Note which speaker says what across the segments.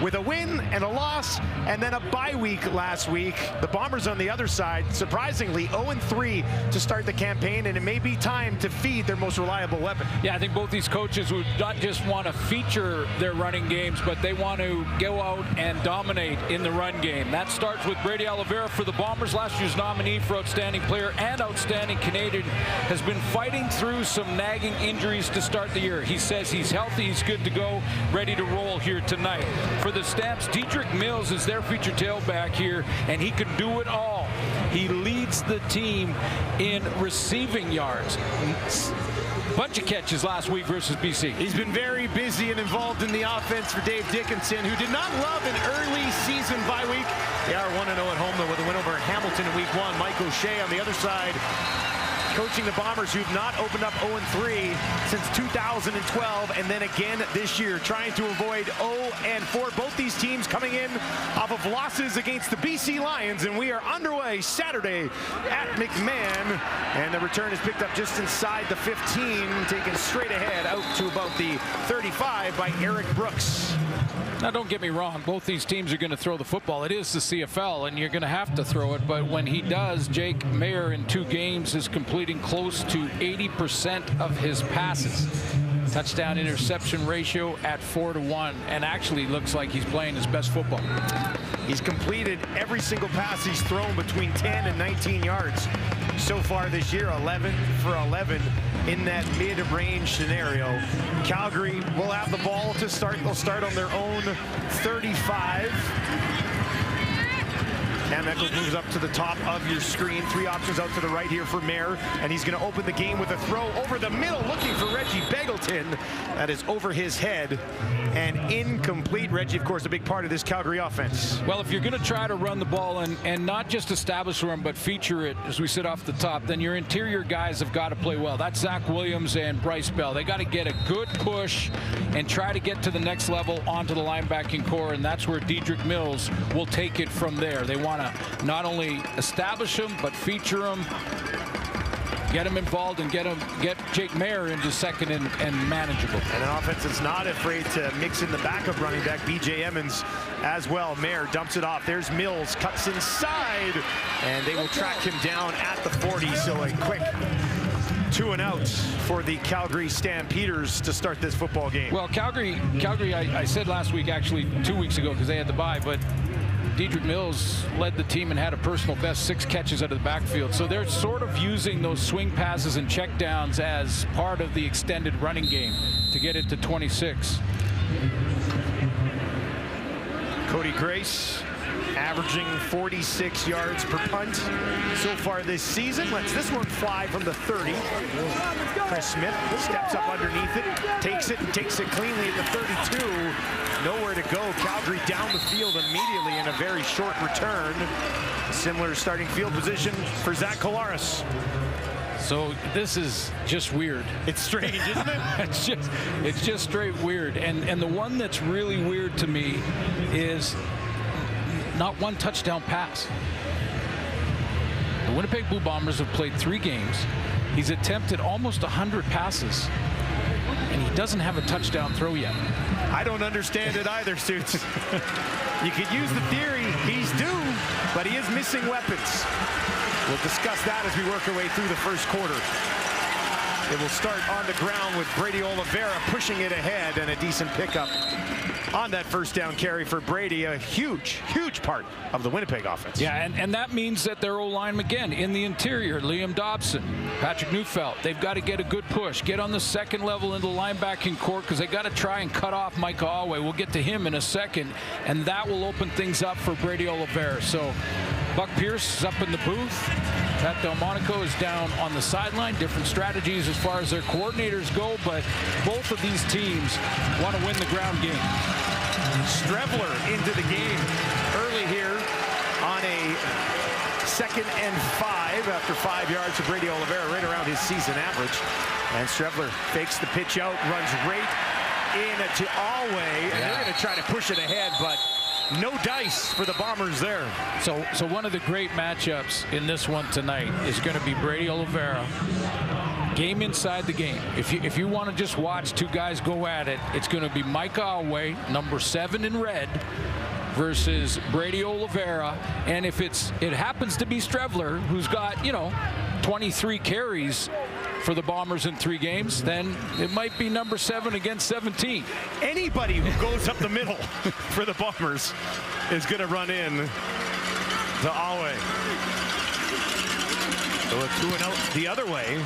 Speaker 1: with a win and a loss and then a bye week last week. The Bombers on the other side, surprisingly 0-3 to start the campaign, and it may be time to feed their most reliable weapon.
Speaker 2: Yeah, I think both these coaches would not just want to feature their running games, but they want to go out and dominate in the run game. That starts with Brady Oliveira for the Bombers, last year's nominee for Outstanding Player and Outstanding Canadian, has been fighting through some nagging injuries to start the year. He says he's healthy, he's good to go, ready to roll here tonight. For the Stamps, Dedrick Mills is their featured tailback here, and he can do it all. He leads the team in receiving yards. Bunch of catches last week versus BC.
Speaker 1: He's been very busy and involved in the offense for Dave Dickinson, who did not love an early season bye week. They are 1-0 at home, though, with a win over Hamilton in week 1. Mike O'Shea on the other side, coaching the Bombers, who've not opened up 0-3 since 2012, and then again this year, trying to avoid 0-4. Both these teams coming in off of losses against the BC Lions, and we are underway Saturday at McMahon, and the return is picked up just inside the 15, taken straight ahead out to about the 35 by Eric Brooks.
Speaker 2: Now, don't get me wrong, both these teams are going to throw the football. It is the CFL, and you're going to have to throw it, but when he does, Jake Mayer in 2 games is completing close to 80% of his passes. Touchdown interception ratio at 4-1, and actually looks like he's playing his best football.
Speaker 1: He's completed every single pass he's thrown between 10 and 19 yards so far this year, 11 for 11 in that mid-range scenario. Calgary will have the ball to start. They'll start on their own 35. Cam Eccles moves up to the top of your screen. 3 options out to the right here for Mayer, and he's going to open the game with a throw over the middle, looking for Reggie Begelton. That is over his head and incomplete. Reggie, of course, a big part of this Calgary offense.
Speaker 2: Well, if you're going to try to run the ball and not just establish run, but feature it, as we said off the top, then your interior guys have got to play well. That's Zach Williams and Bryce Bell. They got to get a good push and try to get to the next level onto the linebacking core, and that's where Dedrick Mills will take it from there. They want to not only establish him, but feature him, get him involved, and get Jake Mayer into second and manageable.
Speaker 1: And an offense that's not afraid to mix in the backup running back, B.J. Emmons, as well. Mayer dumps it off. There's Mills, cuts inside, and they will track him down at the 40. So a quick 2 and out for the Calgary Stampeders to start this football game.
Speaker 2: Well, Calgary, I said last week, actually 2 weeks ago, because they had the bye, but Dedrick Mills led the team and had a personal best 6 catches out of the backfield. So they're sort of using those swing passes and checkdowns as part of the extended running game to get it to 26.
Speaker 1: Cody Grace averaging 46 yards per punt so far this season. Lets this one fly from the 30. Chris Smith steps up underneath it, takes it cleanly at the 32. Nowhere to go. Calgary down the field immediately in a very short return. Similar starting field position for Zach Collaros.
Speaker 2: So this is just weird.
Speaker 1: It's strange, isn't it?
Speaker 2: it's just straight weird. And the one that's really weird to me is not one touchdown pass. The Winnipeg Blue Bombers have played 3 games. He's attempted almost 100 passes, and he doesn't have a touchdown throw yet.
Speaker 1: I don't understand it either, Suits. You could use the theory he's due, but he is missing weapons. We'll discuss that as we work our way through the first quarter. It will start on the ground with Brady Oliveira pushing it ahead, and a decent pickup on that first down carry for Brady. A huge part of the Winnipeg offense.
Speaker 2: Yeah, and that means that their O-line, again, in the interior, Liam Dobson, Patrick Neufeld, they've got to get a good push, get on the second level into the linebacking court, because they got to try and cut off Micah Alway. We'll get to him in a second, and that will open things up for Brady Oliveira. So Buck Pierce is up in the booth. Pat Delmonico is down on the sideline. Different strategies as far as their coordinators go, but both of these teams want to win the ground game.
Speaker 1: Strevler into the game early here on a 2nd and 5 after 5 yards for Brady Oliveira, right around his season average. And Strevler fakes the pitch out, runs right in to Alway, and they're going to try to push it ahead, but no dice for the Bombers there.
Speaker 2: So one of the great matchups in this one tonight is going to be Brady Oliveira game inside the game. If you want to just watch two guys go at it, it's going to be Micah Alway, number 7 in red, versus Brady Oliveira. And if it happens to be Strevler, who's got 23 carries for the Bombers in 3 games, then it might be number 7 against 17.
Speaker 1: Anybody who goes up the middle for the Bombers is going to run in to Alway. So a 2-0 the other way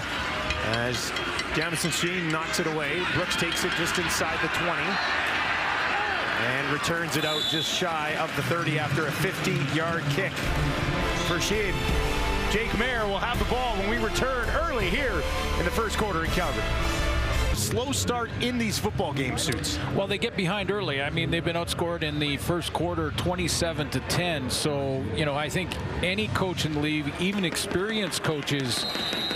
Speaker 1: as Jamison Sheen knocks it away. Brooks takes it just inside the 20 and returns it out just shy of the 30 after a 50-yard kick for Sheen. Jake Mayer will have the ball when we return early here in the first quarter in Calgary. Slow start in these football game suits.
Speaker 2: Well, they get behind early. I mean, they've been outscored in the first quarter 27-10. So, I think any coach in the league, even experienced coaches,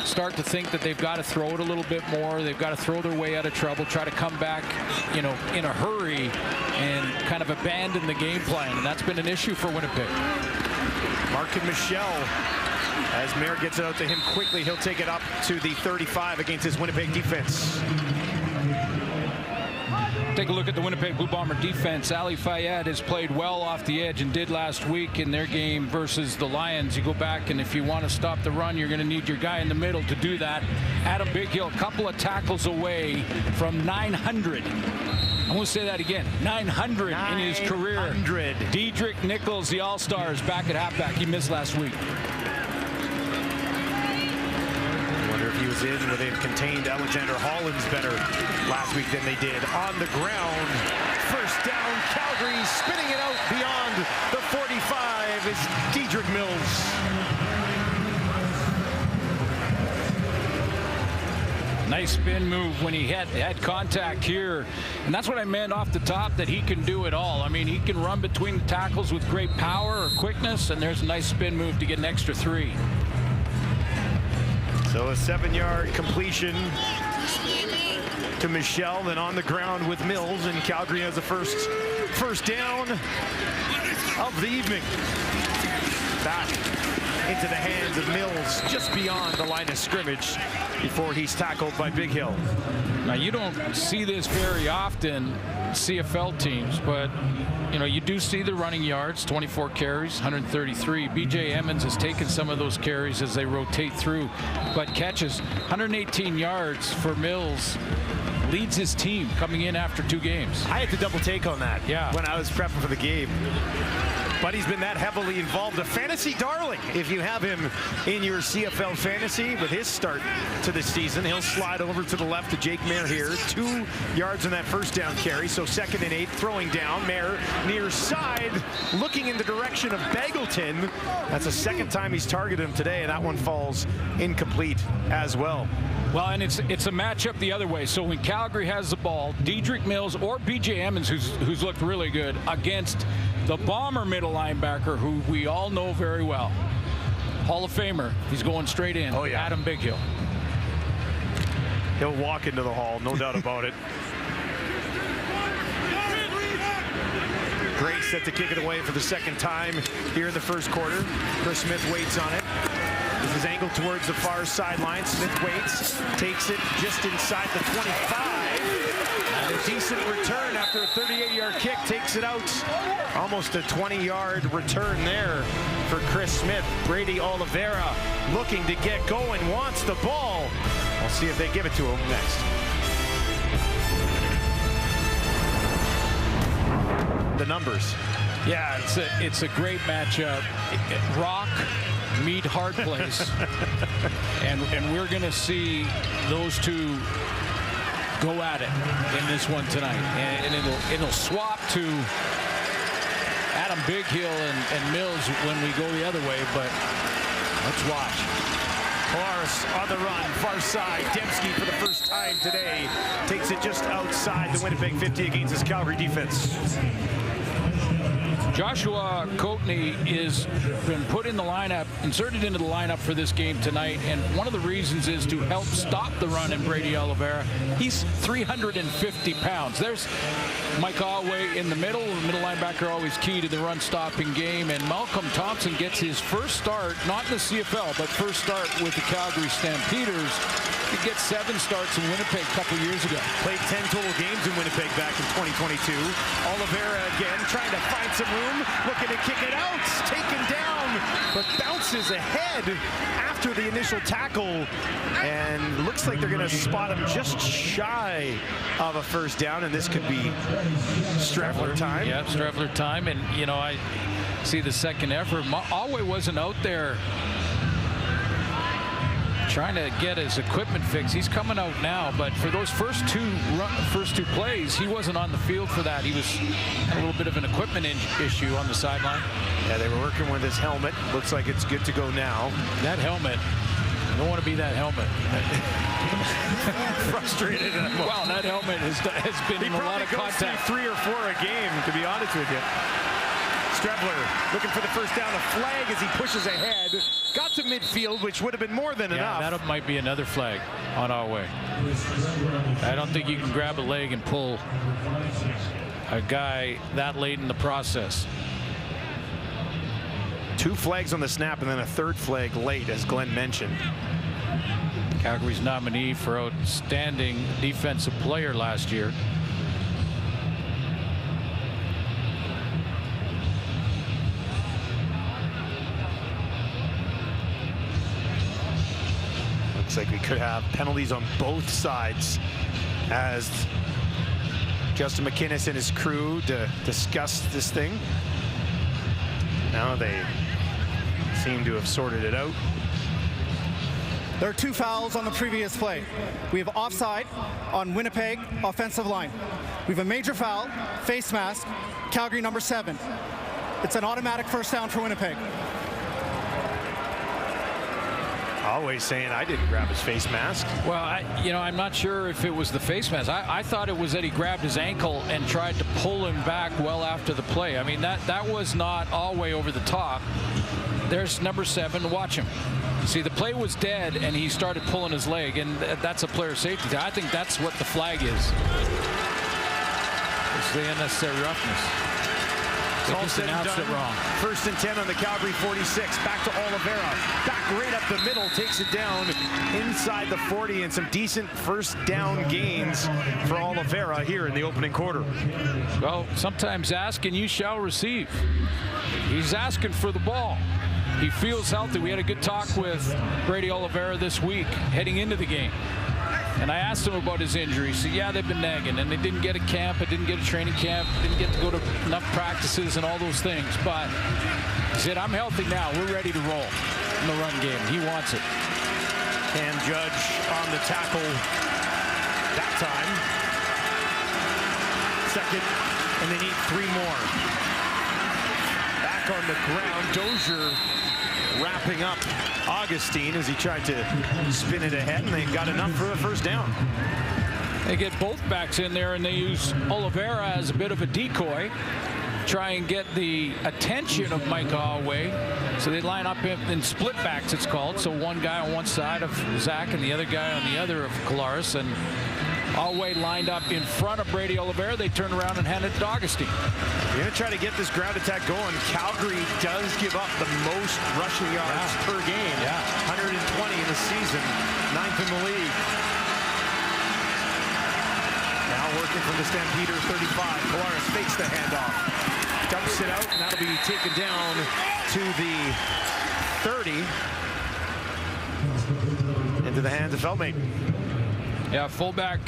Speaker 2: start to think that they've got to throw it a little bit more. They've got to throw their way out of trouble, try to come back, in a hurry and kind of abandon the game plan. And that's been an issue for Winnipeg.
Speaker 1: Mark and Michelle. As Mayer gets it out to him quickly, he'll take it up to the 35 against his Winnipeg defense.
Speaker 2: Take a look at the Winnipeg Blue Bomber defense. Ali Fayed has played well off the edge and did last week in their game versus the Lions. You go back, and if you want to stop the run, you're going to need your guy in the middle to do that. Adam Bighill, a couple of tackles away from 900. I want to say that again. 900 in his career. Diedrich Nichols, the All-Star, is back at halfback. He missed last week.
Speaker 1: If he was in, where they've contained Alexander Hollins better last week than they did. On the ground, first down, Calgary spinning it out beyond the 45 is Diedrich Mills.
Speaker 2: Nice spin move when he had contact here. And that's what I meant off the top, that he can do it all. I mean, he can run between the tackles with great power or quickness, and there's a nice spin move to get an extra 3.
Speaker 1: So a 7-yard completion to Michelle, then on the ground with Mills, and Calgary has the first down of the evening. Back into the hands of Mills, just beyond the line of scrimmage before he's tackled by Bighill.
Speaker 2: Now, you don't see this very often, CFL teams, but you do see the running yards, 24 carries, 133. BJ Emmons has taken some of those carries as they rotate through, but catches 118 yards for Mills. Leads his team coming in after 2 games.
Speaker 1: I had to double take on that
Speaker 2: when
Speaker 1: I was prepping for the game. But he's been that heavily involved. A fantasy darling if you have him in your CFL fantasy. With his start to the season, he'll slide over to the left to Jake Mayer here. 2 yards on that first down carry. So 2nd and 8, throwing down. Mayer near side, looking in the direction of Bagleton. That's the 2nd time he's targeted him today, and that one falls incomplete as well.
Speaker 2: Well, and it's a matchup the other way. So when Calgary has the ball, Diedrich Mills or BJ Emmons, who's looked really good, against the Bomber middle linebacker, who we all know very well, Hall of Famer, he's going straight in.
Speaker 1: Oh, yeah.
Speaker 2: Adam Bighill.
Speaker 1: He'll walk into the Hall, no doubt about it. Gray set to kick it away for the 2nd time here in the first quarter. Chris Smith waits on it. This is angled towards the far sideline. Smith waits, takes it just inside the 25. And a decent return after a 38-yard kick, takes it out. Almost a 20-yard return there for Chris Smith. Brady Oliveira looking to get going, wants the ball. We'll see if they give it to him next. The numbers.
Speaker 2: Yeah, it's a great matchup. Rock meet hard place, and we're going to see those two go at it in this one tonight, and it'll swap to Adam Bighill and Mills when we go the other way, but let's watch.
Speaker 1: Polaris on the run, far side. Dembski for the first time today takes it just outside the Winnipeg 50 against his Calgary defense.
Speaker 2: Joshua Coatney is been put in the lineup, inserted into the lineup for this game tonight, and one of the reasons is to help stop the run in Brady Oliveira. He's 350 pounds. There's Mike Alway in the middle linebacker, always key to the run-stopping game, and Malcolm Thompson gets his first start, not in the CFL, but first start with the Calgary Stampeders. He gets 7 starts in Winnipeg a couple years ago.
Speaker 1: Played 10 total games in Winnipeg back in 2022. Oliveira again trying to find some room, looking to kick it out, taken down, but bounces ahead after the initial tackle, and looks like they're going to spot him just shy of a first down, and this could be Streffler time.
Speaker 2: Yeah, Streffler time, and you know, I see the second effort. Alway wasn't out there trying to get his equipment fixed. He's coming out now, but for those first two plays, he wasn't on the field for that. He was had a little bit of an equipment issue on the sideline.
Speaker 1: Yeah, they were working with his helmet. Looks like it's good to go now.
Speaker 2: That helmet, I don't want to be that helmet.
Speaker 1: Frustrated.
Speaker 2: Well, that helmet has been in a lot of contact.
Speaker 1: 3 or 4 a game, to be honest with you. Streffler looking for the first down. A flag as he pushes ahead. Got to midfield, which would have been more than enough.
Speaker 2: That might be another flag on our way. I don't think you can grab a leg and pull a guy that late in the process.
Speaker 1: 2 flags on the snap and then a 3rd flag late, as Glenn mentioned.
Speaker 2: Calgary's nominee for outstanding defensive player last year.
Speaker 1: Looks like we could have penalties on both sides as Justin McInnes and his crew to discuss this thing. Now they seem to have sorted it out.
Speaker 3: There are 2 fouls on the previous play. We have offside on Winnipeg offensive line. We have a major foul, face mask, Calgary number 7. It's an automatic first down for Winnipeg.
Speaker 1: Always saying I didn't grab his face mask.
Speaker 2: Well, I'm not sure if it was the face mask. I thought it was that he grabbed his ankle and tried to pull him back well after the play. I mean, that was not all way over the top. There's number 7. Watch him. See, the play was dead, and he started pulling his leg, and that's a player safety. I think that's what the flag is. It's the unnecessary roughness. They
Speaker 1: all
Speaker 2: just
Speaker 1: said and
Speaker 2: announced
Speaker 1: done.
Speaker 2: it wrong.
Speaker 1: 1st and 10 on the Calgary 46. Back to Oliveira. Back right up the middle. Takes it down inside the 40, and some decent first down gains for Oliveira here in the opening quarter.
Speaker 2: Well, sometimes ask and you shall receive. He's asking for the ball. He feels healthy. We had a good talk with Brady Oliveira this week heading into the game. And I asked him about his injury. He said, yeah, they've been nagging, and they didn't get a camp, didn't get a training camp, didn't get to go to enough practices and all those things. But he said, I'm healthy now. We're ready to roll in the run game. He wants it.
Speaker 1: Cam Judge on the tackle that time. 2nd, and they need 3 more. Back on the ground, Dozier wrapping up Augustine as he tried to spin it ahead, and they got enough for a first down.
Speaker 2: They get both backs in there, and they use Oliveira as a bit of a decoy, try and get the attention of Mike Alway. So they line up in split backs, it's called. So one guy on one side of Zach and the other guy on the other of Collaros, and Alway lined up in front of Brady Oliveira. They turn around and hand it to Augustine.
Speaker 1: You're going to try to get this ground attack going. Calgary does give up the most rushing yards per game. 120 in the season, 9th in the league. Now working from the Stampeders 35. Collaros fakes the handoff. Dumps it out, and that'll be taken down to the 30. Into the hands of Feldmate.
Speaker 2: Yeah, fullback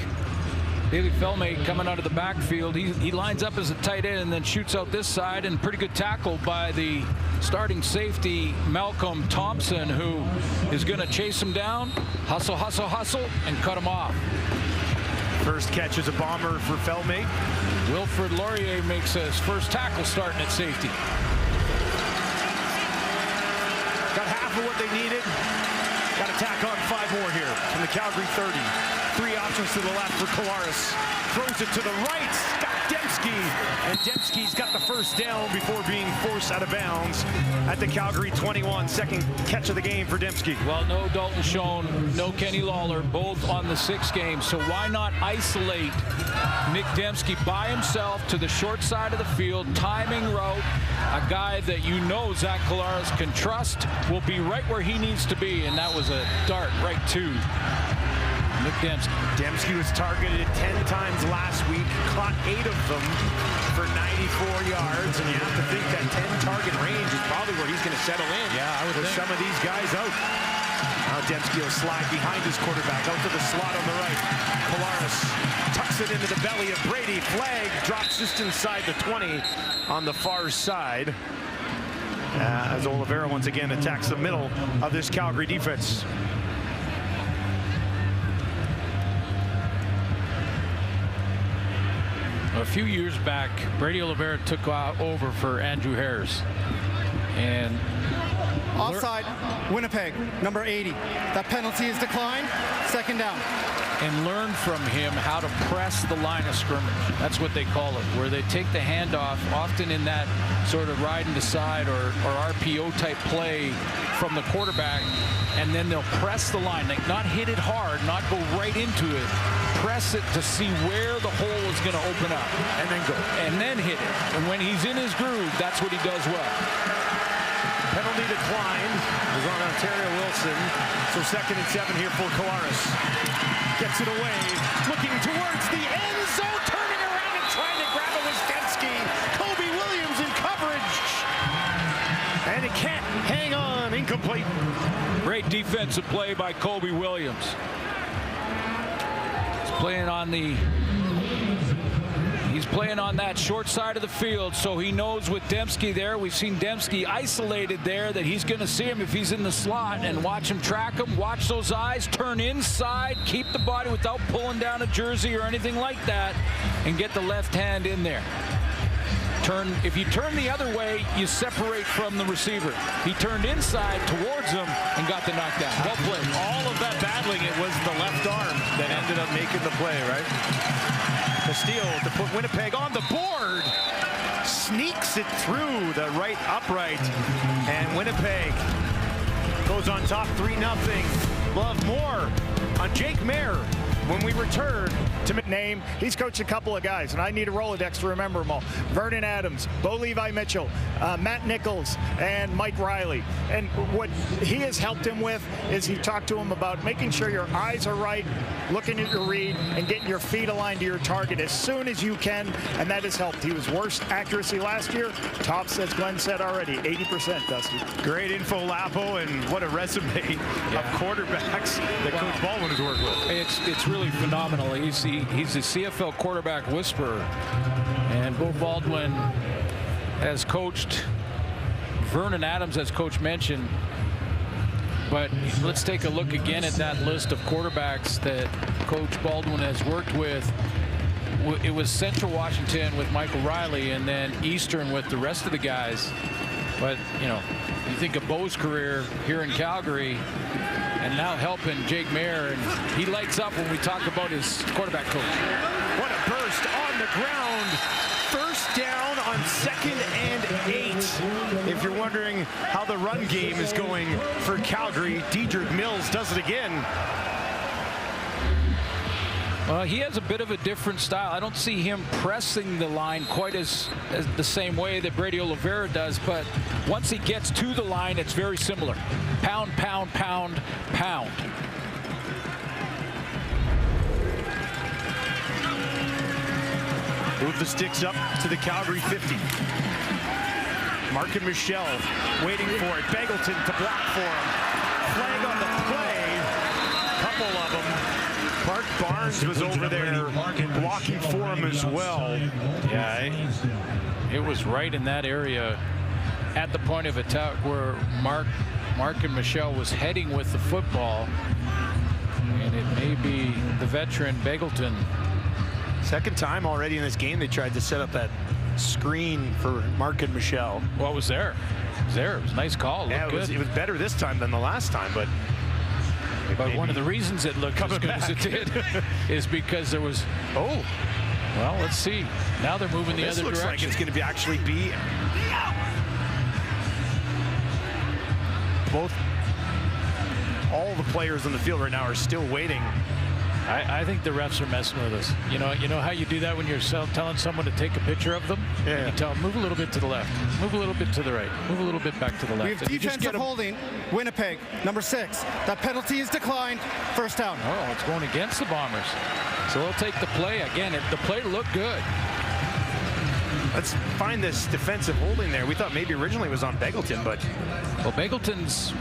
Speaker 2: Bailey Feldmate coming out of the backfield. He lines up as a tight end and then shoots out this side, and pretty good tackle by the starting safety Malcolm Thompson, who is going to chase him down, hustle, hustle, hustle, and cut him off.
Speaker 1: First catch is a bomber for Feldmate.
Speaker 2: Wilfred Laurier makes his first tackle starting at safety.
Speaker 1: Got half of what they needed. Got to tack on 5 more here from the Calgary 30. 3 options to the left for Collaros. Throws it to the right. Scott Dempsey Dembski. And Dembski's got the first down before being forced out of bounds at the Calgary 21. Second catch of the game for Dembski.
Speaker 2: Well, no Dalton Schoen, no Kenny Lawler, both on the 6 games. So why not isolate Nick Dembski by himself to the short side of the field, timing route, a guy that you know Zach Collaros can trust, will be right where he needs to be, and that was a dart right to Nick Dembski.
Speaker 1: Dembski was targeted 10 times last week, caught 8 of them for 94 yards, and you have to think that 10-target range is probably where he's going to settle in.
Speaker 2: Yeah, I would
Speaker 1: with
Speaker 2: think.
Speaker 1: some of these guys out. Now Dembski will slide behind his quarterback, out to the slot on the right. Collaros tucks it into the belly of Brady. Flag drops just inside the 20 on the far side. As Oliveira once again attacks the middle of this Calgary defense.
Speaker 2: A few years back, Brady Oliveira took over for Andrew Harris. And
Speaker 3: Offside, Winnipeg, number 80. That penalty is declined. Second down.
Speaker 2: and learn from him how to press the line of scrimmage. That's what they call it, where they take the handoff, often in that sort of ride and decide or RPO type play from the quarterback, and then they'll press the line, like not hit it hard, not go right into it, press it to see where the hole is going to open up,
Speaker 1: and then go,
Speaker 2: and then hit it. And when he's in his groove, that's what he does well.
Speaker 1: Penalty declined. It was on Ontario Wilson. So 2nd and 7 here for Collaros. Gets it away, looking towards the end zone, turning around and trying to grab it was Dembski. Kobe Williams in coverage. And it can't hang on, incomplete.
Speaker 2: Great defensive play by Kobe Williams. He's playing on that short side of the field, so he knows with Dembski there, we've seen Dembski isolated there, that he's going to see him if he's in the slot and watch him track him, watch those eyes, turn inside, keep the body without pulling down a jersey or anything like that, and get the left hand in there. If you turn the other way, you separate from the receiver. He turned inside towards him and got the knockdown. Well played.
Speaker 1: All of that battling, it was the left arm that ended up making the play, right? Castillo to put Winnipeg on the board. Sneaks it through the right upright. And Winnipeg goes on top 3-0. Love more on Jake Mayer when we return to
Speaker 4: name. He's coached a couple of guys, and I need a Rolodex to remember them all. Vernon Adams, Bo Levi Mitchell, Matt Nichols, and Mike Riley. And what he has helped him with is he talked to him about making sure your eyes are right, looking at your read, and getting your feet aligned to your target as soon as you can, and that has helped. He was worst accuracy last year. Tops, as Glenn said already, 80%, Dusty.
Speaker 1: Great info, Lapo, and what a resume of quarterbacks that Coach Baldwin has worked with.
Speaker 2: It's really phenomenal. He's a CFL quarterback whisperer, and Bo Baldwin has coached. Vernon Adams, as Coach mentioned. But let's take a look again at that list of quarterbacks that Coach Baldwin has worked with. It was Central Washington with Michael Riley, and then Eastern with the rest of the guys. But, you know, you think of Bo's career here in Calgary, and now helping Jake Mayer, and he lights up when we talk about his quarterback coach.
Speaker 1: What a burst on the ground. First down on 2nd and 8. If you're wondering how the run game is going for Calgary, Dedrick Mills does it again.
Speaker 2: He has a bit of a different style. I don't see him pressing the line quite as the same way that Brady Oliveira does, but once he gets to the line, it's very similar. Pound, pound, pound, pound.
Speaker 1: Move the sticks up to the Calgary 50. Mark and Michelle waiting for it. Beggleton to block for him. Flag on the play. Couple of them. Mark Barnes was over there blocking for him as well.
Speaker 2: Yeah, it was right in that area at the point of attack where Mark and Michelle was heading with the football. And it may be the veteran Beggleton.
Speaker 1: Second time already in this game they tried to set up that screen for Mark and Michelle.
Speaker 2: What was there? It was there. It was a nice call.
Speaker 1: Yeah, it was better this time than the last time, but
Speaker 2: one of the reasons it looked as good as it did is because there was Well, let's see. Now they're moving the other
Speaker 1: looks
Speaker 2: direction.
Speaker 1: like it's going to actually be all the players on the field right now are still waiting.
Speaker 2: I think the refs are messing with us. You know how you do that when you're telling someone to take a picture of them?
Speaker 1: Yeah.
Speaker 2: You tell them, move a little bit to the left, move a little bit to the right, move a little bit back to the left.
Speaker 3: We have defensive holding, Winnipeg, number 6. That penalty is declined. First down.
Speaker 2: Oh, it's going against the Bombers. So they'll take the play. Again, the play looked good.
Speaker 1: Let's find this defensive holding there. We thought maybe originally it was on Begelton, but...
Speaker 2: Well, Begelton's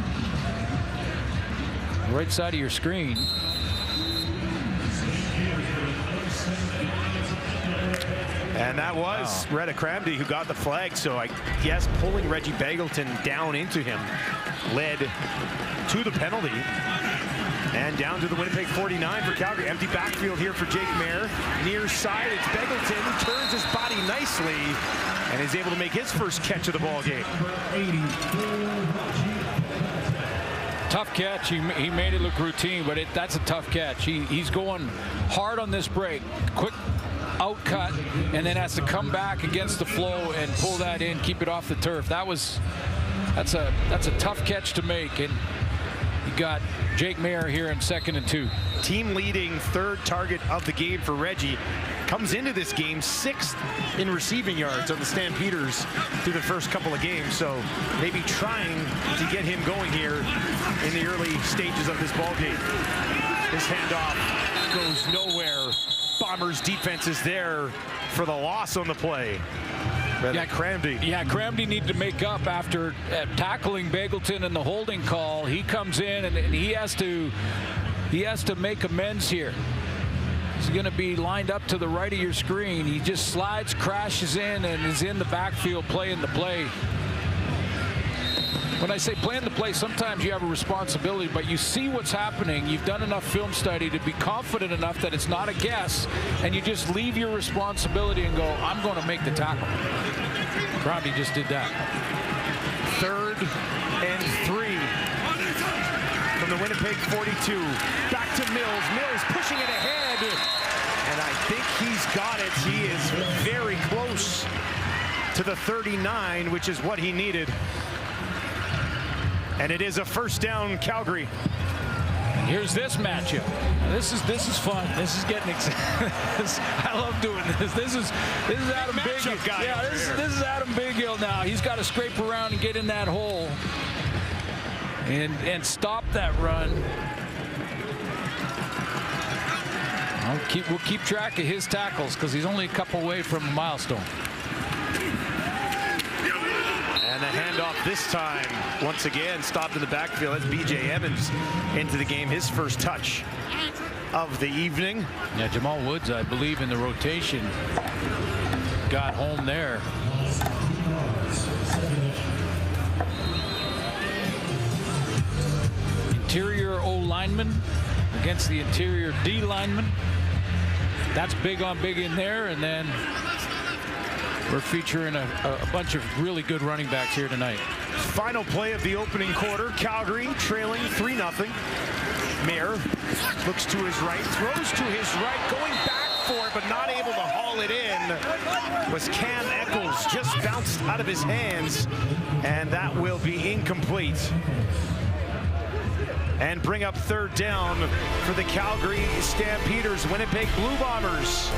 Speaker 2: right side of your screen.
Speaker 1: And that was Retta Cramdy who got the flag. So I guess pulling Reggie Begelton down into him led to the penalty. And down to the Winnipeg 49 for Calgary. Empty backfield here for Jake Mayer. Near side, it's Begelton. Turns his body nicely and is able to make his first catch of the ball game.
Speaker 2: Tough catch. He made it look routine, but that's a tough catch. He's going hard on this break. Quick out cut, and then has to come back against the flow and pull that in, keep it off the turf. That's a tough catch to make, and you got Jake Mayer here in 2nd and 2.
Speaker 1: Team leading 3rd target of the game for Reggie. Comes into this game 6th in receiving yards on the Stampeders through the first couple of games. So maybe trying to get him going here in the early stages of this ball game. This handoff goes nowhere. Bombers defense is there for the loss on the play. Yeah, Cramdy.
Speaker 2: Yeah, Cramdy needed to make up after tackling Begelton in the holding call. He comes in and he has to make amends here. He's going to be lined up to the right of your screen. He just slides, crashes in, and is in the backfield playing the play. When I say playing the play, sometimes you have a responsibility, but you see what's happening. You've done enough film study to be confident enough that it's not a guess, and you just leave your responsibility and go, I'm going to make the tackle. Cramdy just did that.
Speaker 1: 3rd and 3 from the Winnipeg 42. Back to Mills. Mills pushing it ahead, and I think he's got it. He is very close to the 39, which is what he needed. And it is a first down, Calgary.
Speaker 2: And here's this matchup. This is fun. This is getting exciting. I love doing this. This is Adam Bighill. Yeah, this is Adam Bighill now. He's got to scrape around and get in that hole and stop that run. We'll keep track of his tackles because he's only a couple away from a milestone.
Speaker 1: And the handoff this time, once again, stopped in the backfield. That's B.J. Evans into the game, his first touch of the evening.
Speaker 2: Yeah, Jamal Woods, I believe, in the rotation, got home there. Interior O lineman against the interior D lineman. That's big on big in there, and then we're featuring a bunch of really good running backs here tonight.
Speaker 1: Final play of the opening quarter. Calgary trailing 3-0. Mayer looks to his right, throws to his right, going back for it, but not able to haul it in. Was Cam Eccles, just bounced out of his hands, and that will be incomplete. And bring up 3rd down for the Calgary Stampeders. Winnipeg Blue Bombers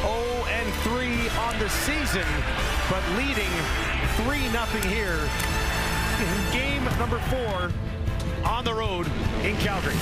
Speaker 1: 0-3 on the season, but leading 3-0 here in game number 4 on the road in Calgary.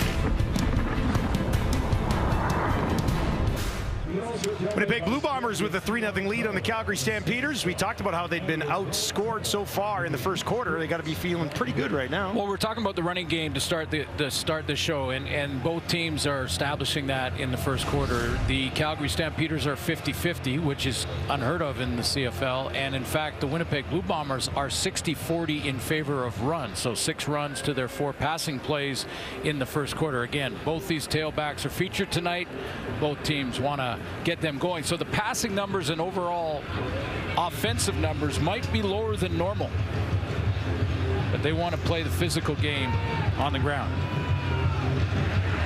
Speaker 1: Winnipeg Blue Bombers with a 3-0 lead on the Calgary Stampeders. We talked about how they'd been outscored so far in the first quarter. They got to be feeling pretty good right now.
Speaker 2: Well, we're talking about the running game to start the show, and both teams are establishing that in the first quarter. The Calgary Stampeders are 50-50, which is unheard of in the CFL, and in fact, the Winnipeg Blue Bombers are 60-40 in favor of runs, so 6 runs to their 4 passing plays in the first quarter. Again, both these tailbacks are featured tonight. Both teams want to get them going. So the passing numbers and overall offensive numbers might be lower than normal, but they want to play the physical game on the ground.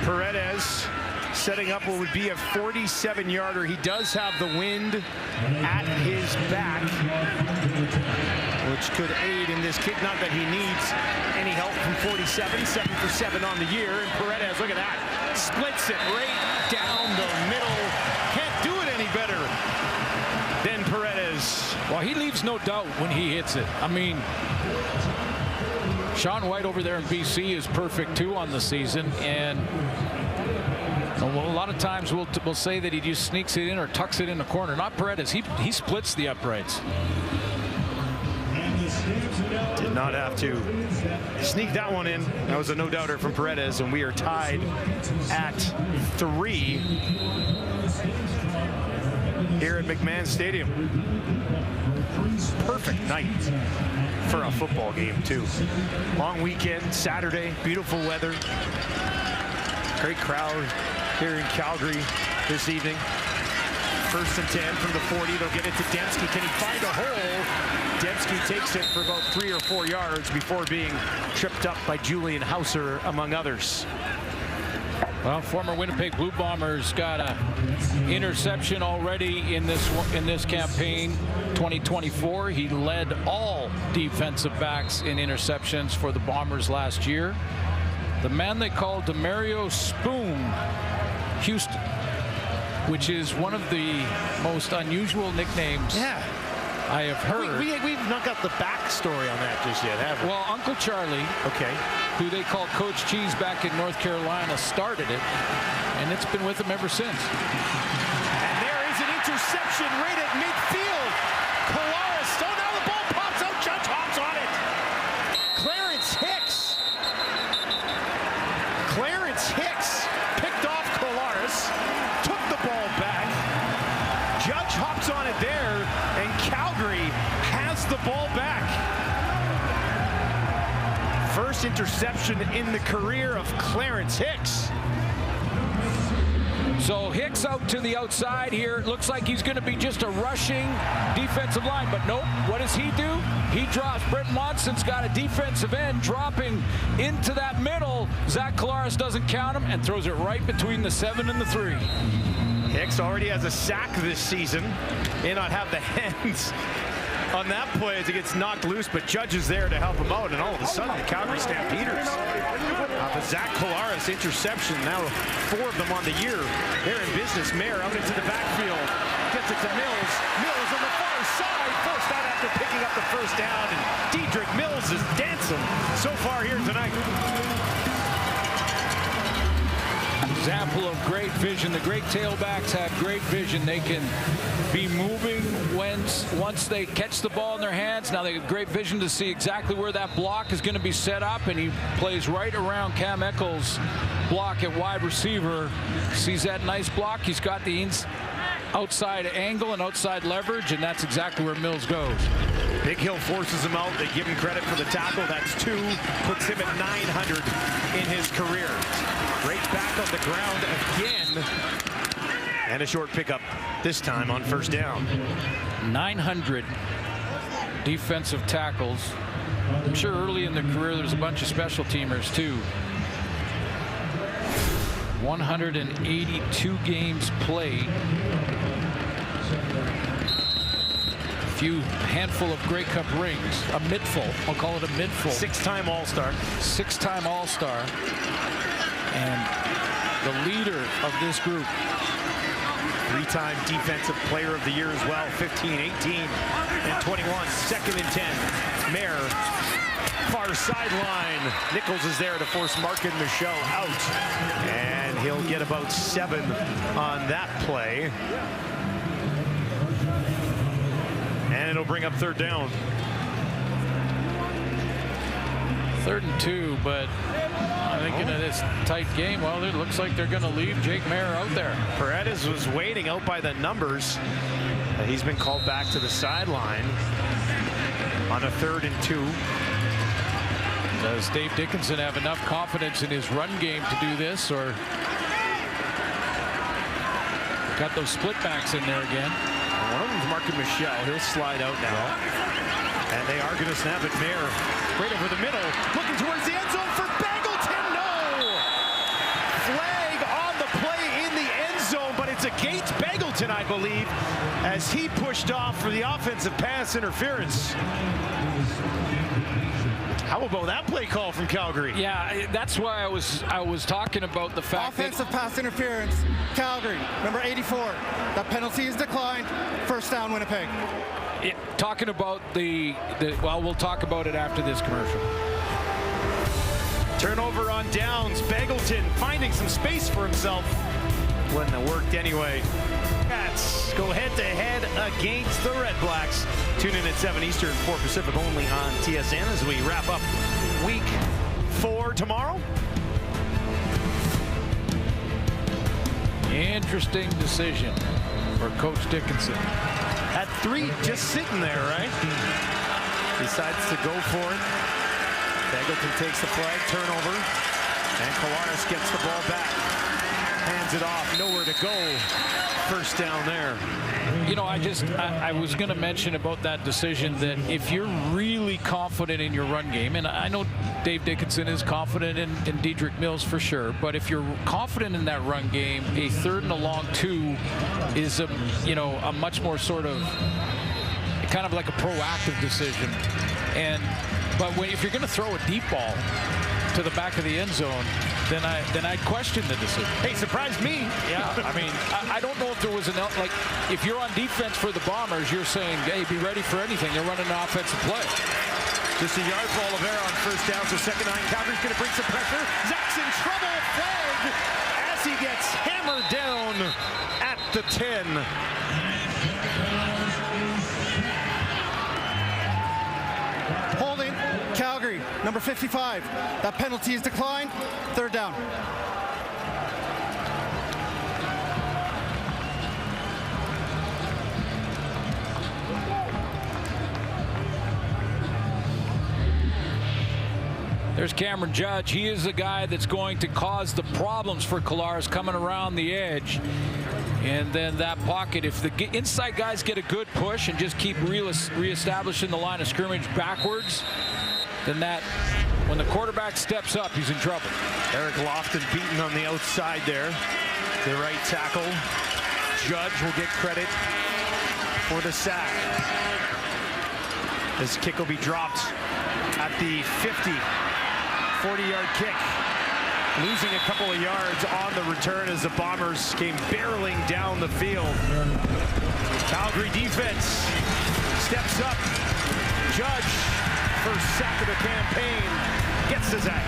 Speaker 1: Paredes setting up what would be a 47-yarder. He does have the wind at his back, which could aid in this kick. Not that he needs any help from 47. 7 for 7 on the year. And Paredes, look at that, splits it right down the middle. Can't do it any better than Paredes.
Speaker 2: Well, he leaves no doubt when he hits it. I mean, Sean White over there in BC is perfect too on the season, and well, a lot of times we'll say that he just sneaks it in or tucks it in the corner. Not Paredes. He splits the uprights.
Speaker 1: Did not have to sneak that one in. That was a no-doubter from Paredes, and we are tied at 3 here at McMahon Stadium. Perfect night for a football game too. Long weekend, Saturday, beautiful weather. Great crowd here in Calgary this evening. 1st and 10 from the 40. They'll get it to Dembski. Can he find a hole? Dembski takes it for about 3 or 4 yards before being tripped up by Julian Hauser, among others.
Speaker 2: Well, former Winnipeg Blue Bombers got a interception already in this campaign. 2024, he led all defensive backs in interceptions for the Bombers last year. The man they called Demario Spoon Houston, which is one of the most unusual nicknames I have heard.
Speaker 1: We've not got the backstory on that just yet, have we?
Speaker 2: Well, Uncle Charlie, who they called Coach Cheese back in North Carolina, started it, and it's been with him ever since.
Speaker 1: And there is an interception right at midfield. Colares, so now the ball pops out. Judge hops on it. Clarence Hicks picked off Colares, took the ball back. Judge hops on it there, and Calgary has the ball back. First interception in the career of Clarence Hicks.
Speaker 2: So Hicks out to the outside here. It looks like he's going to be just a rushing defensive line, but nope. What does he do? He drops. Brent Monson's got a defensive end dropping into that middle. Zach Colares doesn't count him and throws it right between the 7 and the 3.
Speaker 1: Hicks already has a sack this season. May not have the hands on that play as it gets knocked loose, but Judge is there to help him out, and all of a sudden the Calgary Stampeders the Zach Colares interception, now 4 of them on the year. They're in business. Mayer out into the backfield, gets it to Mills. Mills on the far side, first out after picking up the first down, and Dedrick Mills is dancing so far here tonight.
Speaker 2: Example of great vision. The great tailbacks have great vision. They can be moving once they catch the ball in their hands. Now they have great vision to see exactly where that block is going to be set up, and he plays right around Cam Eccles' block at wide receiver. Sees that nice block. He's got the outside angle and outside leverage, and that's exactly where Mills goes.
Speaker 1: Big Hill forces him out. They give him credit for the tackle. That's 2. Puts him at 900 in his career. Right back on the ground again. And a short pickup this time on first down.
Speaker 2: 900 defensive tackles. I'm sure early in the career there's a bunch of special teamers too. 182 games played. Handful of Grey Cup rings, a midful. I'll call it a midful.
Speaker 1: 6-time All-Star.
Speaker 2: 6-time All-Star. And the leader of this group.
Speaker 1: 3-time Defensive Player of the Year as well. 15, 18, and 21. 2nd and 10. Mayer, far sideline. Nichols is there to force Markin Michaud out. And he'll get about 7 on that play. And it'll bring up 3rd down.
Speaker 2: 3rd and 2, but I think in this tight game, well, it looks like they're going to leave Jake Mayer out there.
Speaker 1: Paredes was waiting out by the numbers. He's been called back to the sideline on a 3rd and 2.
Speaker 2: Does Dave Dickinson have enough confidence in his run game to do this, or got those split backs in there again?
Speaker 1: One of them's Markin Michaud. He'll slide out now. And they are going to snap it. Mayer right over the middle, looking towards the end zone for Bangleton. No! Flag on the play Hamilton, I believe, as he pushed off for the offensive pass interference. How about that play call from Calgary?
Speaker 2: Yeah, that's why I was talking about the fact
Speaker 3: offensive pass interference, Calgary, number 84. That penalty is declined. First down, Winnipeg.
Speaker 2: Talking about well, we'll talk about it after this commercial.
Speaker 1: Turnover on downs. Beggleton finding some space for himself. Wouldn't have worked anyway. Cats go head-to-head against the Red Blacks. Tune in at 7 Eastern, 4 Pacific only on TSN as we wrap up week 4 tomorrow.
Speaker 2: Interesting decision for Coach Dickinson.
Speaker 1: Had 3 just sitting there, right? Decides to go for it. Beggleton takes the flag, turnover, and Collaros gets the ball back. Hands it off, nowhere to go. First down there.
Speaker 2: You know, I was going to mention about that decision that if you're really confident in your run game, and I know Dave Dickinson is confident in Diedrich Mills for sure, but if you're confident in that run game, a 3rd and a long 2 is a much more sort of kind of like a proactive decision. But if you're going to throw a deep ball to the back of the end zone, then I'd question the decision.
Speaker 1: Hey, surprised me.
Speaker 2: Yeah, I mean, I don't know if there was like, if you're on defense for the Bombers, you're saying, hey, be ready for anything. They're running an offensive play.
Speaker 1: Just a yard for Oliveira on first down, so second 9. Calgary's going to bring some pressure. Zach's in trouble. Flag as he gets hammered down at the 10.
Speaker 3: Holding, Calgary, number 55. That penalty is declined. 3rd down.
Speaker 2: There's Cameron Judge. He is the guy that's going to cause the problems for Collaros coming around the edge. And then that pocket, if the inside guys get a good push and just keep reestablishing the line of scrimmage backwards, then when the quarterback steps up, he's in trouble.
Speaker 1: Eric Lofton beaten on the outside there. The right tackle. Judge will get credit for the sack. This kick will be dropped at the 50. 40-yard kick. Losing a couple of yards on the return as the Bombers came barreling down the field. Calgary defense steps up. Judge, first sack of the campaign, gets the sack.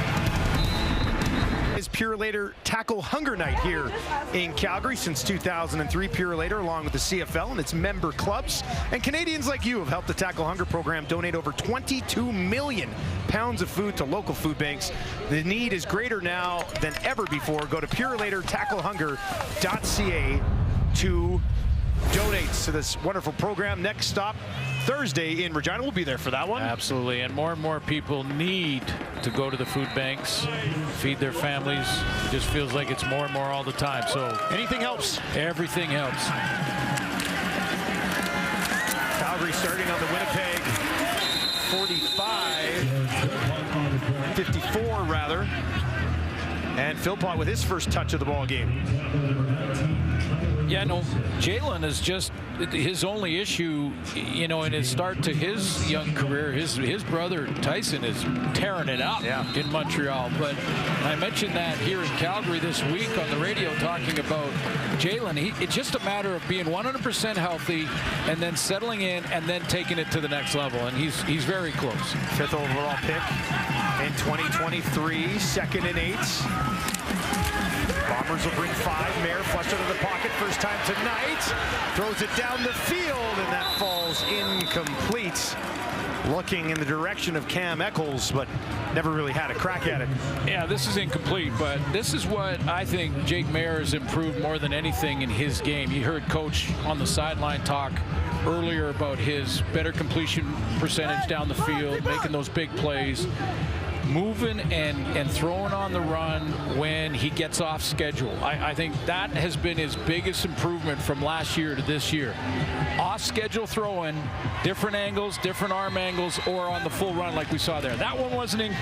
Speaker 1: Is Purolator Tackle Hunger Night here in Calgary since 2003. Purolator, along with the CFL and its member clubs, and Canadians like you have helped the Tackle Hunger program donate over 22 million pounds of food to local food banks. The need is greater now than ever before. Go to purolatortacklehunger.ca to donate to this wonderful program. Next stop Thursday in Regina. We'll be there for that one.
Speaker 2: Absolutely, and more people need to go to the food banks, feed their families. It just feels like it's more and more all the time. So
Speaker 1: anything helps.
Speaker 2: Everything helps.
Speaker 1: Calgary starting on the Winnipeg 54 rather. And Philpott with his first touch of the ball game.
Speaker 2: Yeah, no, Jalen is just his only issue, in his start to his young career. His brother Tyson is tearing it up in Montreal. But I mentioned that here in Calgary this week on the radio, talking about Jalen. It's just a matter of being 100% healthy and then settling in and then taking it to the next level. And he's very close.
Speaker 1: 5th overall pick in 2023, 2nd and 8. Bombers will bring 5. Mayer flushed out of the pocket first time tonight. Throws it down the field, and that falls incomplete. Looking in the direction of Cam Eccles, but never really had a crack at it.
Speaker 2: Yeah, this is incomplete, but this is what I think Jake Mayer has improved more than anything in his game. You heard Coach on the sideline talk earlier about his better completion percentage down the field, making those big plays. Moving and throwing on the run when he gets off schedule. I think that has been his biggest improvement from last year to this year. Off schedule throwing, different angles, different arm angles, or on the full run like we saw there. That one wasn't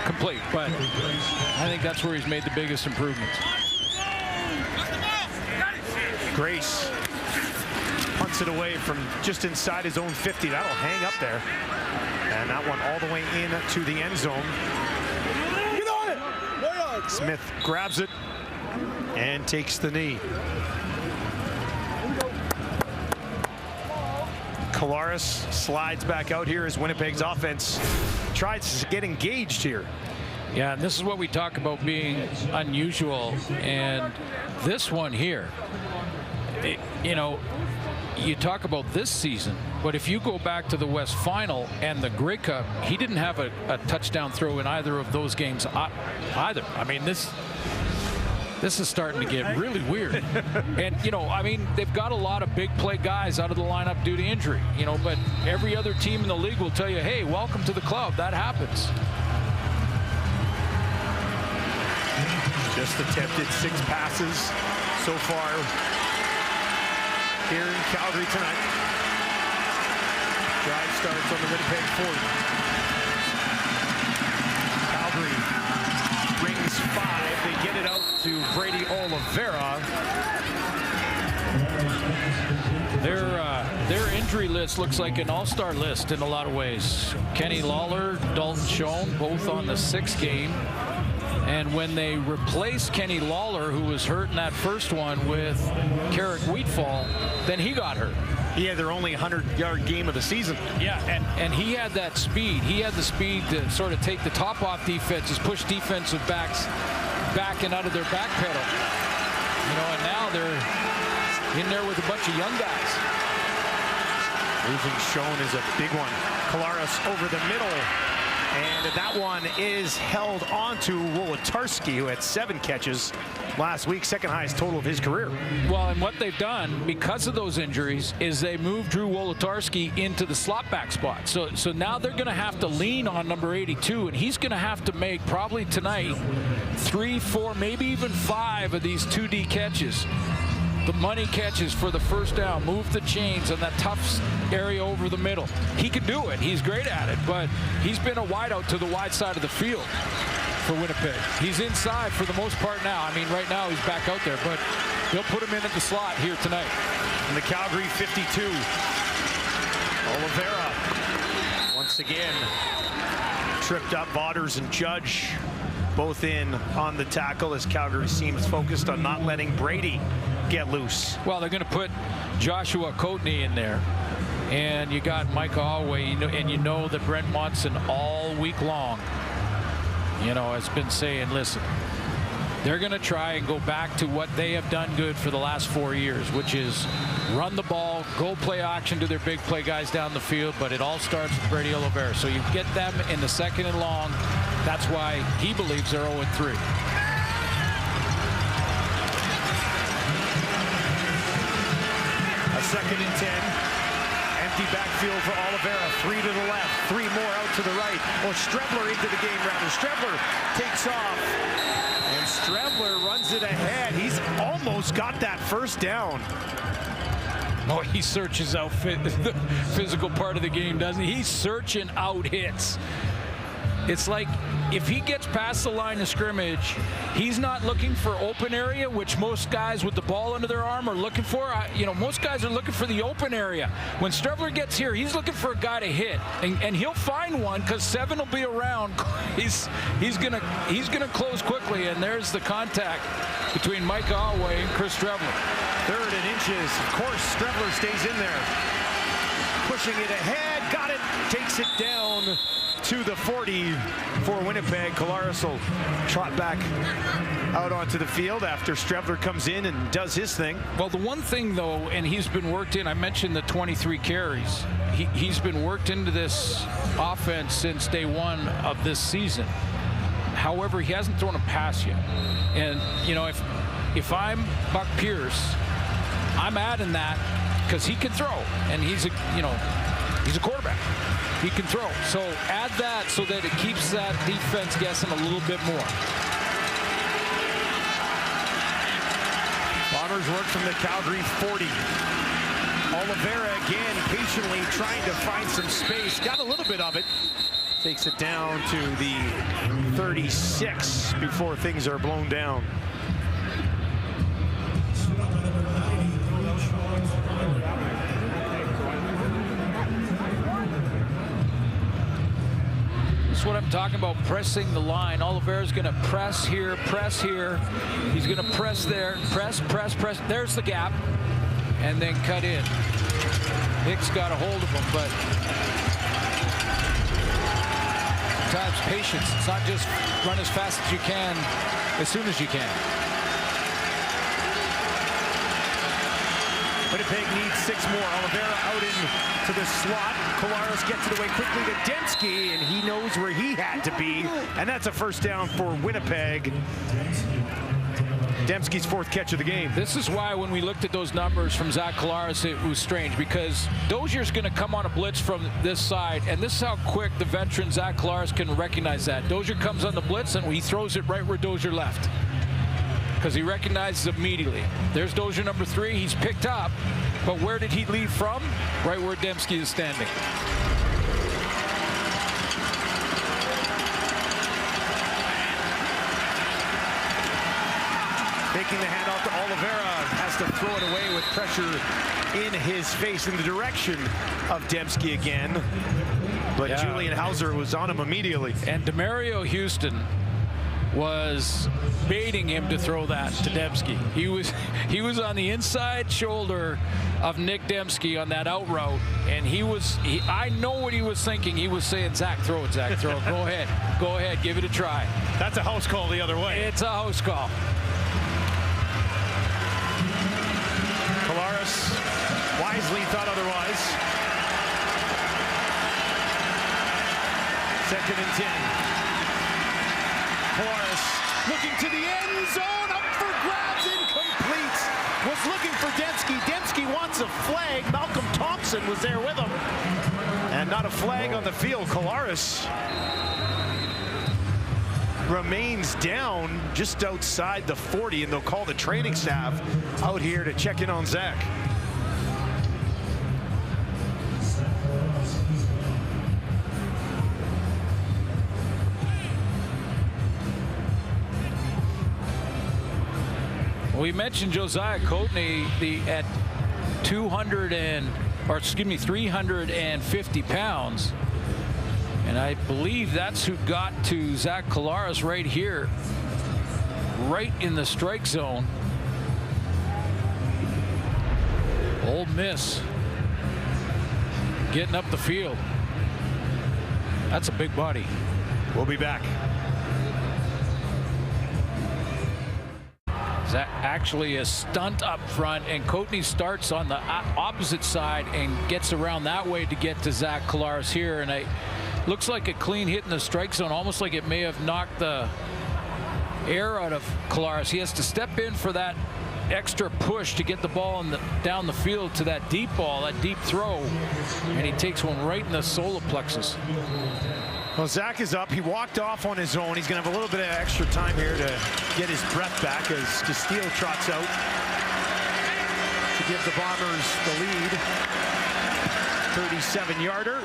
Speaker 2: complete, but I think that's where he's made the biggest improvements.
Speaker 1: Grace Hits it away from just inside his own 50. That'll hang up there. And that one all the way in to the end zone.
Speaker 5: Get on it!
Speaker 1: Smith grabs it and takes the knee. Collaros slides back out here as Winnipeg's offense tries to get engaged here.
Speaker 2: Yeah, and this is what we talk about being unusual. And this one here, you know, you talk about this season, but if you go back to the West Final and the Grey Cup, he didn't have a touchdown throw in either of those games either. I mean, this is starting to get really weird. And, you know, I mean, they've got a lot of big play guys out of the lineup due to injury, you know, but every other team in the league will tell you, hey, welcome to the club. That happens.
Speaker 1: Just attempted 6 passes so far here in Calgary tonight. Drive starts on the Winnipeg 40. Calgary brings 5. They get it out to Brady Oliveira.
Speaker 2: Their injury list looks like an all-star list in a lot of ways. Kenny Lawler, Dalton Schoen, both on the 6th game. And when they replaced Kenny Lawler, who was hurt in that first one, with Carrick Wheatfall, then he got hurt.
Speaker 1: He had their only 100-yard game of the season.
Speaker 2: Yeah, and he had that speed. He had the speed to sort of take the top off defenses, push defensive backs back and out of their back pedal. You know, and now they're in there with a bunch of young guys.
Speaker 1: Losing Schoen is a big one. Collaros over the middle. And that one is held on to Wolodarski, who had 7 catches last week, second highest total of his career.
Speaker 2: Well, and what they've done because of those injuries is they moved Drew Wolodarski into the slot back spot. So now they're going to have to lean on number 82, and he's going to have to make probably tonight 3, 4, maybe even 5 of these 2D catches. The money catches for the first down, move the chains on that tough area over the middle. He can do it. He's great at it, but he's been a wideout to the wide side of the field for Winnipeg. He's inside for the most part now. I mean, right now he's back out there, but they'll put him in at the slot here tonight.
Speaker 1: In the Calgary 52, Oliveira once again tripped up. Vaughters and Judge both in on the tackle as Calgary seems focused on not letting Brady get loose.
Speaker 2: Well, they're going to put Joshua Coatney in there, and you got Mike Holloway, and you know that Brent Monson all week long, you know, has been saying, listen, they're going to try and go back to what they have done good for the last 4 years, which is run the ball, go play action to their big play guys down the field, but it all starts with Brady Oliveira. So you get them in the 2nd and long. That's why he believes they're 0-3.
Speaker 1: A 2nd and 10. Empty backfield for Oliveira. 3 to the left. 3 more out to the right. Or Strebler into the game rather. Strebler takes off. And Strebler runs it ahead. He's almost got that first down.
Speaker 2: Oh, he searches out the physical part of the game, doesn't he? He's searching out hits. It's like if he gets past the line of scrimmage, he's not looking for open area, which most guys with the ball under their arm are looking for. You know, most guys are looking for the open area. When Strebler gets here, he's looking for a guy to hit, and he'll find one because 7 will be around. He's gonna close quickly, and there's the contact between Mike Holloway and Chris Strebler.
Speaker 1: 3rd and inches. Of course, Strebler stays in there. Pushing it ahead. Got it. Takes it down to the 40 for Winnipeg. Collaros will trot back out onto the field after Strebler comes in and does his thing.
Speaker 2: Well, the one thing, though, and he's been worked in, I mentioned the 23 carries. He's been worked into this offense since day 1 of this season. However, he hasn't thrown a pass yet. And, you know, if I'm Buck Pierce, I'm adding that because he can throw, and he's a quarterback. He can throw. So add that so that it keeps that defense guessing a little bit more.
Speaker 1: Bombers work from the Calgary 40. Oliveira again patiently trying to find some space. Got a little bit of it. Takes it down to the 36 before things are blown down.
Speaker 2: This is what I'm talking about, pressing the line. Oliveira's going to press here, press here. He's going to press there, press, press, press. There's the gap, and then cut in. Nick's got a hold of him, but sometimes patience. It's not just run as fast as you can, as soon as you can.
Speaker 1: Winnipeg needs 6 more. Oliveira out into the slot. Collaros gets it away quickly to Dembski, and he knows where he had to be. And that's a first down for Winnipeg. Dembski's 4th catch of the game.
Speaker 2: This is why when we looked at those numbers from Zach Collaros, it was strange, because Dozier's going to come on a blitz from this side, and this is how quick the veteran Zach Collaros can recognize that. Dozier comes on the blitz, and he throws it right where Dozier left, because he recognizes immediately. There's Dozier number 3. He's picked up, but where did he leave from? Right where Dembski is standing.
Speaker 1: Taking the handoff to Oliveira, has to throw it away with pressure in his face in the direction of Dembski again. But yeah. Julian Hauser was on him immediately.
Speaker 2: And DeMario Houston was baiting him to throw that to Dembski. He was on the inside shoulder of Nick Dembski on that out route, and I know what he was thinking. He was saying, Zach, throw it, Zach, throw it. Go ahead, give it a try.
Speaker 1: That's a house call the other way.
Speaker 2: It's a house call.
Speaker 1: Collaros wisely thought otherwise. 2nd and 10. Collaros looking to the end zone, up for grabs, incomplete. Was looking for Dembski. Dembski wants a flag. Malcolm Thompson was there with him. And not a flag on the field. Collaros remains down just outside the 40, and they'll call the training staff out here to check in on Zach.
Speaker 2: We mentioned Josiah Coatney at 350 pounds. And I believe that's who got to Zach Collaros right here, right in the strike zone. Ole Miss getting up the field. That's a big body.
Speaker 1: We'll be back.
Speaker 2: That actually a stunt up front, and Coatney starts on the opposite side and gets around that way to get to Zach Collaros here, and looks like a clean hit in the strike zone, almost like it may have knocked the air out of Collaros. He has to step in for that extra push to get the ball down the field to that deep ball, that deep throw, and he takes one right in the solar plexus.
Speaker 1: Well, Zach is up. He walked off on his own. He's going to have a little bit of extra time here to get his breath back as Castile trots out to give the Bombers the lead. 37-yarder.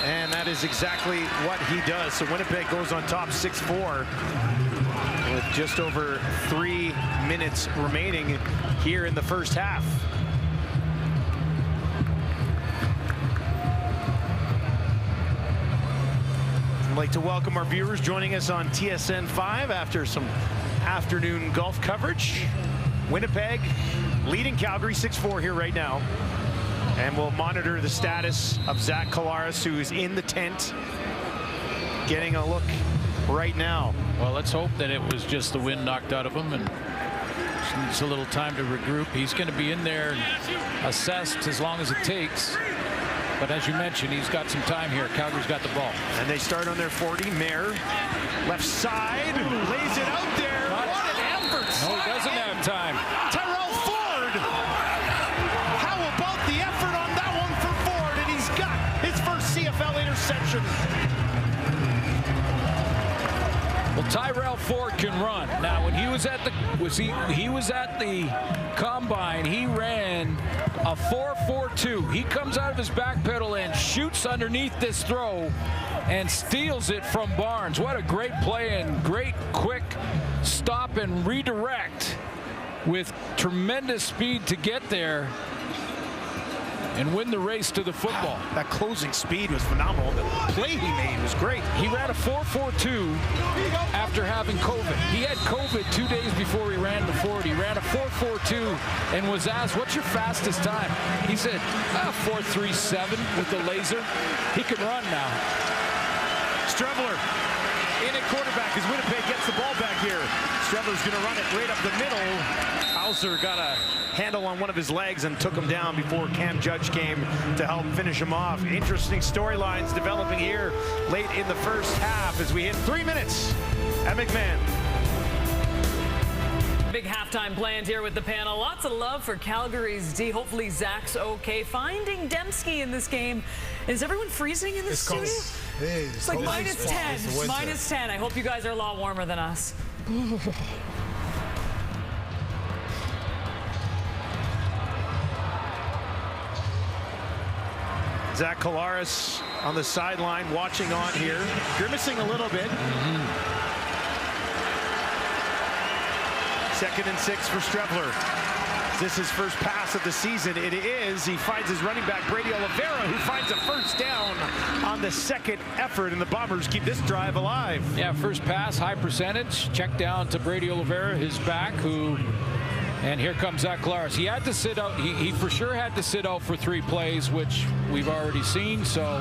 Speaker 1: And that is exactly what he does. So Winnipeg goes on top 6-4 with just over 3 minutes remaining here in the first half. I'd like to welcome our viewers joining us on TSN 5 after some afternoon golf coverage. Winnipeg leading Calgary 6-4 here right now. And we'll monitor the status of Zach Collaros, who is in the tent, getting a look right now.
Speaker 2: Well, let's hope that it was just the wind knocked out of him and needs a little time to regroup. He's going to be in there and assessed as long as it takes. But as you mentioned, he's got some time here. Calgary's got the ball.
Speaker 1: And they start on their 40. Mayer, left side, lays it out there. What an effort.
Speaker 2: No, he doesn't have time.
Speaker 1: Tyrell Ford. How about the effort on that one for Ford? And he's got his first CFL interception.
Speaker 2: Well, Tyrell Ford can run. Now, when he was at the combine, he ran a 4.42. He comes out of his back pedal and shoots underneath this throw and steals it from Barnes. What a great play and great quick stop and redirect with tremendous speed to get there. and win the race to the football.
Speaker 1: That closing speed was phenomenal. The play he made was great.
Speaker 2: He ran a 4.42 after having COVID. He had COVID 2 days before he ran the 40. He ran a 4.42 and was asked, what's your fastest time? He said, 4.37 with the laser. He can run now.
Speaker 1: Strevler in at quarterback as Winnipeg gets the ball back here. Strevler's going to run it right up the middle. Hauser got a handle on one of his legs and took him down before Cam Judge came to help finish him off. Interesting storylines developing here late in the first half as we hit 3 minutes at McMahon.
Speaker 6: Big halftime planned here with the panel. Lots of love for Calgary's D. Hopefully Zach's okay. Finding Dembski in this game. Is everyone freezing in the studio? It's like minus 10. It's minus 10. I hope you guys are a lot warmer than us.
Speaker 1: Zach Collaros on the sideline watching on here, grimacing a little bit. Second and 6 for Strevler. Is this his first pass of the season? It is. He finds his running back, Brady Oliveira, who finds a first down on the second effort, and the Bombers keep this drive alive.
Speaker 2: Yeah, first pass, high percentage. Check down to Brady Oliveira, his back, and here comes Zach Collaros. He had to sit out. He for sure had to sit out for 3 plays, which we've already seen. So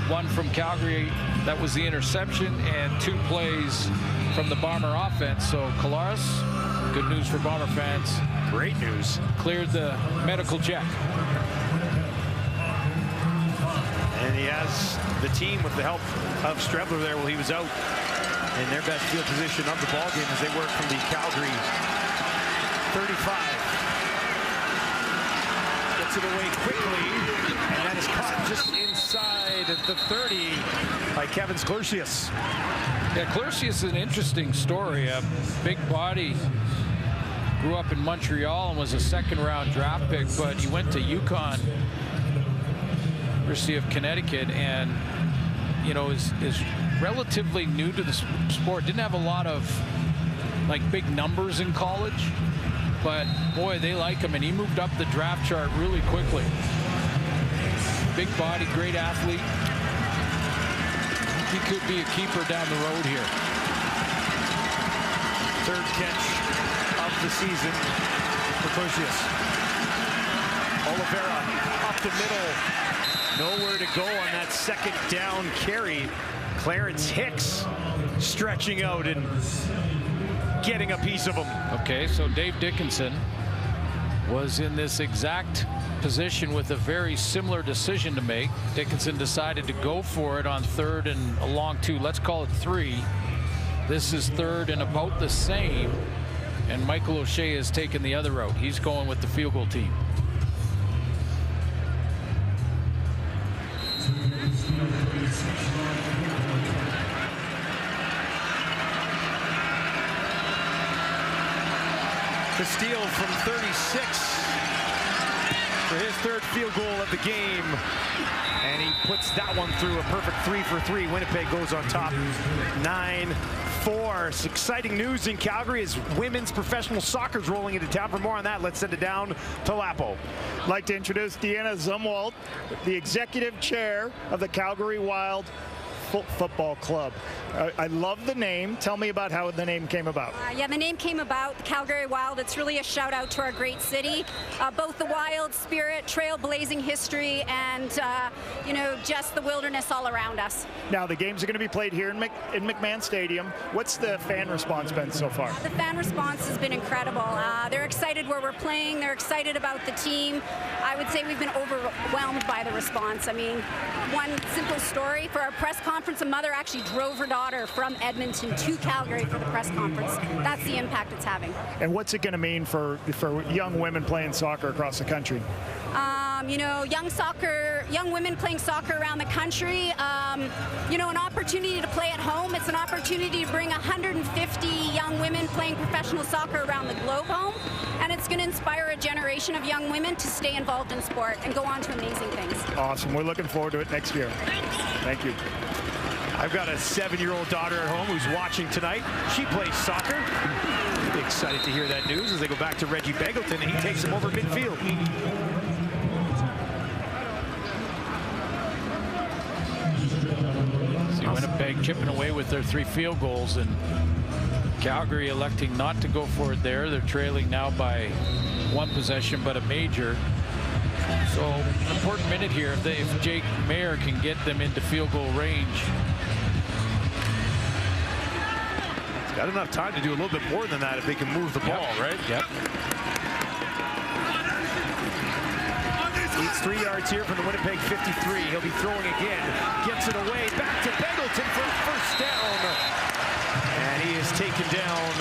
Speaker 2: one from Calgary, that was the interception, and 2 plays from the Bomber offense. So Collaros, good news for Bomber fans.
Speaker 1: Great news.
Speaker 2: Cleared the medical check.
Speaker 1: And he has the team with the help of Strevler there while he was out in their best field position of the ball game as they work from the Calgary 35. Gets it away quickly, and that is caught just inside the 30 by Kevin Clercius.
Speaker 2: Yeah, Clercius is an interesting story. A big body, grew up in Montreal and was a second-round draft pick, but he went to UConn, University of Connecticut, and is relatively new to the sport. Didn't have a lot of big numbers in college, but boy, they like him, and he moved up the draft chart really quickly. Big body, great athlete. He could be a keeper down the road here.
Speaker 1: Third catch of the season for Clercius. Oliveira up the middle. Nowhere to go on that second down carry. Clarence Hicks stretching out and getting a piece of him.
Speaker 2: Okay, so Dave Dickinson was in this exact position with a very similar decision to make. Dickinson decided to go for it on 3rd and a long 2. Let's call it 3. This is 3rd and about the same. And Michael O'Shea has taken the other route. He's going with the field goal team.
Speaker 1: Castillo from 36 for his 3rd field goal of the game. And he puts that one through, a perfect 3 for 3. Winnipeg goes on top 9-4. It's exciting news in Calgary as women's professional soccer's rolling into town. For more on that, let's send it down to Lapo.
Speaker 4: I'd like to introduce Deanna Zumwalt, the executive chair of the Calgary Wild Football Club. I love the name. Tell me about how the name came about.
Speaker 7: Yeah, the name came about, the Calgary Wild. It's really a shout out to our great city. Both the wild spirit, trailblazing history, and just the wilderness all around us.
Speaker 4: Now the games are going to be played here in McMahon Stadium. What's the fan response been so far?
Speaker 7: The fan response has been incredible. They're excited where we're playing. They're excited about the team. I would say we've been overwhelmed by the response. I mean, one simple story, for our press conference, a mother actually drove her daughter from Edmonton to Calgary for the press conference. That's the impact it's having.
Speaker 4: And what's it going to mean for young women playing soccer across the country? Young women playing soccer around the country, an opportunity to play at home. It's an opportunity to bring 150 young women playing professional soccer around the globe home. And it's going to inspire a generation of young women to stay involved in sport and go on to amazing things. Awesome. We're looking forward to it next year. Thank you.
Speaker 1: I've got a 7-year-old daughter at home who's watching tonight. She plays soccer. Be excited to hear that news as they go back to Reggie Begelton, and he takes him over midfield.
Speaker 2: Winnipeg chipping away with their 3 field goals, and Calgary electing not to go for it there. They're trailing now by 1 possession, but a major. So an important minute here if Jake Maier can get them into field goal range.
Speaker 1: He's got enough time to do a little bit more than that if they can move the ball, right?
Speaker 2: Yep.
Speaker 1: Needs 3 yards here from the Winnipeg 53. He'll be throwing again. Gets it away. Back to Beggleton for a first down. And he is taken down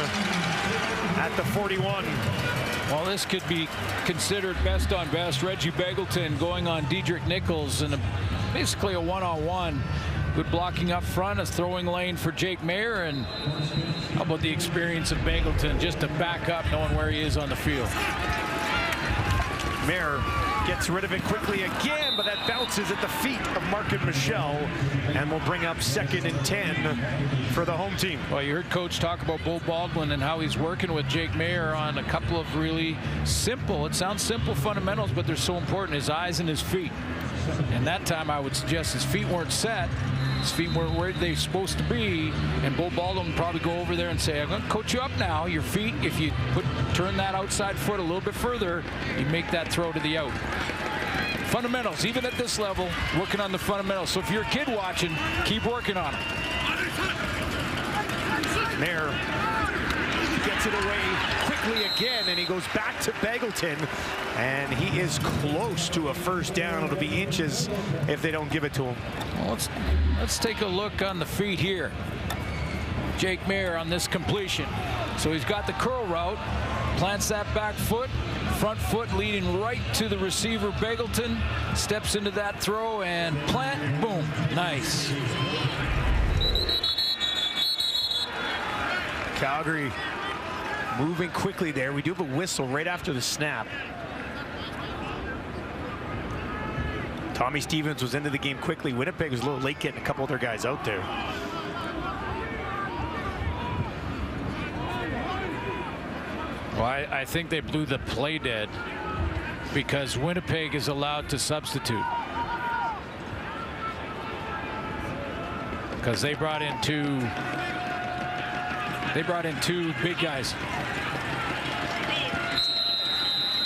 Speaker 1: at the 41.
Speaker 2: Well, this could be considered best on best. Reggie Beggleton going on Diedrich Nichols and basically a one-on-one. Good blocking up front, a throwing lane for Jake Maier, and how about the experience of Beggleton just to back up knowing where he is on the field.
Speaker 1: Maier gets rid of it quickly again, but that bounces at the feet of Markin Michel and will bring up 2nd and 10 for the home team.
Speaker 2: Well, you heard Coach talk about Bo Baldwin and how he's working with Jake Maier on a couple of really simple, it sounds simple fundamentals, but they're so important, his eyes and his feet. And that time I would suggest his feet weren't set. His feet weren't where they're supposed to be, and Bo Baldwin would probably go over there and say, I'm going to coach you up now. Your feet, if you turn that outside foot a little bit further, you make that throw to the out. Fundamentals, even at this level, working on the fundamentals. So if you're a kid watching, keep working on it.
Speaker 1: Maier gets it away quickly again, and he goes back to Beggleton, and he is close to a first down. It'll be inches if they don't give it to him.
Speaker 2: Well, let's take a look on the feet here. Jake Maier on this completion. So he's got the curl route, plants that back foot, front foot leading right to the receiver Beggleton, steps into that throw and plant, boom, nice.
Speaker 1: Calgary moving quickly there. We do have a whistle right after the snap. Tommy Stevens was into the game quickly. Winnipeg was a little late getting a couple of their guys out there.
Speaker 2: Well, I think they blew the play dead because Winnipeg is allowed to substitute. Because they brought in two big guys.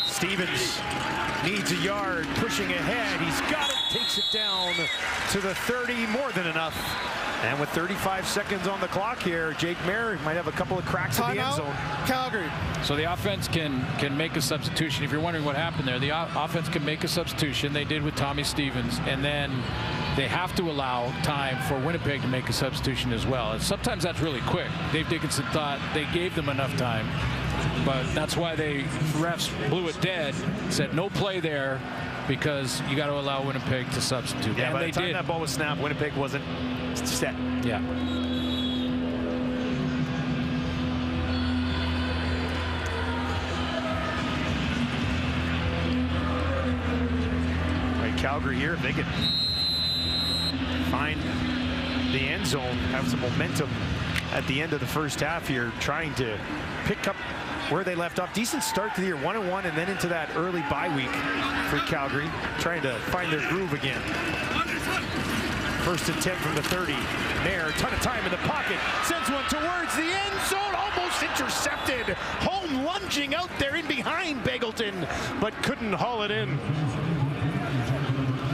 Speaker 1: Stevens needs a yard, pushing ahead. He's got it, takes it down to the 30, more than enough. And with 35 seconds on the clock here, Jake Maier might have a couple of cracks in the end zone.
Speaker 3: Calgary.
Speaker 2: So the offense can make a substitution. If you're wondering what happened there, the offense can make a substitution. They did with Tommy Stevens, and then they have to allow time for Winnipeg to make a substitution as well. And sometimes that's really quick. Dave Dickinson thought they gave them enough time, but that's why they refs blew it dead, said no play there because you got to allow Winnipeg to substitute.
Speaker 1: Yeah,
Speaker 2: and
Speaker 1: by the time that ball was snapped, Winnipeg wasn't set.
Speaker 2: Yeah.
Speaker 1: Right, Calgary here, if they could find the end zone, have some momentum at the end of the first half here, trying to pick up where they left off. Decent start to the year, 1-1, and then into that early bye week for Calgary, trying to find their groove again. First and 10 from the 30. Maier, a ton of time in the pocket, sends one towards the end zone, almost intercepted. Home lunging out there in behind Beggleton, but couldn't haul it in.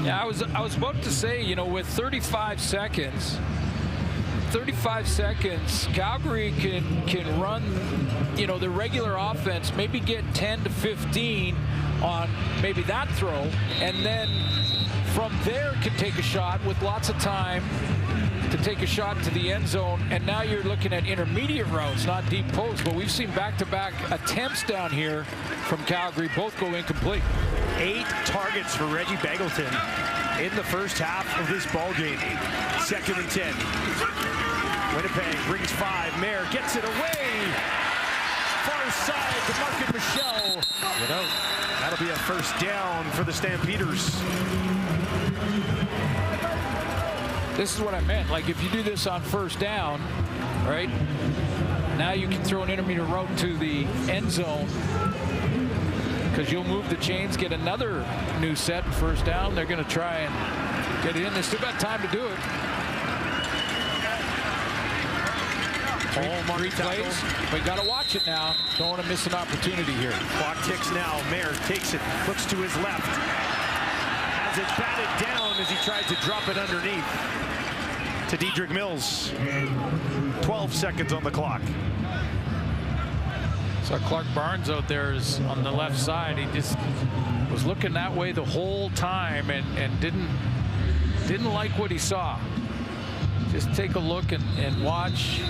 Speaker 2: Yeah, I was about to say, you know, with 35 seconds, Calgary can run, you know, the regular offense, maybe get 10 to 15 on maybe that throw, and then from there can take a shot with lots of time to take a shot to the end zone. And now you're looking at intermediate routes, not deep posts. But we've seen back-to-back attempts down here from Calgary, both go incomplete.
Speaker 1: 8 targets for Reggie Beggleton in the first half of this ball game. 2nd and 10. Winnipeg brings 5. Maier gets it away. Far side to Markin Michel. You know, that'll be a first down for the Stampeders.
Speaker 2: This is what I meant. Like, if you do this on first down, right, now you can throw an intermediate route to the end zone because you'll move the chains, get another new set, first down. They're going to try and get it in. They still got time to do it. three plays, but you got to watch it now. Don't want to miss an opportunity here.
Speaker 1: Clock ticks now. Mayer takes it, looks to his left. Has it batted down as he tried to drop it underneath to Dedrick Mills. 12 seconds on the clock.
Speaker 2: So Clark Barnes out there is on the left side. He just was looking that way the whole time and didn't like what he saw. Just take a look and watch.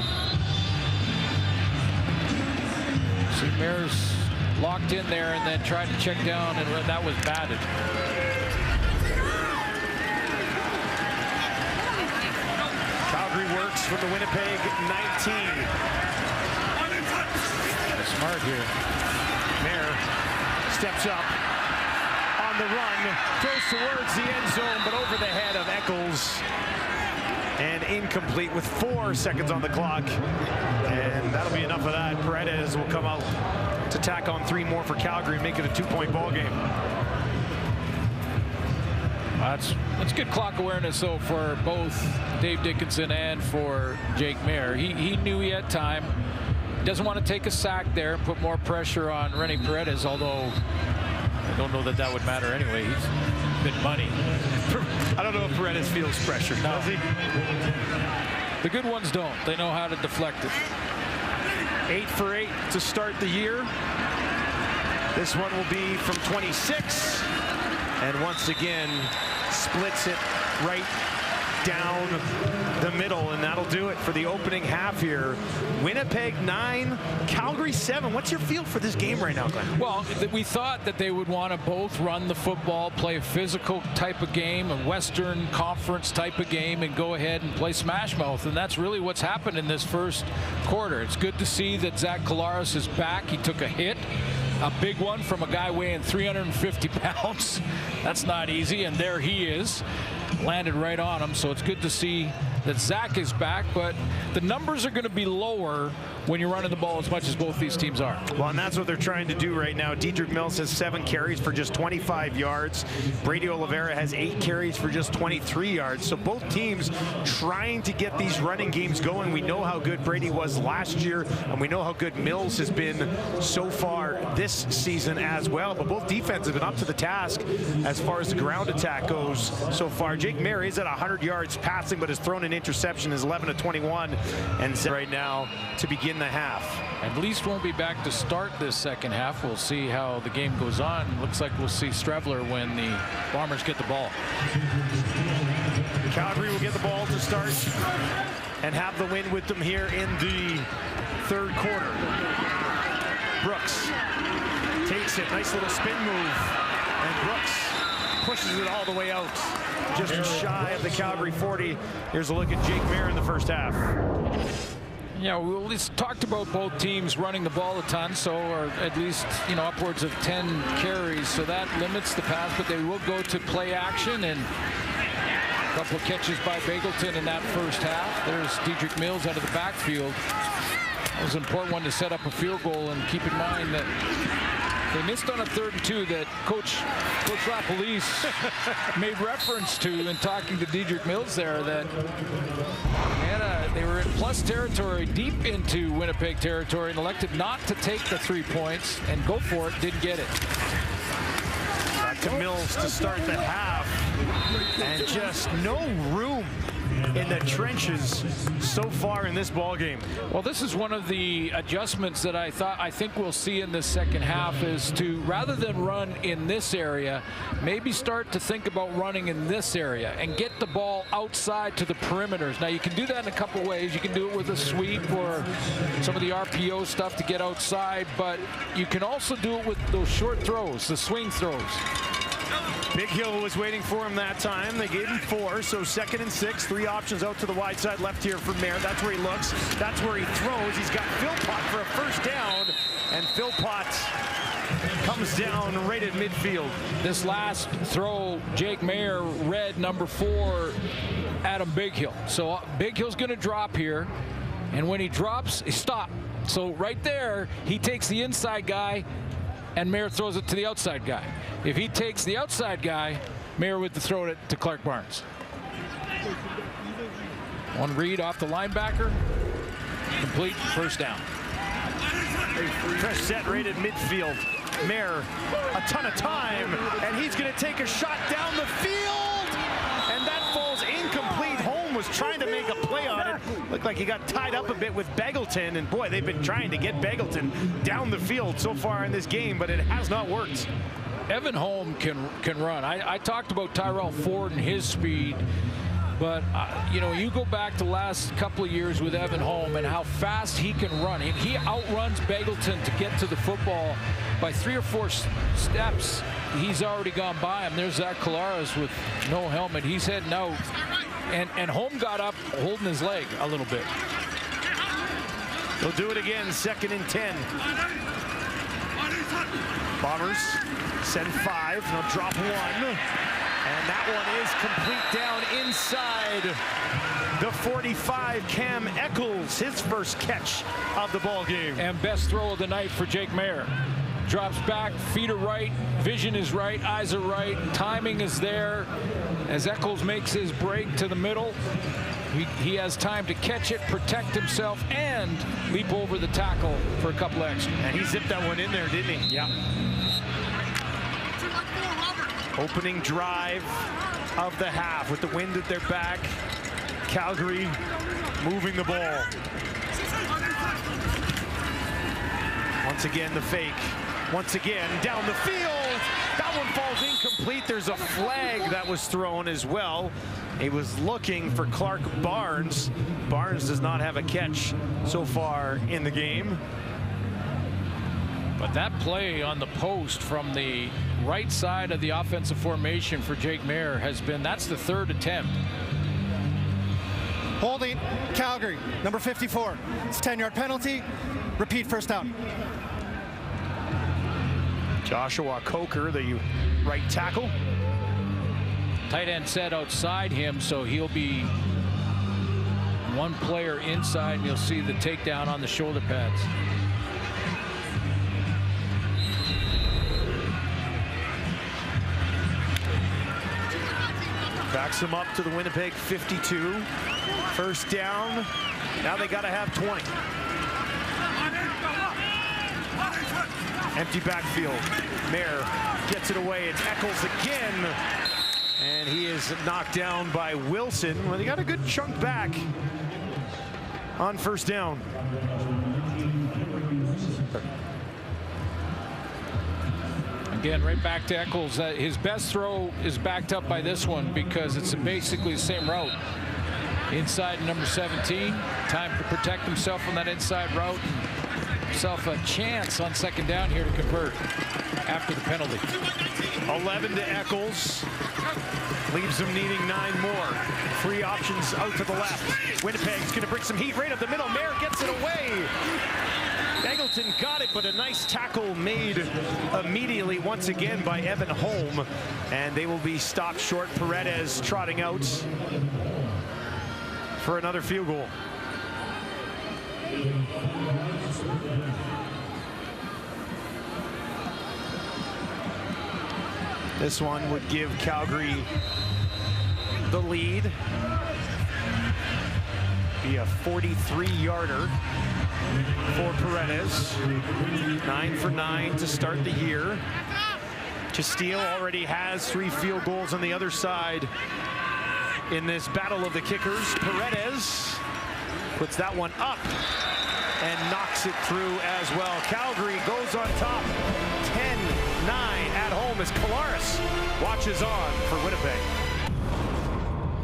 Speaker 2: See Mayer's locked in there and then tried to check down, and that was batted.
Speaker 1: Calgary works from the Winnipeg 19.
Speaker 2: Smart here.
Speaker 1: Mayer steps up on the run, throws towards the end zone, but over the head of Eccles. And incomplete with 4 seconds on the clock. And that'll be enough of that. Paredes will come out to tack on 3 more for Calgary and make it a 2-point ball game.
Speaker 2: That's good clock awareness, though, for both Dave Dickinson and for Jake Mayer. He knew he had time. Doesn't want to take a sack there and put more pressure on Rene Paredes, although I don't know that would matter anyway. He's been money.
Speaker 1: I don't know if Paredes feels pressure, does he?
Speaker 2: The good ones don't. They know how to deflect it.
Speaker 1: 8 for 8 to start the year. This one will be from 26. And once again, splits it right down the middle, and that'll do it for the opening half here. Winnipeg 9, Calgary 7. What's your feel for this game right now, Glenn?
Speaker 2: Well, we thought that they would want to both run the football, play a physical type of game, a Western Conference type of game, and go ahead and play smash mouth, and that's really what's happened in this first quarter. It's good to see that Zach Collaros is back. He took a hit, a big one from a guy weighing 350 pounds. That's not easy, and there he is. Landed right on him, so it's good to see that Zach is back, but the numbers are going to be lower when you're running the ball as much as both these teams are.
Speaker 1: Well, and that's what they're trying to do right now. Dedrick Mills has 7 carries for just 25 yards. Brady Oliveira has 8 carries for just 23 yards. So both teams trying to get these running games going. We know how good Brady was last year, and we know how good Mills has been so far this season as well. But both defenses have been up to the task as far as the ground attack goes so far. Jake Mayer is at 100 yards passing, but has thrown an interception, is 11 of 21, and right now to begin the half.
Speaker 2: At least won't be back to start this second half. We'll see how the game goes on. Looks like we'll see Strevler when the Bombers get the ball.
Speaker 1: Calgary will get the ball to start and have the win with them here in the third quarter. Brooks takes it, nice little spin move, and Brooks pushes it all the way out, just shy of the Calgary 40. Here's a look at Jake Mayer in the first half.
Speaker 2: Yeah, we at least talked about both teams running the ball a ton, so or at least, you know, upwards of 10 carries, so that limits the pass, but they will go to play action, and a couple of catches by Bagleton in that first half. There's Dedrick Mills out of the backfield. That was an important one to set up a field goal, and keep in mind that they missed on a 3rd and 2 that Coach LaPolice made reference to in talking to Dedrick Mills there, that they were in plus territory, deep into Winnipeg territory, and elected not to take the 3 points and go for it. Didn't get it.
Speaker 1: Back to Mills to start the half, and just no room in the trenches so far in this ball game.
Speaker 2: Well, this is one of the adjustments that I think we'll see in this second half, is to, rather than run in this area, maybe start to think about running in this area and get the ball outside to the perimeters. Now, you can do that in a couple ways. You can do it with a sweep or some of the RPO stuff to get outside, but you can also do it with those short throws, the swing throws.
Speaker 1: Big Hill was waiting for him that time. They gave him 4, so 2nd and 6. 3 options out to the wide side left here for Mayer. That's where he looks. That's where he throws. He's got Philpott for a first down, and Philpott comes down right at midfield.
Speaker 2: This last throw, Jake Mayer read number 4, Adam Bighill. So Bighill's going to drop here, and when he drops, he stops. So right there, he takes the inside guy, and Mayer throws it to the outside guy. If he takes the outside guy, Mayer would throw it to Clark Barnes. One read off the linebacker. incomplete, first down.
Speaker 1: Fresh set right at midfield. Mayer, a ton of time, and he's going to take a shot down the field, and that falls incomplete. Holm was trying to make a play on it. Looked like he got tied up a bit with Begelton, and boy, they've been trying to get Begelton down the field so far in this game, but it has not worked.
Speaker 2: Evan Holm can run. I talked about Tyrell Ford and his speed, but you know, you go back to last couple of years with Evan Holm and how fast he can run. He outruns Begelton to get to the football by 3 or 4 steps. He's already gone by him. There's Zach Collaros with no helmet. He's heading out, and Holm got up holding his leg a little bit.
Speaker 1: They'll do it again, 2nd and 10. Bombers send 5, they'll drop 1. And that one is complete down inside the 45. Cam Eccles, his first catch of the ball game.
Speaker 2: And best throw of the night for Jake Mayer. Drops back, feet are right, vision is right, eyes are right, timing is there. As Eccles makes his break to the middle, he has time to catch it, protect himself, and leap over the tackle for a couple extra.
Speaker 1: And he zipped that one in there, didn't he?
Speaker 2: Yeah.
Speaker 1: Opening drive of the half with the wind at their back. Calgary moving the ball. Once again, the fake. Once again, down the field. That one falls incomplete. There's a flag that was thrown as well. He was looking for Clark Barnes. Barnes does not have a catch so far in the game.
Speaker 2: But that play on the post from the right side of the offensive formation for Jake Mayer has been, that's the 3rd attempt.
Speaker 3: Holding, Calgary, number 54. It's a 10-yard penalty. Repeat, first down.
Speaker 1: Joshua Coker, the right tackle.
Speaker 2: Tight end set outside him, so he'll be one player inside, and you'll see the takedown on the shoulder pads.
Speaker 1: Backs them up to the Winnipeg 52. First down. Now they got to have 20. Empty backfield. Mayer gets it away. It's Eccles again. And he is knocked down by Wilson. Well, they got a good chunk back on first down.
Speaker 2: Again, right back to Eccles. His best throw is backed up by this one because it's basically the same route. Inside number 17. Time to protect himself on that inside route. Himself a chance on second down here to convert after the penalty.
Speaker 1: 11 to Eccles. Leaves them needing 9 more. 3 options out to the left. Winnipeg's going to bring some heat right up the middle. Mayer gets it away. Begelton got it, but a nice tackle made immediately once again by Evan Holm. And they will be stopped short. Paredes trotting out for another field goal. This one would give Calgary the lead. Be a 43-yarder for Paredes. 9 for 9 to start the year. Castile already has 3 field goals on the other side in this battle of the kickers. Paredes puts that one up and knocks it through as well. Calgary goes on top, 10-9 at home as Collaros watches on for Winnipeg.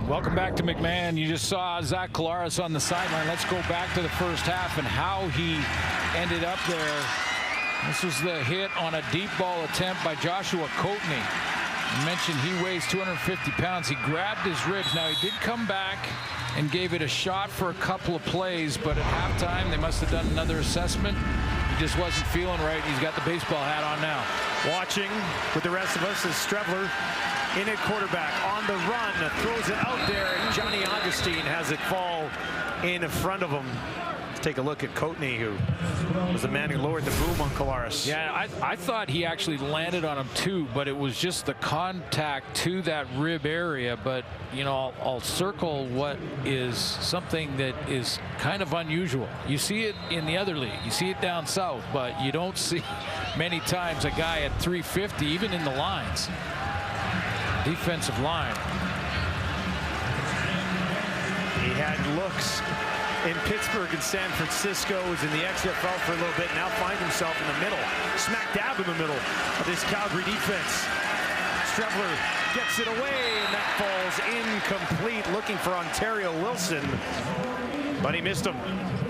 Speaker 2: Welcome back to McMahon. You just saw Zach Collaros on the sideline. Let's go back to the first half and how he ended up there. This was the hit on a deep ball attempt by Joshua Coatney. I mentioned he weighs 250 pounds. He grabbed his ribs. Now, he did come back and gave it a shot for a couple of plays, but at halftime, they must have done another assessment. He just wasn't feeling right. He's got the baseball hat on now.
Speaker 1: Watching with the rest of us is Strevler in at quarterback on the run, throws it out there, and Johnny Augustine has it fall in front of him. take a look at Coatney, who was the man who lowered the boom on Collaros.
Speaker 2: Yeah, I thought he actually landed on him too, but it was just the contact to that rib area. But, you know, I'll circle what is something that is kind of unusual. You see it in the other league. You see it down south, but you don't see many times a guy at 350, even in the lines. Defensive line.
Speaker 1: He had looks in Pittsburgh and San Francisco, was in the XFL for a little bit, now finds himself in the middle, smack dab in the middle of this Calgary defense. Strevler gets it away, and that falls incomplete, looking for Ontario Wilson, but he missed him.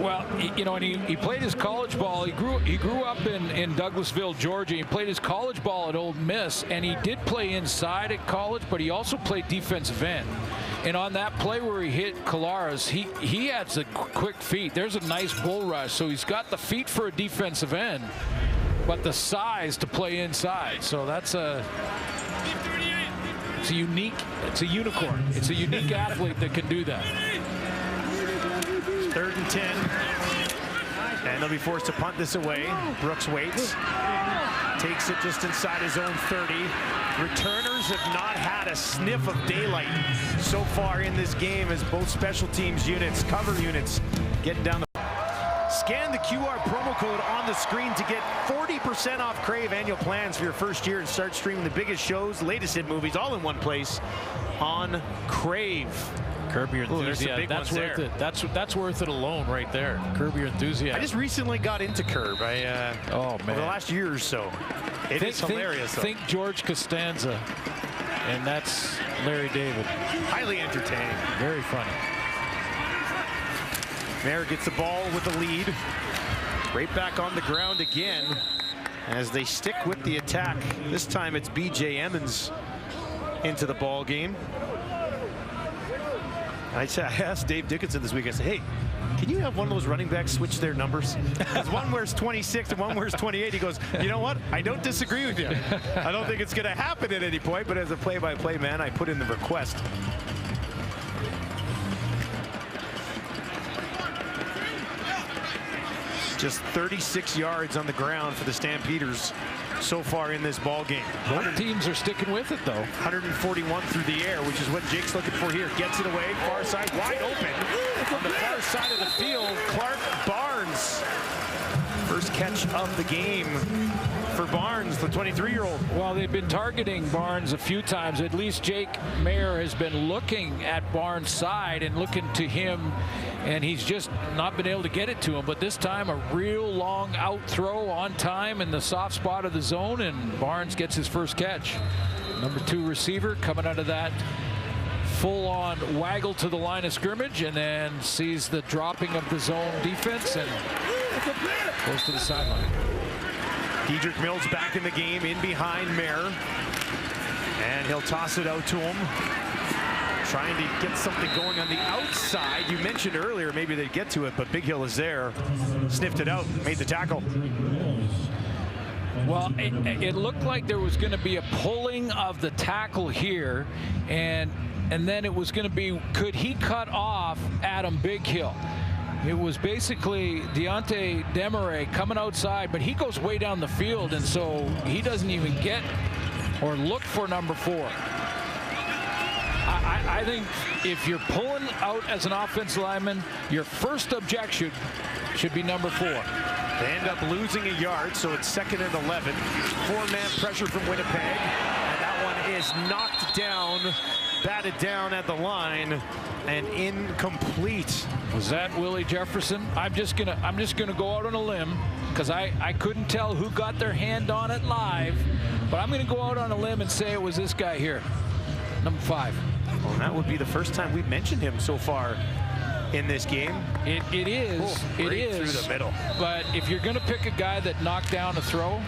Speaker 2: Well, you know, and he played his college ball. He grew up in Douglasville, Georgia. He played his college ball at Ole Miss, and he did play inside at college, but he also played defensive end. And on that play where he hit Collaros, he has the quick feet. There's a nice bull rush, so he's got the feet for a defensive end, but the size to play inside. So it's a unique, it's a unicorn. It's a unique athlete that can do that.
Speaker 1: 3rd and 10, and they'll be forced to punt this away. Brooks waits, takes it just inside his own 30. Returners have not had a sniff of daylight so far in this game, as both special teams units, cover units, getting down the. Scan the QR promo code on the screen to get 40% off Crave annual plans for your first year and start streaming the biggest shows, latest hit movies, all in one place on Crave.
Speaker 2: Curb Your Enthusiasm. That's worth it. That's worth it alone right there. Curb Your Enthusiasm.
Speaker 1: I just recently got into Curb.
Speaker 2: Oh man,
Speaker 1: over the last year or so. It's hilarious.
Speaker 2: Think George Costanza, and that's Larry David.
Speaker 1: Highly entertaining.
Speaker 2: Very funny.
Speaker 1: Mayer gets the ball with the lead. Right back on the ground again as they stick with the attack. This time it's B.J. Emmons into the ball game. I asked Dave Dickinson this week, I said, hey, can you have one of those running backs switch their numbers? Because one wears 26 and one wears 28. He goes, you know what? I don't disagree with you. I don't think it's going to happen at any point, but as a play-by-play man, I put in the request. Just 36 yards on the ground for the Stampeders so far in this ball game.
Speaker 2: Both teams are sticking with it, though.
Speaker 1: 141 through the air, which is what Jake's looking for here. Gets it away, far side, wide open. On the far side of the field, Clark Barnes. First catch of the game for Barnes, the 23-year-old.
Speaker 2: Well, they've been targeting Barnes a few times. At least Jake Mayer has been looking at Barnes' side and looking to him, and he's just not been able to get it to him. But this time, a real long out throw on time in the soft spot of the zone, and Barnes gets his first catch. Number 2 receiver coming out of that full-on waggle to the line of scrimmage, and then sees the dropping of the zone defense and goes to the sideline.
Speaker 1: Dedrick Mills back in the game, in behind Mayer, and he'll toss it out to him, trying to get something going on the outside. You mentioned earlier maybe they'd get to it, but Big Hill is there, sniffed it out, made the tackle.
Speaker 2: Well, it looked like there was going to be a pulling of the tackle here, and then it was going to be, could he cut off Adam Big Hill? It was basically Deontay Demarais coming outside, but he goes way down the field, and so he doesn't even get or look for number 4. I think if you're pulling out as an offensive lineman, your first objection should be number 4.
Speaker 1: They end up losing a yard, so it's 2nd and 11. 4-man pressure from Winnipeg, and that one is knocked down, batted down at the line, and incomplete.
Speaker 2: Was that Willie Jefferson? I'm just gonna go out on a limb, because I couldn't tell who got their hand on it live, but I'm gonna go out on a limb and say it was this guy here, number 5.
Speaker 1: Well, that would be the first time we've mentioned him so far in this game.
Speaker 2: It is.
Speaker 1: Cool.
Speaker 2: It is.
Speaker 1: Through the middle.
Speaker 2: But if you're going to pick a guy that knocked down a throw,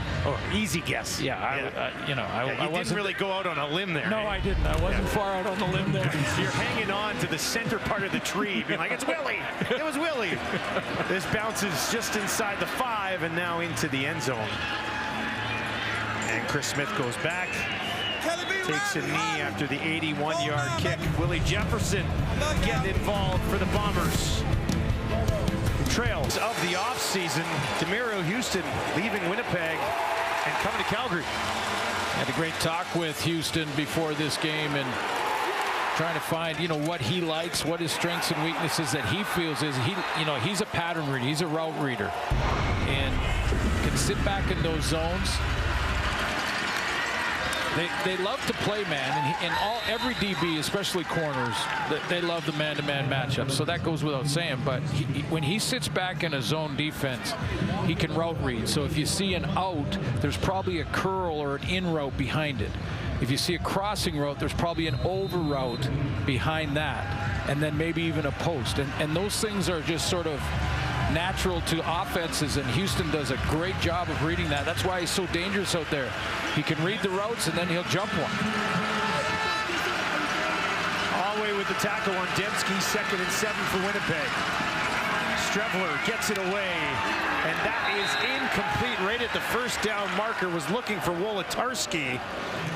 Speaker 1: easy guess.
Speaker 2: Yeah, I
Speaker 1: didn't really go out on a limb there.
Speaker 2: No, I didn't. I wasn't far out on the limb there.
Speaker 1: You're hanging on to the center part of the tree, being like, it's Willie. It was Willie. This bounces just inside the 5 and now into the end zone. And Chris Smith goes back. Takes a knee after the 81-yard kick. Willie Jefferson getting involved for the Bombers. trail of the offseason. Demerio Houston leaving Winnipeg and coming to Calgary.
Speaker 2: Had a great talk with Houston before this game and trying to find, what he likes, what his strengths and weaknesses that he feels is he's a pattern reader, he's a route reader, and can sit back in those zones. They love to play man, and every DB, especially corners, they love the man-to-man matchup. So that goes without saying. But when he sits back in a zone defense, he can route read. So if you see an out, there's probably a curl or an in route behind it. If you see a crossing route, there's probably an over route behind that, and then maybe even a post. And those things are just sort of natural to offenses, and Houston does a great job of reading that. That's why he's so dangerous out there. He can read the routes, and then he'll jump one.
Speaker 1: All the way with the tackle on Dembski, 2nd and 7 for Winnipeg. Strevler gets it away, and that is incomplete. Right at the first down marker, was looking for Wolodarski,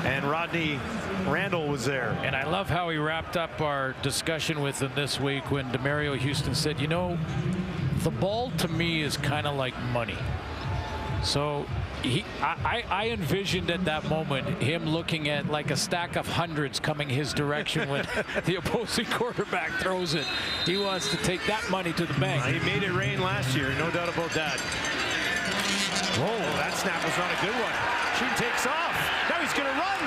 Speaker 1: and Rodney Randall was there.
Speaker 2: And I love how he wrapped up our discussion with him this week when Demerio Houston said, the ball to me is kind of like money. So I envisioned at that moment him looking at like a stack of hundreds coming his direction when the opposing quarterback throws it. He wants to take that money to the bank.
Speaker 1: He made it rain last year, no doubt about that. Whoa, that snap was not a good one. Sheen takes off. Now he's going to run,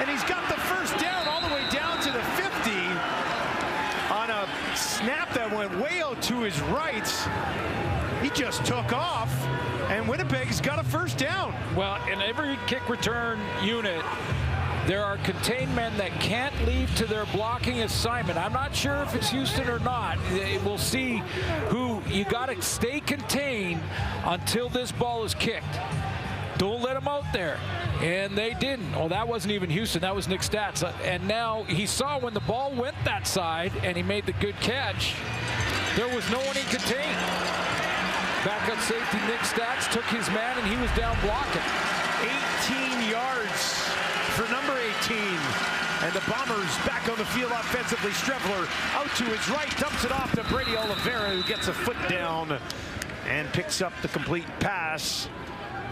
Speaker 1: and he's got the first down all the way down to the 50 on a snap that went way out to his right. He just took off, and Winnipeg's got a first down.
Speaker 2: Well, in every kick return unit, there are contained men that can't leave to their blocking assignment. I'm not sure if it's Houston or not. We'll see who. You got to stay contained until this ball is kicked. Don't let him out there. And they didn't. Oh, that wasn't even Houston. That was Nick Stats. And now he saw when the ball went that side and he made the good catch, there was no one he contained. Backup safety Nick Stats took his man and he was down blocking.
Speaker 1: 18 yards for number 18. And the Bombers back on the field offensively. Strevler out to his right, dumps it off to Brady Oliveira, who gets a foot down and picks up the complete pass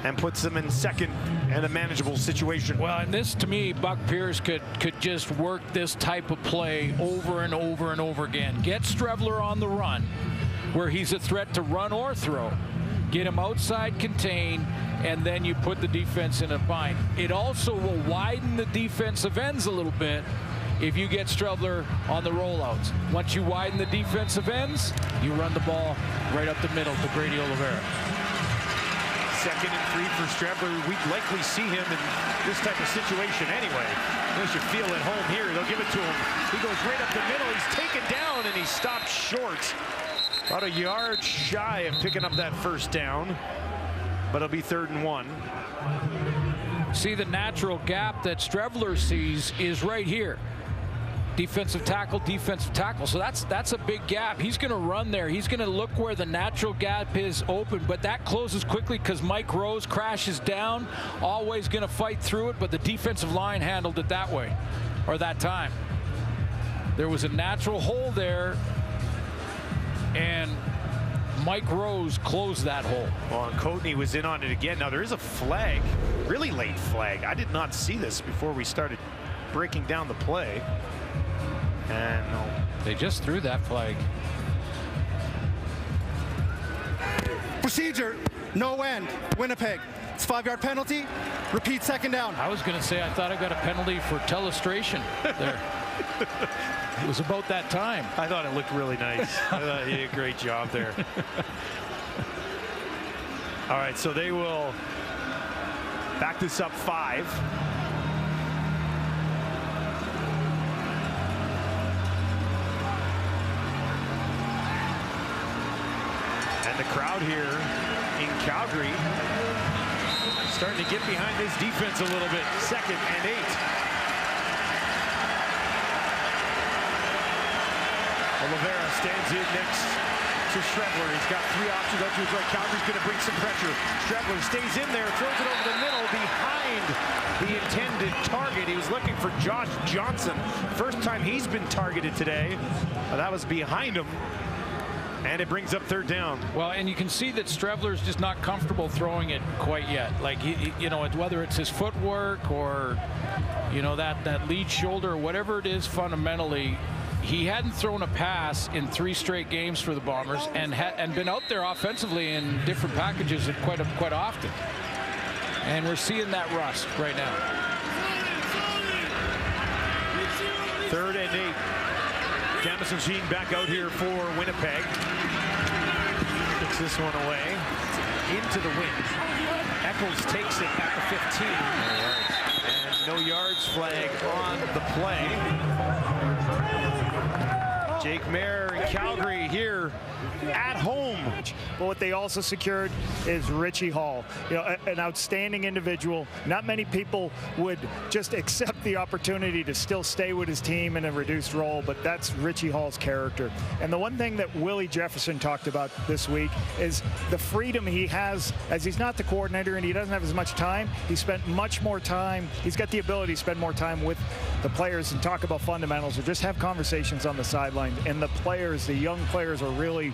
Speaker 1: and puts them in second and a manageable situation.
Speaker 2: Well, and this, to me, Buck Pierce could just work this type of play over and over and over again. Get Strevler on the run, where he's a threat to run or throw. Get him outside contained, and then you put the defense in a bind. It also will widen the defensive ends a little bit if you get Strevler on the rollouts. Once you widen the defensive ends, you run the ball right up the middle to Brady Oliveira.
Speaker 1: 2nd and 3 for Strevler. We'd likely see him in this type of situation anyway. He should feel at home here. They'll give it to him. He goes right up the middle. He's taken down, and he stopped short. About a yard shy of picking up that first down, but it'll be 3rd and 1.
Speaker 2: See, the natural gap that Strevler sees is right here. Defensive tackle, defensive tackle. So that's a big gap. He's going to run there. He's going to look where the natural gap is open, but that closes quickly because Mike Rose crashes down. Always going to fight through it, but the defensive line handled it that way, or that time. There was a natural hole there, and Mike Rose closed that hole.
Speaker 1: Well, and Coatney was in on it again. Now, there is a flag, really late flag. I did not see this before we started breaking down the play. And
Speaker 2: they just threw that flag.
Speaker 3: Procedure, no end, Winnipeg. It's 5-yard penalty, repeat 2nd down.
Speaker 2: I was going to say, I thought I got a penalty for telestration there. It was about that time.
Speaker 1: I thought it looked really nice. I thought he did a great job there. All right, so they will back this up 5. And the crowd here in Calgary starting to get behind this defense a little bit. 2nd and 8. Oliveira stands in next to Strevler. He's got 3 options out to his right. Calgary's going to bring some pressure. Strevler stays in there, throws it over the middle behind the intended target. He was looking for Josh Johnson. First time he's been targeted today. That was behind him. And it brings up third down.
Speaker 2: Well, and you can see that Strevler's just not comfortable throwing it quite yet. Like, you know, whether it's his footwork or, you know, that lead shoulder or whatever it is fundamentally, he hadn't thrown a pass in 3 straight games for the Bombers and been out there offensively in different packages quite often. And we're seeing that rust right now.
Speaker 1: 3rd and 8. Jamison Sheen back out here for Winnipeg. Kicks this one away. Into the wind. Eccles takes it at the 15. And no yards flag on the play. Jake Mayer in Calgary here at home.
Speaker 4: But what they also secured is Richie Hall, you know, an outstanding individual. Not many people would just accept the opportunity to still stay with his team in a reduced role, but that's Richie Hall's character. And the one thing that Willie Jefferson talked about this week is the freedom he has, as he's not the coordinator and he doesn't have as much time. He spent much more time. He's got the ability to spend more time with the players and talk about fundamentals or just have conversations on the sideline. And the players, the young players, are really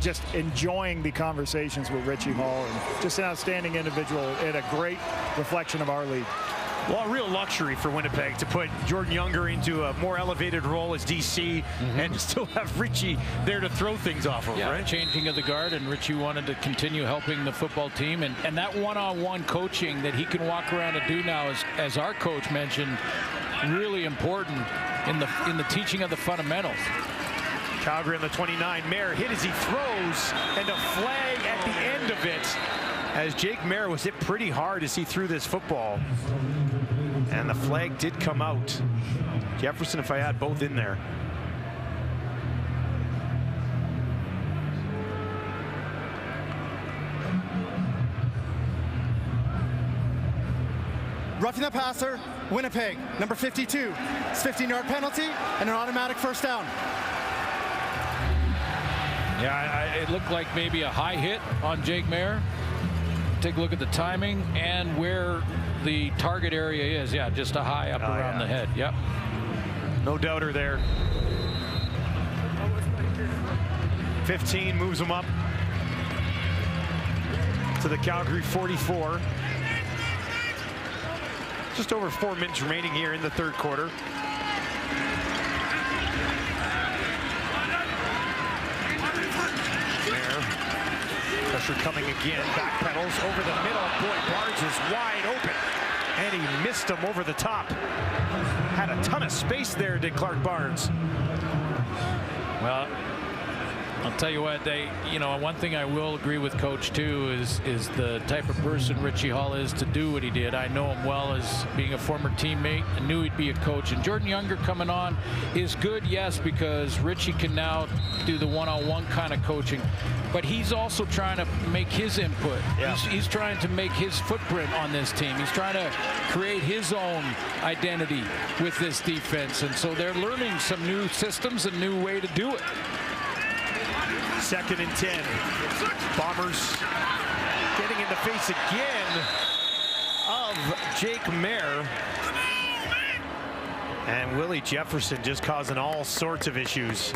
Speaker 4: just enjoying the conversations with Richie Hall, and just an outstanding individual and a great reflection of our league.
Speaker 1: Well, a real luxury for Winnipeg to put Jordan Younger into a more elevated role as DC and still have Richie there to throw things off of, right?
Speaker 2: Changing of the guard, and Richie wanted to continue helping the football team, and that one-on-one coaching that he can walk around and do now, as our coach mentioned, really important in the teaching of the fundamentals.
Speaker 1: Calgary on the 29. Mayer hit as he throws, and a flag at the end of it, as Jake Mayer was hit pretty hard as he threw this football. And the flag did come out. Jefferson, if I had both in there.
Speaker 3: Roughing the passer, Winnipeg, number 52. It's 15-yard penalty and an automatic first down.
Speaker 2: Yeah, it looked like maybe a high hit on Jake Mayer. Take a look at the timing and where the target area is. Yeah, just a high up around the head. Yep.
Speaker 1: No doubter there. 15 moves him up to the Calgary 44. Just over 4 minutes remaining here in the 3rd quarter. Pressure coming again. Backpedals over the middle. Boy, Barnes is wide open. And he missed him over the top. Had a ton of space there, did Clark Barnes.
Speaker 2: Well, I'll tell you what, one thing I will agree with Coach too is the type of person Richie Hall is to do what he did. I know him well as being a former teammate. I knew he'd be a coach. And Jordan Younger coming on is good, yes, because Richie can now do the one-on-one kind of coaching. But he's also trying to make his input. Yeah. He's trying to make his footprint on this team. He's trying to create his own identity with this defense. And so they're learning some new systems, a new way to do it.
Speaker 1: 2nd and 10. Bombers getting in the face again of Jake Mayer. And Willie Jefferson just causing all sorts of issues.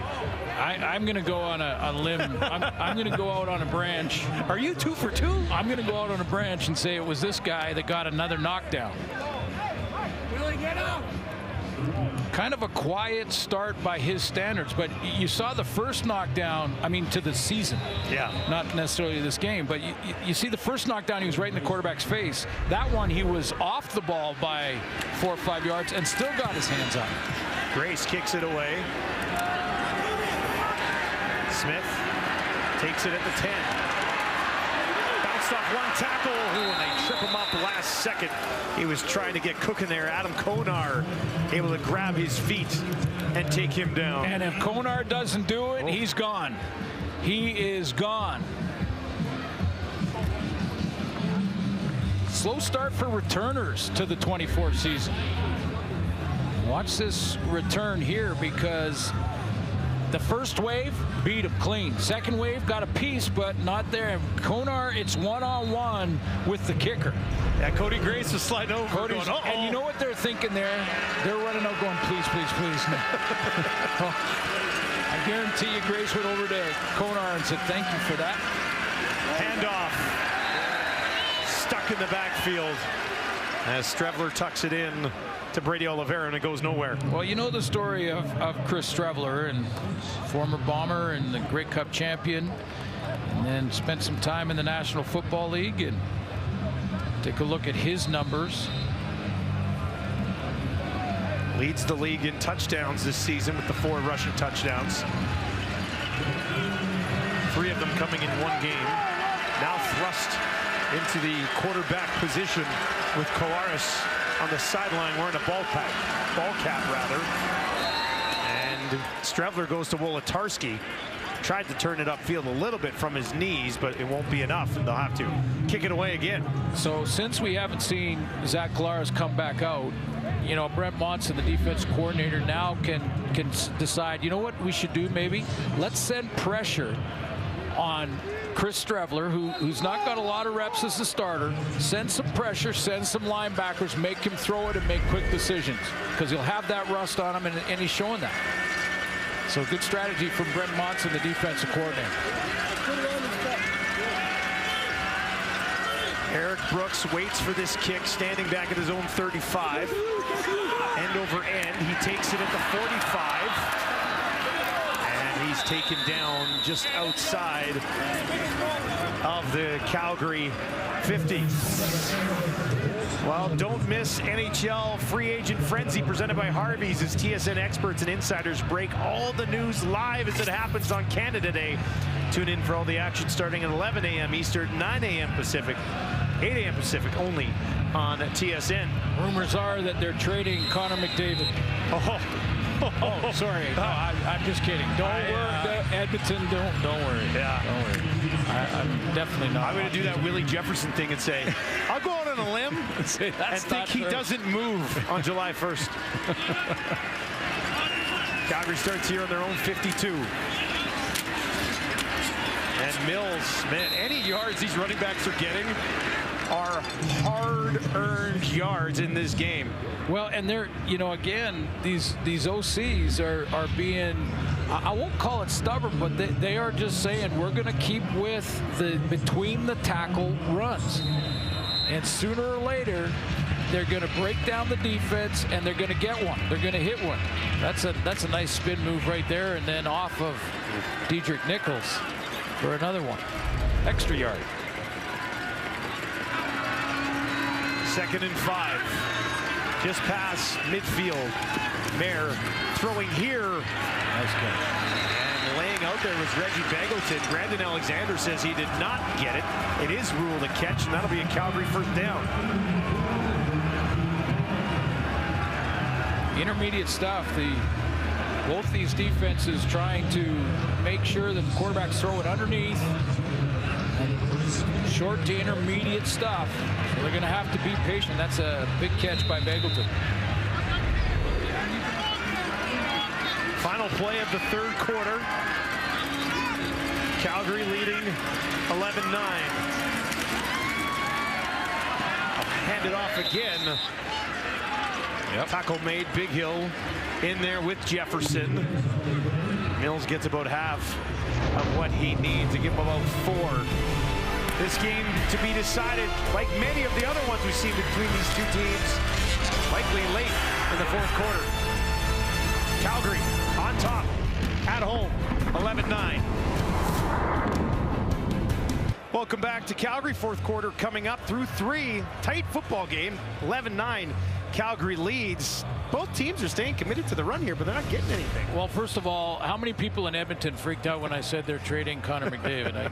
Speaker 2: I'm going to go on a limb. I'm going to go out on a branch.
Speaker 1: Are you 2 for 2?
Speaker 2: I'm going to go out on a branch and say it was this guy that got another knockdown. Willie, get up! Kind of a quiet start by his standards, but you saw the first knockdown, I mean, to the season. Yeah. Not necessarily this game, but you see the first knockdown, he was right in the quarterback's face. That one, he was off the ball by 4 or 5 yards and still got his hands on it.
Speaker 1: Grace kicks it away. Smith takes it at the 10. Bounced off one tackle, and they trip him up last second. He was trying to get cooking there. Adam Konar able to grab his feet and take him down.
Speaker 2: And if Konar doesn't do it, he's gone. He is gone. Slow start for returners to the 24 season. Watch this return here, because the first wave beat him clean. Second wave got a piece, but not there. Konar, it's one-on-one with the kicker.
Speaker 1: Yeah, Cody Grace was sliding over.
Speaker 2: Cody's going, and you know what they're thinking there? They're running out going, please, please, please. No. I guarantee you Grace went over to Konar and said, thank you for that.
Speaker 1: Handoff. Stuck in the backfield as Strevler tucks it in to Brady Oliveira, and it goes nowhere.
Speaker 2: Well, you know the story of Chris Strevler, and former Bomber and the Grey Cup champion, and then spent some time in the National Football League. And take a look at his numbers.
Speaker 1: Leads the league in touchdowns this season with the 4 rushing touchdowns. 3 of them coming in one game. Now thrust into the quarterback position with Collaros on the sideline wearing a ball cap rather. And Strevler goes to Wolotarski. Tried to turn it upfield a little bit from his knees, but it won't be enough, and they'll have to kick it away again.
Speaker 2: So since we haven't seen Zach Collaros come back out, you know, Brent Monson, the defense coordinator, now can decide, you know what we should do maybe? Let's send pressure on Chris Strevler, who's not got a lot of reps as a starter. Send some pressure, send some linebackers, make him throw it and make quick decisions, because he'll have that rust on him, and he's showing that. So good strategy from Brent Monson, the defensive coordinator.
Speaker 1: Eric Brooks waits for this kick, standing back at his own 35. End over end. He takes it at the 45. And he's taken down just outside of the Calgary 50. Well, don't miss NHL Free Agent Frenzy presented by Harvey's as TSN experts and insiders break all the news live as it happens on Canada Day. Tune in for all the action starting at 11 a.m. Eastern, 9 a.m. Pacific, 8 a.m. Pacific only on TSN.
Speaker 2: Rumors are that they're trading Connor McDavid. Oh, sorry. No, I'm just kidding. Don't worry, Edmonton. Don't worry.
Speaker 1: Yeah.
Speaker 2: Don't worry. I'm definitely not.
Speaker 1: I'm going to do that Willie Jefferson thing and say, I'll go out on a limb and think he doesn't move on July 1st. Calgary starts here on their own 52. And Mills, man, any yards these running backs are getting are hard-earned yards in this game.
Speaker 2: Well, and they're, you know, again, these OCs are being, I won't call it stubborn, but they are just saying we're going to keep with the between the tackle runs. And sooner or later, they're going to break down the defense and they're going to get one. They're going to hit one. That's a nice spin move right there, and then off of Diedrich Nichols for another one. Extra yard.
Speaker 1: 2nd and 5. Just past midfield. Mayer throwing here.
Speaker 2: Nice catch.
Speaker 1: And laying out there was Reggie Begelton. Brandon Alexander says he did not get it. It is ruled a catch, and that'll be a Calgary first down.
Speaker 2: Intermediate stuff. Both these defenses trying to make sure that the quarterbacks throw it underneath. Short to intermediate stuff. So they're going to have to be patient. That's a big catch by Begelton.
Speaker 1: Final play of the 3rd quarter. Calgary leading 11-9. Hand it off again.
Speaker 2: Yep.
Speaker 1: Tackle made. Big Hill in there with Jefferson. Mills gets about half of what he needs to give him about 4. This game to be decided, like many of the other ones we've seen between these two teams, likely late in the 4th quarter. Calgary on top, at home, 11-9. Welcome back to Calgary. 4th quarter coming up through 3. Tight football game, 11-9. Calgary leads. Both teams are staying committed to the run here, but they're not getting anything.
Speaker 2: Well, first of all, how many people in Edmonton freaked out when I said they're trading Connor McDavid?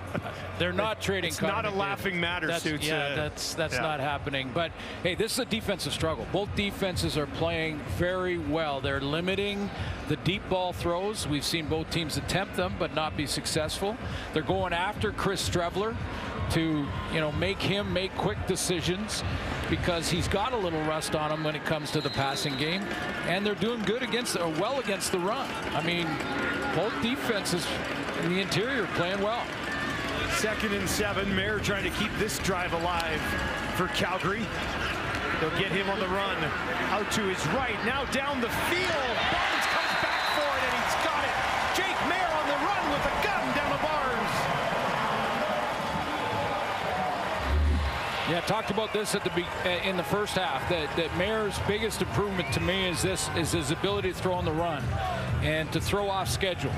Speaker 2: They're not trading Connor McDavid.
Speaker 1: It's not a laughing matter, Suits.
Speaker 2: That's not happening. But, hey, this is a defensive struggle. Both defenses are playing very well. They're limiting the deep ball throws. We've seen both teams attempt them but not be successful. They're going after Chris Strevler to, you know, make him make quick decisions, because he's got a little rust on him when it comes to the passing game, and they're doing good against, or well against the run. I mean, both defenses in the interior playing well.
Speaker 1: 2nd and 7. Mayer trying to keep this drive alive for Calgary. They'll get him on the run. Out to his right, now down the field. Barnes comes back for it, and he's got it. Jake Mayer
Speaker 2: Yeah, I talked about this at in the first half, that Mayor's biggest improvement to me is his ability to throw on the run and to throw off schedule.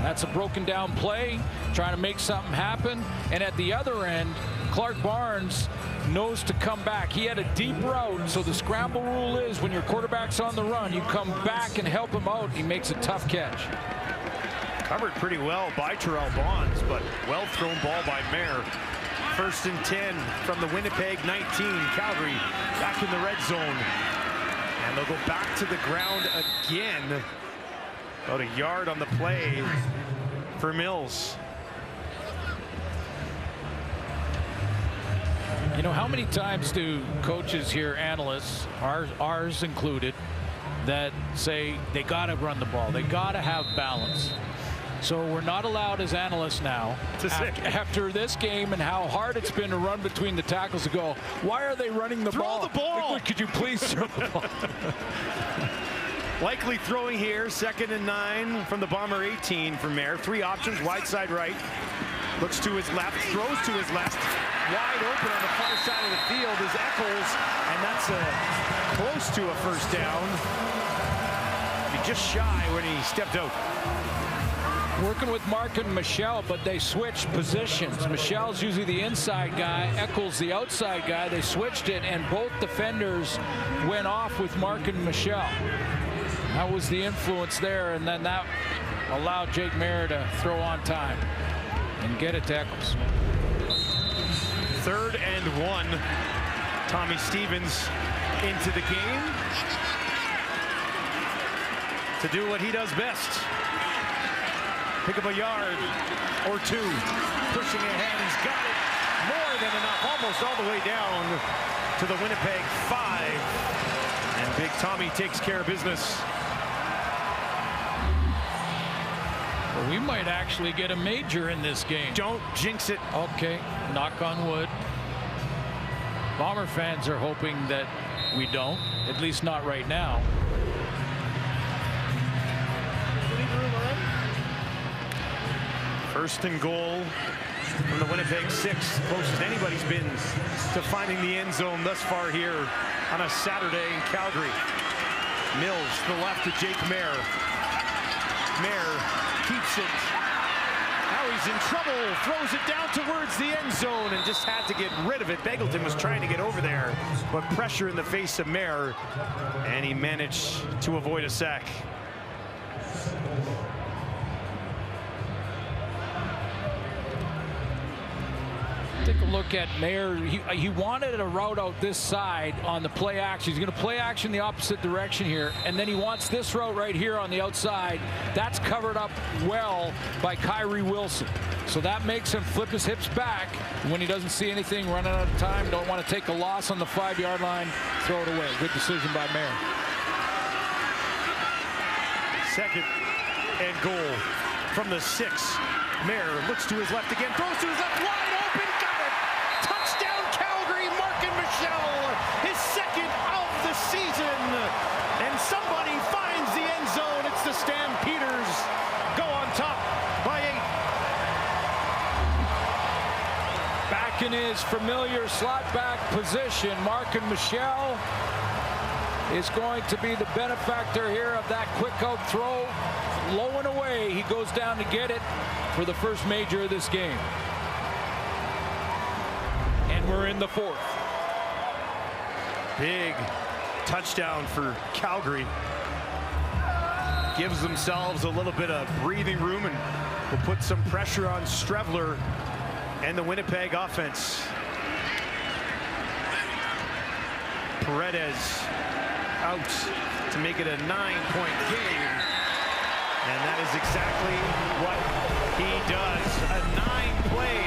Speaker 2: That's a broken down play, trying to make something happen. And at the other end, Clark Barnes knows to come back. He had a deep route, so the scramble rule is when your quarterback's on the run, you come back and help him out. He makes a tough catch.
Speaker 1: Covered pretty well by Terrell Bonds, but well thrown ball by Mayer. 1st and 10 from the Winnipeg 19. Calgary back in the red zone. And they'll go back to the ground again. About a yard on the play for Mills.
Speaker 2: You know, how many times do coaches hear, analysts, ours included, that say they got to run the ball, they got to have balance? So we're not allowed as analysts now, after this game and how hard it's been to run between the tackles, to go, why are they running the ball?
Speaker 1: Throw the ball!
Speaker 2: Could you please throw the ball?
Speaker 1: Likely throwing here, 2nd and 9 from the Bomber 18 for Mayer. 3 options, wide side right. Looks to his left, throws to his left. Wide open on the far side of the field is Eccles, and that's close to a first down. He's just shy when he stepped out.
Speaker 2: Working with Mark and Michelle, but they switched positions. Michelle's usually the inside guy, Eccles the outside guy. They switched it, and both defenders went off with Mark and Michelle. That was the influence there, and then that allowed Jake Mayer to throw on time and get it to Eccles.
Speaker 1: 3rd and 1. Tommy Stevens into the game to do what he does best. Pick up a yard or 2. Pushing ahead, he's got it. More than enough, almost all the way down to the Winnipeg 5. And Big Tommy takes care of business.
Speaker 2: Well, we might actually get a major in this game.
Speaker 1: Don't jinx it.
Speaker 2: Okay, knock on wood. Bomber fans are hoping that we don't, at least not right now.
Speaker 1: First and goal from the Winnipeg 6, closest anybody's been to finding the end zone thus far here on a Saturday in Calgary. Mills to the left to Jake Mayer. Mayer keeps it. Now he's in trouble, throws it down towards the end zone and just had to get rid of it. Begelton was trying to get over there, but pressure in the face of Mayer, and he managed to avoid a sack.
Speaker 2: Take a look at Mayer. He wanted a route out this side on the play action. He's going to play action the opposite direction here, and then he wants this route right here on the outside. That's covered up well by Kyrie Wilson. So that makes him flip his hips back when he doesn't see anything, running out of time. Don't want to take a loss on the 5-yard line. Throw it away. Good decision by Mayer.
Speaker 1: 2nd and goal from the 6. Mayer looks to his left again, throws to his left, wide open, got it! Touchdown Calgary, Mark and Michelle, his 2nd of the season. And somebody finds the end zone. It's the Stampeders. Go on top by 8.
Speaker 2: Back in his familiar slot back position, Mark and Michelle is going to be the benefactor here of that quick out throw. Low and away, he goes down to get it for the first major of this game. And we're in the 4th.
Speaker 1: Big touchdown for Calgary. Gives themselves a little bit of breathing room and will put some pressure on Strevler and the Winnipeg offense. Paredes out to make it a 9-point game. And that is exactly what he does. A 9-play,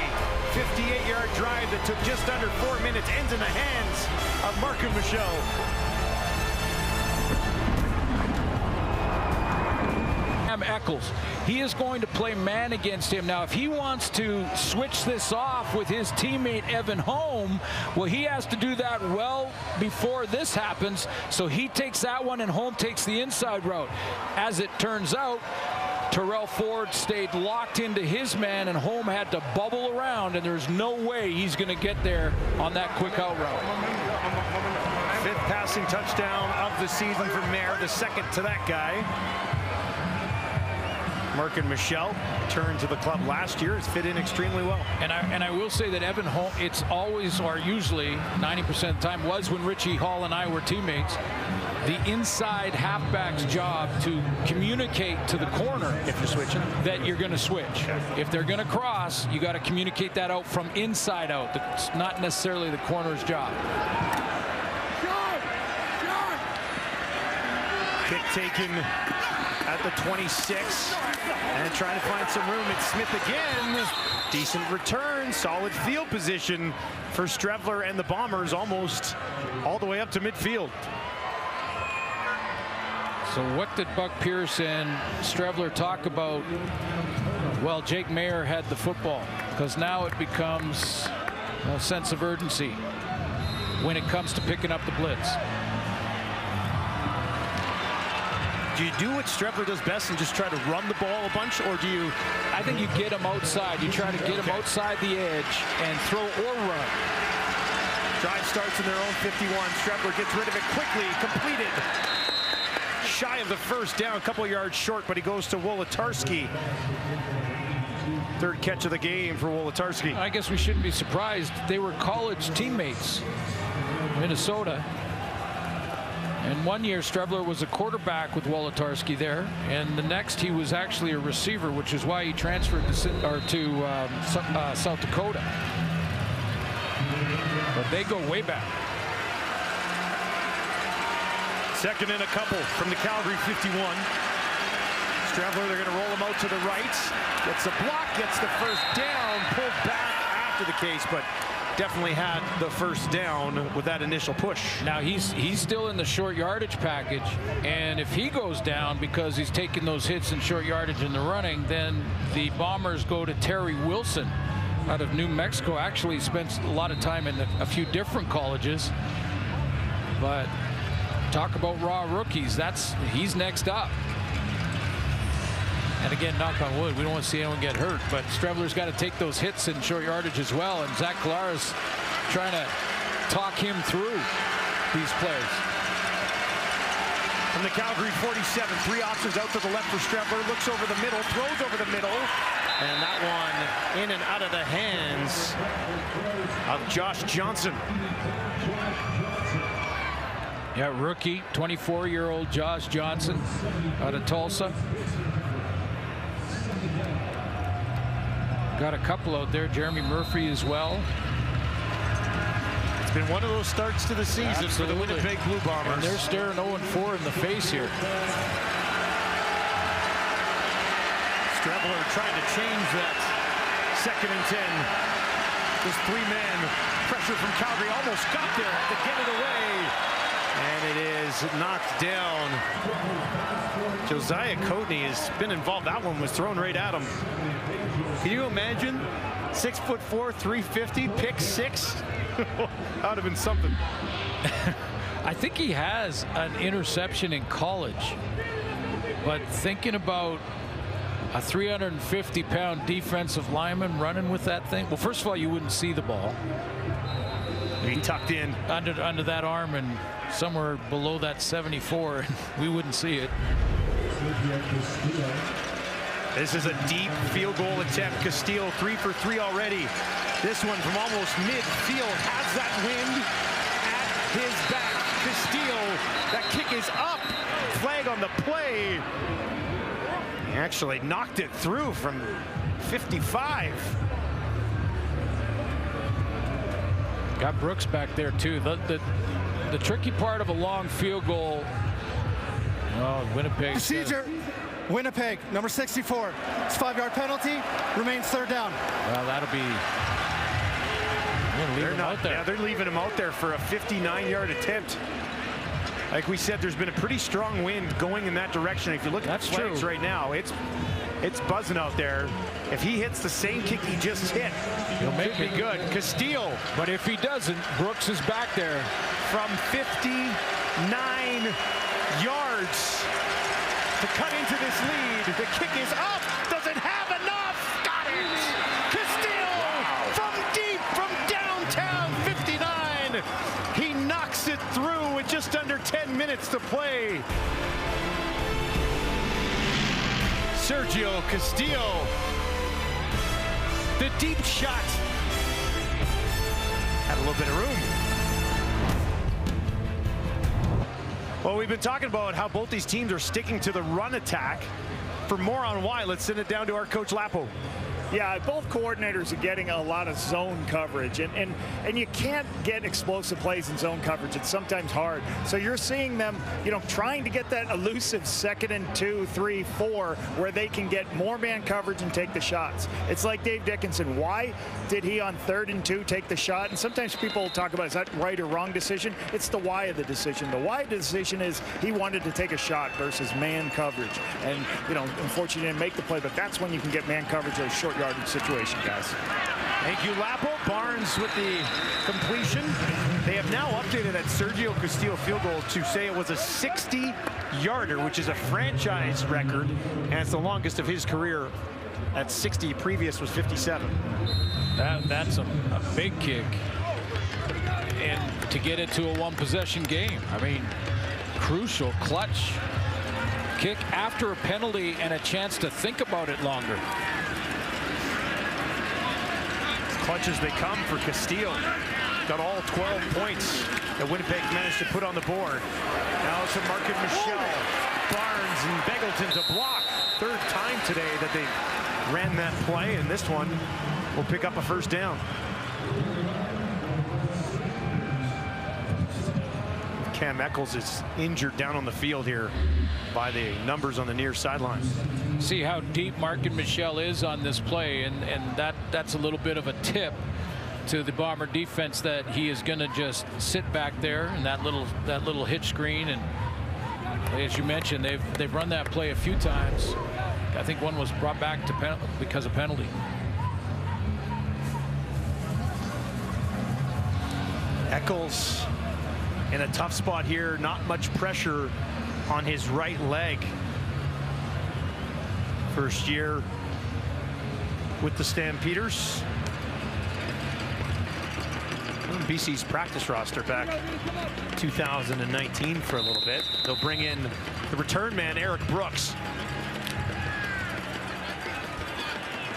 Speaker 1: 58-yard drive that took just under 4 minutes ends in the hands of Mark and Michelle.
Speaker 2: Eccles. He is going to play man against him. Now, if he wants to switch this off with his teammate Evan Holm, well, he has to do that well before this happens. So he takes that one, and Holm takes the inside route. As it turns out, Terrell Ford stayed locked into his man, and Holm had to bubble around, and there's no way he's going to get there on that quick out route.
Speaker 1: 5th passing touchdown of the season for Mayer, the 2nd to that guy. Merkin Michel returned to the club last year, has fit in extremely well.
Speaker 2: And I will say that Evan Holm, it's always, or usually 90% of the time, was when Richie Hall and I were teammates, the inside halfback's job to communicate to the corner, if you're switching, that you're going to switch. If they're going to cross, you got to communicate that out from inside out. It's not necessarily the corner's job.
Speaker 1: Kick taken at the 26, and trying to find some room. It's Smith again. Decent return, solid field position for Strevler and the Bombers, almost all the way up to midfield.
Speaker 2: So what did Buck Pierce and Strevler talk about? Well, Jake Mayer had the football, because now it becomes a sense of urgency when it comes to picking up the blitz.
Speaker 1: Do you do what Strevler does best and just try to run the ball a bunch, or do you?
Speaker 2: I think you get him outside. You try to get him outside the edge and throw or run.
Speaker 1: Drive starts in their own 51. Strevler gets rid of it quickly, completed. Shy of the first down, a couple of yards short, but he goes to Wolotarski. 3rd catch of the game for Wolotarski.
Speaker 2: I guess we shouldn't be surprised. They were college teammates, Minnesota. And one year Strevler was a quarterback with Wolotarski there, and the next he was actually a receiver, which is why he transferred to South Dakota. But they go way back.
Speaker 1: 2nd and a couple from the Calgary 51. Strevler, they're going to roll him out to the right. Gets a block, gets the first down, pulled back after the case, but definitely had the first down with that initial push.
Speaker 2: Now he's still in the short yardage package, and if he goes down because he's taking those hits in short yardage in the running, then the Bombers go to Terry Wilson out of New Mexico. Actually spent a lot of time in a few different colleges, but talk about raw rookies, he's next up. And again, knock on wood, we don't want to see anyone get hurt, but Strevler's got to take those hits in short yardage as well, and Zach Kalara's trying to talk him through these plays.
Speaker 1: From the Calgary 47, 3 options out to the left for Strevler, looks over the middle, throws over the middle, and that one in and out of the hands of Josh Johnson.
Speaker 2: Yeah, rookie, 24-year-old Josh Johnson out of Tulsa. Got a couple out there, Jeremy Murphy as well.
Speaker 1: It's been one of those starts to the season for the Winnipeg Blue Bombers.
Speaker 2: And they're staring 0-4 in the face here.
Speaker 1: Strevler trying to change that. 2nd and 10. This 3-man pressure from Calgary almost got there to get it away. And it is knocked down. Josiah Coatney has been involved. That one was thrown right at him. Can you imagine? 6'4", 350, pick 6? That would have been something.
Speaker 2: I think he has an interception in college, but thinking about a 350-pound defensive lineman running with that thing, well, first of all, you wouldn't see the ball.
Speaker 1: He tucked in
Speaker 2: under that arm and somewhere below that 74, we wouldn't see it.
Speaker 1: This is a deep field goal attempt. Castillo 3 for 3 already. This one from almost midfield has that wind at his back. Castillo, that kick is up. Flag on the play. He actually knocked it through from 55.
Speaker 2: Got Brooks back there too. The tricky part of a long field goal. Oh, Winnipeg.
Speaker 3: Procedure. Winnipeg, number 64. It's 5-yard penalty. Remains 3rd down.
Speaker 2: Well, that'll be.
Speaker 1: They're leaving him out there for a 59-yard attempt. Like we said, there's been a pretty strong wind going in that direction. If you look at the flags right now, it's buzzing out there. If he hits the same kick he just hit,
Speaker 2: he'll make
Speaker 1: it good. Castillo.
Speaker 2: But if he doesn't, Brooks is back there.
Speaker 1: From 59 yards. to cut into this lead. The kick is up. Doesn't have enough. Got it. Castillo from deep, from downtown 59. He knocks it through with just under 10 minutes to play. Sergio Castillo. The deep shot. Had a little bit of room. Well, we've been talking about how both these teams are sticking to the run attack. For more on why, let's send it down to our coach Lapo.
Speaker 4: Yeah, both coordinators are getting a lot of zone coverage, and you can't get explosive plays in zone coverage. It's sometimes hard. So you're seeing them, trying to get that elusive 2nd and 2, 3, 4, where they can get more man coverage and take the shots. It's like Dave Dickinson. Why did he on 3rd and 2 take the shot? And sometimes people talk about, is that right or wrong decision? It's the why of the decision. The why of the decision is he wanted to take a shot versus man coverage. And, unfortunately he didn't make the play, but that's when you can get man coverage or short yardage situation, guys.
Speaker 1: Thank you, Lapo. Barnes with the completion. They have now updated that Sergio Castillo field goal to say it was a 60-yarder, which is a franchise record, and it's the longest of his career. At 60, previous was 57.
Speaker 2: That's a big kick. And to get it to a one-possession game. I mean, crucial, clutch kick after a penalty and a chance to think about it longer.
Speaker 1: Clutch as they come for Castillo. Got all 12 points that Winnipeg managed to put on the board. Now it's a Market Michelle. Barnes and Beggleton to block. 3rd time today that they ran that play, and this one will pick up a 1st down. Cam Eccles is injured down on the field here by the numbers on the near sideline.
Speaker 2: See how deep Market Michelle is on this play, and that's a little bit of a tip to the Bomber defense that he is going to just sit back there in that little hitch screen. And as you mentioned, they've run that play a few times. I think one was brought back to because of penalty.
Speaker 1: Eccles in a tough spot here. Not much pressure on his right leg. First year with the Stampeders. BC's practice roster back 2019 for a little bit. They'll bring in the return man, Eric Brooks.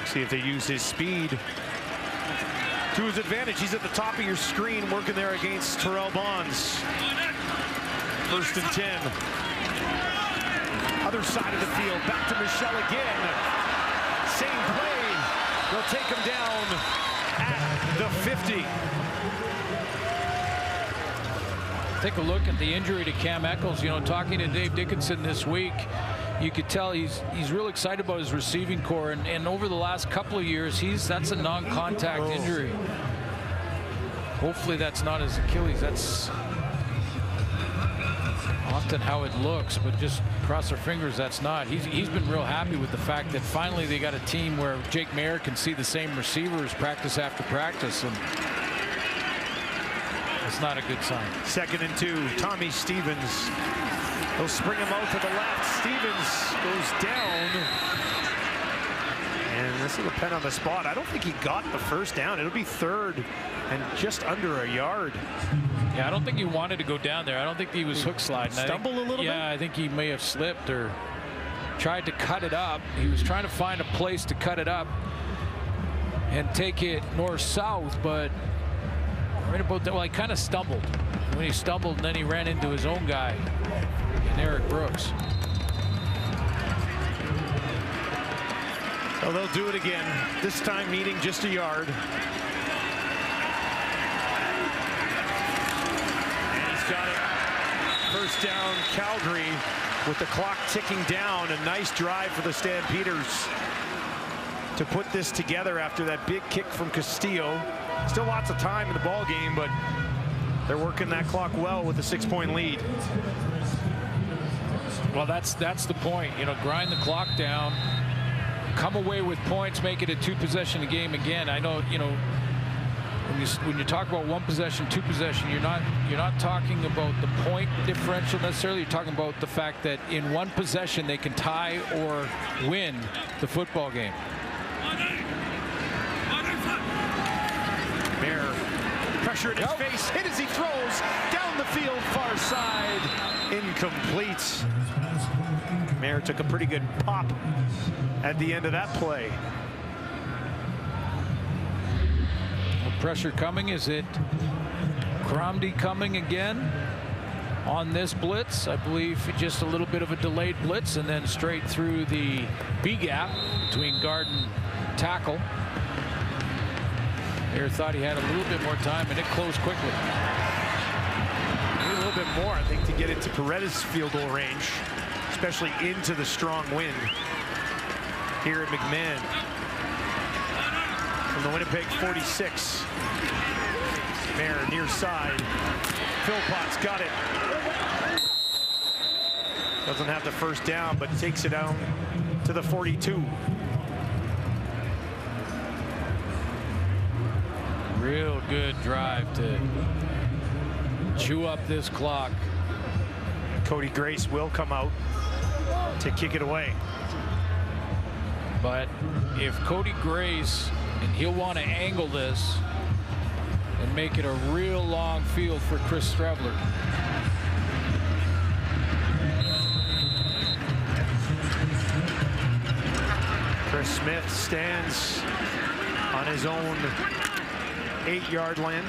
Speaker 1: See if they use his speed to his advantage. He's at the top of your screen working there against Terrell Bonds. 1st and 10. Other side of the field, back to Michelle again. Same play. They'll take him down at the 50.
Speaker 2: Take a look at the injury to Cam Eccles. Talking to Dave Dickinson this week, you could tell he's real excited about his receiving core, and over the last couple of years, that's a non-contact injury. Hopefully that's not his Achilles. That's often how it looks, but just cross our fingers that's not. He's been real happy with the fact that finally they got a team where Jake Mayer can see the same receivers practice after practice, and it's not a good sign.
Speaker 1: 2nd and 2. Tommy Stevens. They'll spring him out to the left. Stevens goes down. And this is a pen on the spot. I don't think he got the 1st down. It'll be 3rd and just under a yard.
Speaker 2: Yeah, I don't think he wanted to go down there. I don't think he was hook sliding.
Speaker 1: Stumbled a little bit?
Speaker 2: Yeah, I think he may have slipped or tried to cut it up. He was trying to find a place to cut it up and take it north-south, but right about that, well, he kind of stumbled. When he stumbled, and then he ran into his own guy, and Eric Brooks.
Speaker 1: So they'll do it again, this time needing just a yard. And he's got it. 1st down, Calgary, with the clock ticking down. A nice drive for the Stampeders to put this together after that big kick from Castillo. Still lots of time in the ball game, but they're working that clock well with a 6-point lead.
Speaker 2: Well, that's the point. Grind the clock down, come away with points, make it a 2-possession game again. I know, when you talk about one possession, two possession, you're not talking about the point differential necessarily. You're talking about the fact that in one possession they can tie or win the football game.
Speaker 1: Mayer, pressure in his face, hit as he throws down the field, far side, incomplete. Mayer took a pretty good pop at the end of that play.
Speaker 2: Pressure coming. Is it Cromdy coming again on this blitz? I believe just a little bit of a delayed blitz and then straight through the B gap between guard and tackle. Mayer thought he had a little bit more time and it closed quickly.
Speaker 1: Need a little bit more, I think, to get into Paredes' field goal range, especially into the strong wind here at McMahon. From the Winnipeg 46. Mayer near side. Philpott's got it. Doesn't have the first down, but takes it down to the 42.
Speaker 2: Real good drive to chew up this clock.
Speaker 1: Cody Grace will come out to kick it away.
Speaker 2: But if Cody Grace, and he'll want to angle this and make it a real long field for Chris Streveler.
Speaker 1: Chris Smith stands on his own 8-yard line.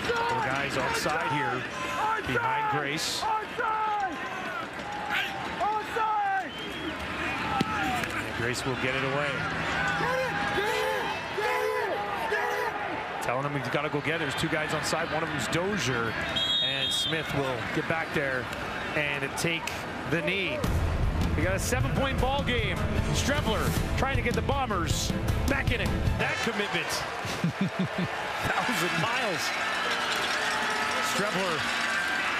Speaker 1: Four guys outside here behind Grace. Grace will get it away. Telling him he's got to go get it. There's two guys on side. One of them's Dozier. And Smith will get back there and take the knee. We got a 7-point ball game. Streveler trying to get the Bombers back in it. That commitment. 1,000 miles. Streveler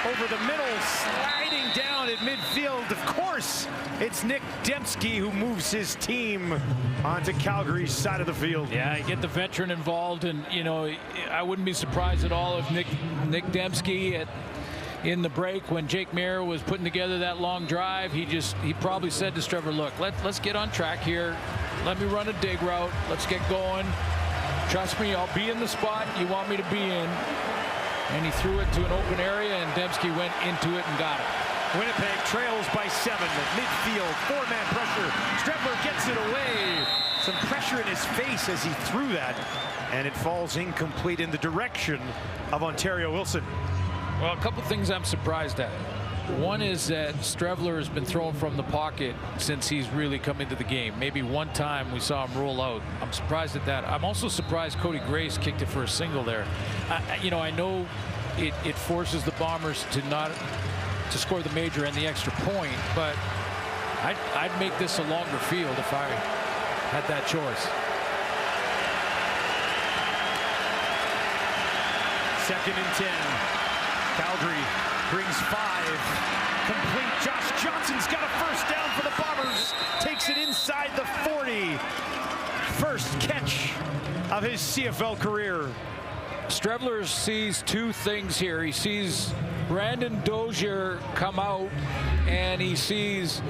Speaker 1: over the middle, sliding down at midfield. Of course, it's Nick Dembski who moves his team onto Calgary's side of the field.
Speaker 2: Yeah, you get the veteran involved, and you know, I wouldn't be surprised at all if Nick Dembski in the break when Jake Mayer was putting together that long drive, he probably said to Streveler, look, let's get on track here. Let me run a dig route. Let's get going. Trust me, I'll be in the spot you want me to be in. And he threw it to an open area, and Dembski went into it and got it.
Speaker 1: Winnipeg trails by 7 at midfield. 4-man pressure. Streveler gets it away. Some pressure in his face as he threw that, and it falls incomplete in the direction of Ontario Wilson.
Speaker 2: Well, a couple things I'm surprised at. One is that Streveler has been throwing from the pocket since he's really come into the game. Maybe one time we saw him roll out. I'm surprised at that. I'm also surprised Cody Grace kicked it for a single there. You know, I know it forces the Bombers to score the major and the extra point, but I'd make this a longer field if I had that choice.
Speaker 1: Second and 10. Calgary brings 5. Complete. Josh Johnson's got a first down for the Bombers. Takes it inside the 40. First catch of his CFL career.
Speaker 2: Streveler sees two things here. He sees Brandon Dozier come out, and he sees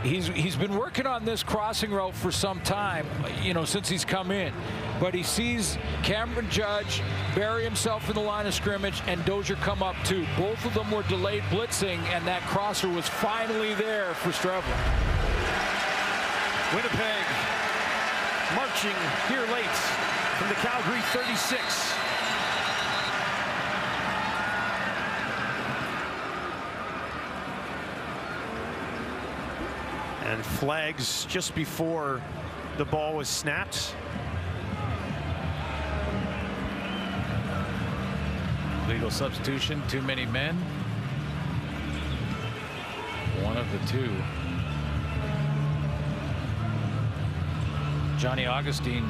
Speaker 2: he's been working on this crossing route for some time, you know, since he's come in. But he sees Cameron Judge bury himself in the line of scrimmage and Dozier come up too. Both of them were delayed blitzing, and that crosser was finally there for Streveler.
Speaker 1: Winnipeg marching here late from the Calgary 36. And flags just before the ball was snapped.
Speaker 2: Legal substitution, too many men. One of the two. Johnny Augustine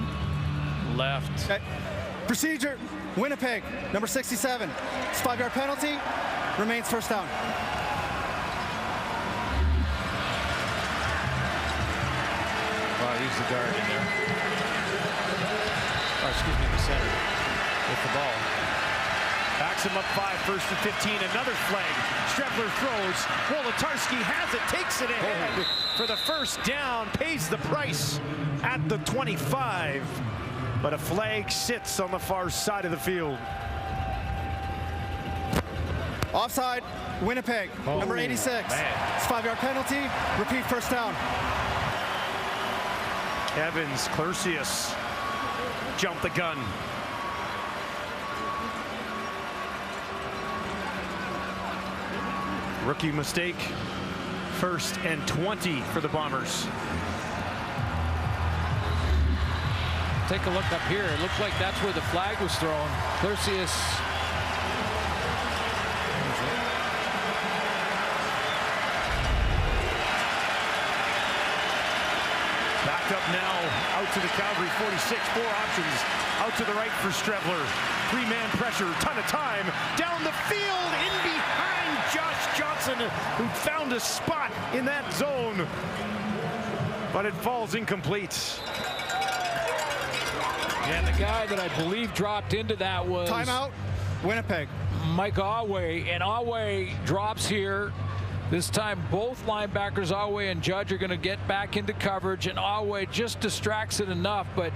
Speaker 2: left.
Speaker 3: Okay. Procedure, Winnipeg, number 67. It's 5-yard penalty, remains first down.
Speaker 2: Wow, he's the guard in there. center with the ball.
Speaker 1: Backs him up 5, 1st and 15. Another flag. Strebler throws. Wolotarski has it, takes it ahead for the first down, pays the price at the 25. But a flag sits on the far side of the field.
Speaker 3: Offside, Winnipeg, number 86.
Speaker 1: Man.
Speaker 3: It's a 5-yard penalty. Repeat first down.
Speaker 1: Evans, Clercius jumped the gun. Rookie mistake. 1st and 20 for the Bombers.
Speaker 2: Take a look up here. It looks like that's where the flag was thrown. Clercius.
Speaker 1: Backed up now, out to the Calgary 46, 4 options. Out to the right for Strebler. 3-man pressure, ton of time. Down the field, in behind Josh Johnson, who found a spot in that zone. But it falls incomplete.
Speaker 2: And the guy that I believe dropped into that was...
Speaker 3: Timeout, Winnipeg.
Speaker 2: Mike Awe, and Awe drops here. This time both linebackers, Awe and Judge, are going to get back into coverage, and Awe just distracts it enough. But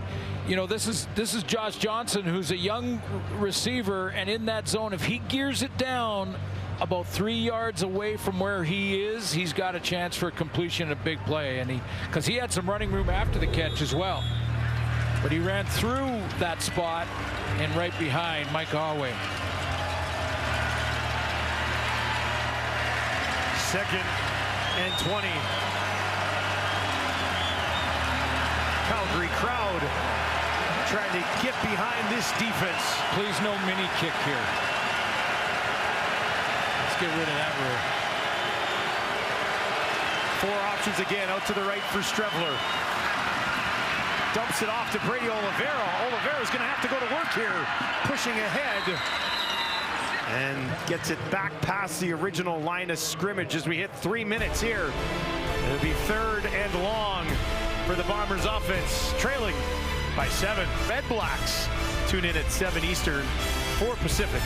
Speaker 2: you know, this is Josh Johnson, who's a young receiver, and in that zone, if he gears it down about 3 yards away from where he is, he's got a chance for completion, a big play. And because he had some running room after the catch as well, but he ran through that spot and right behind Mike Awe.
Speaker 1: 2nd and 20. Calgary crowd trying to get behind this defense.
Speaker 2: Please no mini kick here. Let's get rid of that rule.
Speaker 1: 4 options again, out to the right for Strebler. Dumps it off to Brady Oliveira. Oliveira's going to have to go to work here, pushing ahead. And gets it back past the original line of scrimmage as we hit 3 minutes here. It'll be 3rd and long for the Bombers offense, trailing by 7. Red Blacks tune in at 7 Eastern, 4 Pacific,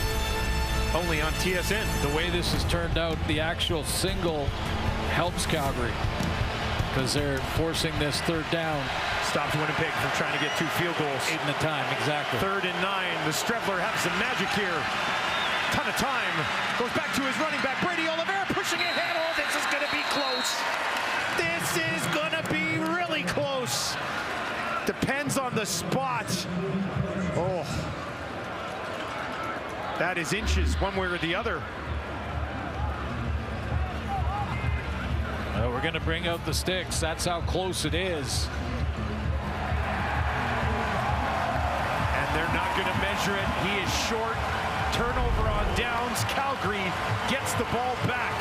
Speaker 1: only on TSN.
Speaker 2: The way this has turned out, the actual single helps Calgary because they're forcing this 3rd down.
Speaker 1: Stops Winnipeg from trying to get 2 field goals.
Speaker 2: 8 in the time, exactly.
Speaker 1: 3rd and 9. The Strebler has some magic here. Ton of time. Goes back to his running back, Brady Oliveira, pushing ahead. Oh, this is going to be close. This is going to be really close. Depends on the spot. Oh. That is inches one way or the other.
Speaker 2: Well, we're going to bring out the sticks. That's how close it is.
Speaker 1: And they're not going to measure it. He is short. Turnover on downs. Calgary gets the ball back.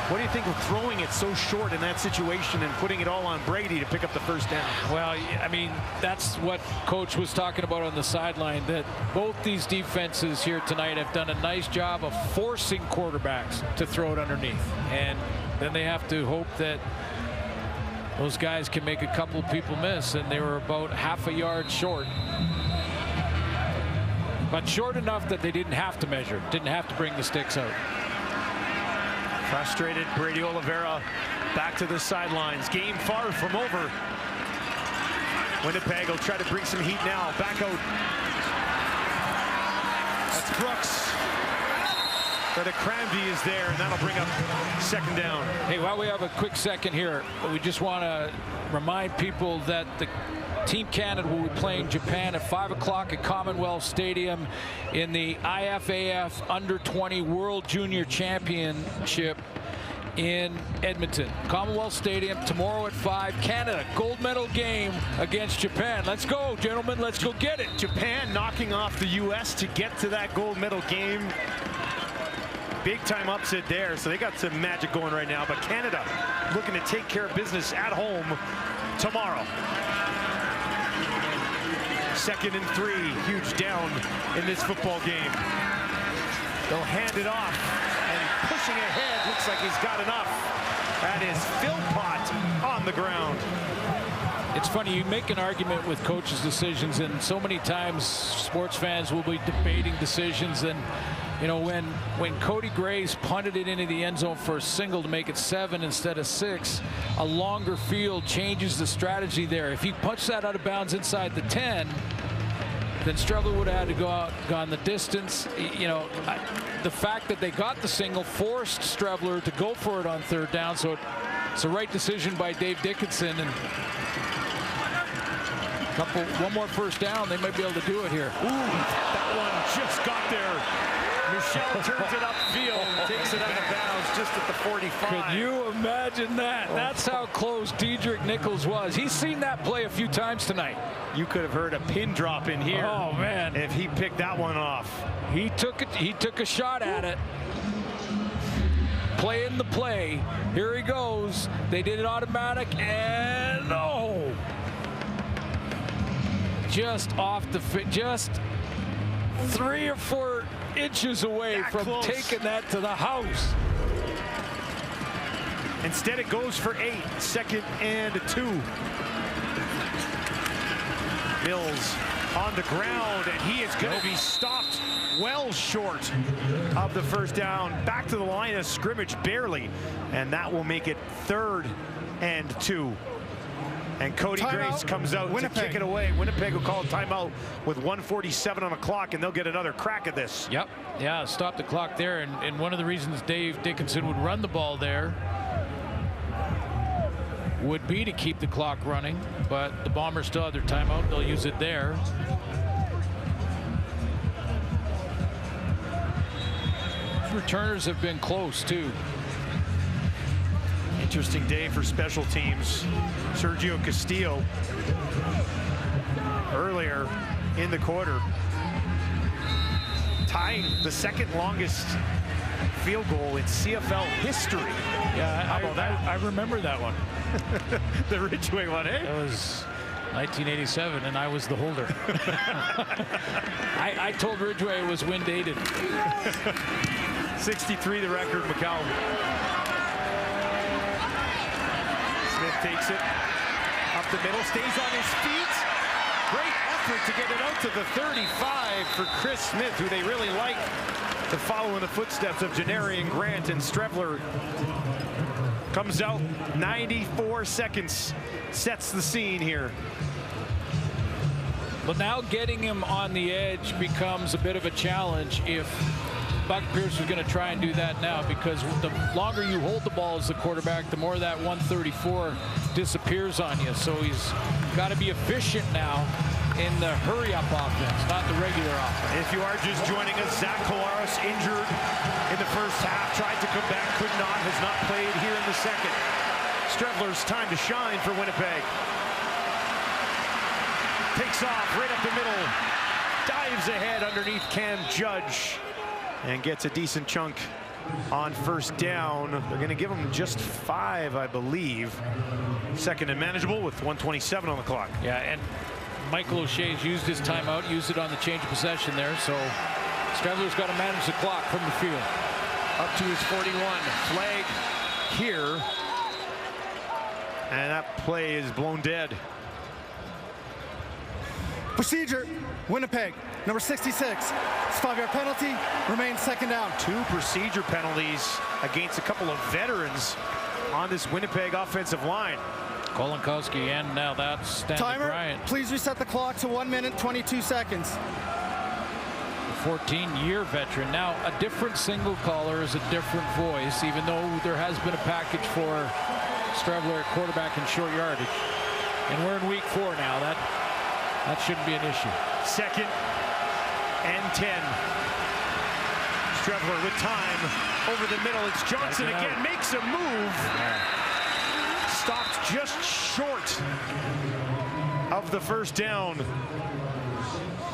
Speaker 1: What do you think of throwing it so short in that situation and putting it all on Brady to pick up the first down?
Speaker 2: Well, I mean, that's what Coach was talking about on the sideline, that both these defenses here tonight have done a nice job of forcing quarterbacks to throw it underneath. And then they have to hope that those guys can make a couple people miss, and they were about half a yard short. But short enough that they didn't have to measure, didn't have to bring the sticks out.
Speaker 1: Frustrated Brady Oliveira back to the sidelines. Game far from over. Winnipeg will try to bring some heat now. Back out. That's Brooks. But the Cranby is there, and that'll bring up 2nd down.
Speaker 2: Hey, while we have a quick second here, we just want to remind people that the Team Canada will be playing Japan at 5 o'clock at Commonwealth Stadium in the IFAF Under-20 World Junior Championship in Edmonton. Commonwealth Stadium tomorrow at 5. Canada, gold medal game against Japan. Let's go, gentlemen. Let's go get it.
Speaker 1: Japan knocking off the U.S. to get to that gold medal game. Big time upset there, so they got some magic going right now. But Canada looking to take care of business at home tomorrow. 2nd and 3, huge down in this football game. They'll hand it off, and pushing ahead, looks like he's got enough. That is Philpott on the ground.
Speaker 2: It's funny, you make an argument with coaches' decisions, and so many times sports fans will be debating decisions. And you know, when Cody Grace punted it into the end zone for a single to make it 7 instead of 6, a longer field changes the strategy there. If he punched that out of bounds inside the 10, then Streveler would have had to go out, gone the distance. You know, the fact that they got the single forced Streveler to go for it on 3rd down, so it's a right decision by Dave Dickinson. And one more 1st down, they might be able to do it here.
Speaker 1: Ooh, that one just got there. Michelle turns it upfield, takes it out of bounds just at the 45.
Speaker 2: Could you imagine that? That's how close Dedrick Nichols was. He's seen that play a few times tonight.
Speaker 1: You could have heard a pin drop in here.
Speaker 2: Oh man!
Speaker 1: If he picked that one off.
Speaker 2: He took it. He took a shot at it. Playing the play. Here he goes. They did it automatic, and no! Just off the fit. Just 3 or 4 inches away
Speaker 1: that
Speaker 2: from
Speaker 1: close.
Speaker 2: Taking that to the house.
Speaker 1: Instead, it goes for 8. 2nd and 2. Mills on the ground, and he is going to be stopped well short of the 1st down. Back to the line of scrimmage, barely, and that will make it 3rd and 2. And Cody Grace comes out to kick it away. Winnipeg will call a timeout with 1:47 on the clock, and they'll get another crack at this.
Speaker 2: Yep. Yeah, stop the clock there. And one of the reasons Dave Dickinson would run the ball there would be to keep the clock running. But the Bombers still have their timeout. They'll use it there. Returners have been close, too.
Speaker 1: Interesting day for special teams. Sergio Castillo earlier in the quarter tying the 2nd longest field goal in CFL history.
Speaker 2: Yeah,
Speaker 1: how about that?
Speaker 2: I remember that one.
Speaker 1: The Ridgeway one, eh?
Speaker 2: That was 1987, and I was the holder. I told Ridgeway it was wind dated.
Speaker 1: 63 the record, McCallum. Smith takes it up the middle, stays on his feet. Great effort to get it out to the 35 for Chris Smith, who they really like to follow in the footsteps of Janarian Grant. And Streveler comes out 94 seconds, sets the scene here.
Speaker 2: But now getting him on the edge becomes a bit of a challenge if Buck Pierce is going to try and do that now, because the longer you hold the ball as the quarterback, the more that 134 disappears on you. So he's got to be efficient now in the hurry-up offense, not the regular offense.
Speaker 1: If you are just joining us, Zach Collaros injured in the 1st half, tried to come back, could not, has not played here in the 2nd. Streveler's time to shine for Winnipeg. Takes off right up the middle, dives ahead underneath Cam Judge, and gets a decent chunk on 1st down. They're going to give him just 5, I believe. 2nd and manageable with 1:27 on the clock.
Speaker 2: Yeah, and Michael O'Shea's used his timeout, used it on the change of possession there, so Streveler's got to manage the clock from the field.
Speaker 1: Up to his 41. Flag here. And that play is blown dead.
Speaker 3: Procedure, Winnipeg, number 66. It's a 5-yard penalty, remains 2nd down.
Speaker 1: 2 procedure penalties against a couple of veterans on this Winnipeg offensive line.
Speaker 2: Kolinkowski, and now that's Stanley
Speaker 3: Timer,
Speaker 2: Bryant.
Speaker 3: please reset the clock to 1 minute, 22 seconds.
Speaker 2: A 14-year veteran. Now, a different single caller is a different voice, even though there has been a package for Streveler at quarterback and short yardage. And we're in week 4 now. That shouldn't be an issue.
Speaker 1: 2nd and 10. Streveler with time over the middle. It's Johnson again, makes a move. Stopped just short of the 1st down.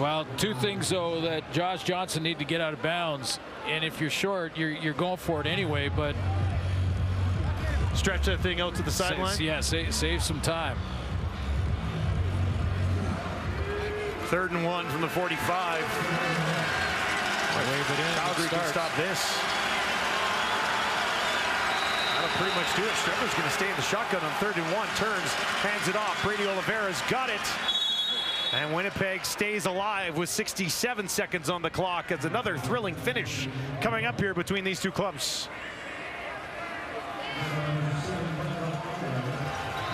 Speaker 2: Well, 2 things, though, that Josh Johnson need to get out of bounds. And if you're short, you're going for it anyway, but
Speaker 1: stretch that thing out to the sideline.
Speaker 2: Yeah, save some time.
Speaker 1: 3rd and 1 from the 45. Calgary can stop this. I That'll pretty much do it. Streveler's going to stay in the shotgun on 3rd and 1. Turns, hands it off. Brady Oliveira's got it. And Winnipeg stays alive with 67 seconds on the clock as another thrilling finish coming up here between these two clubs.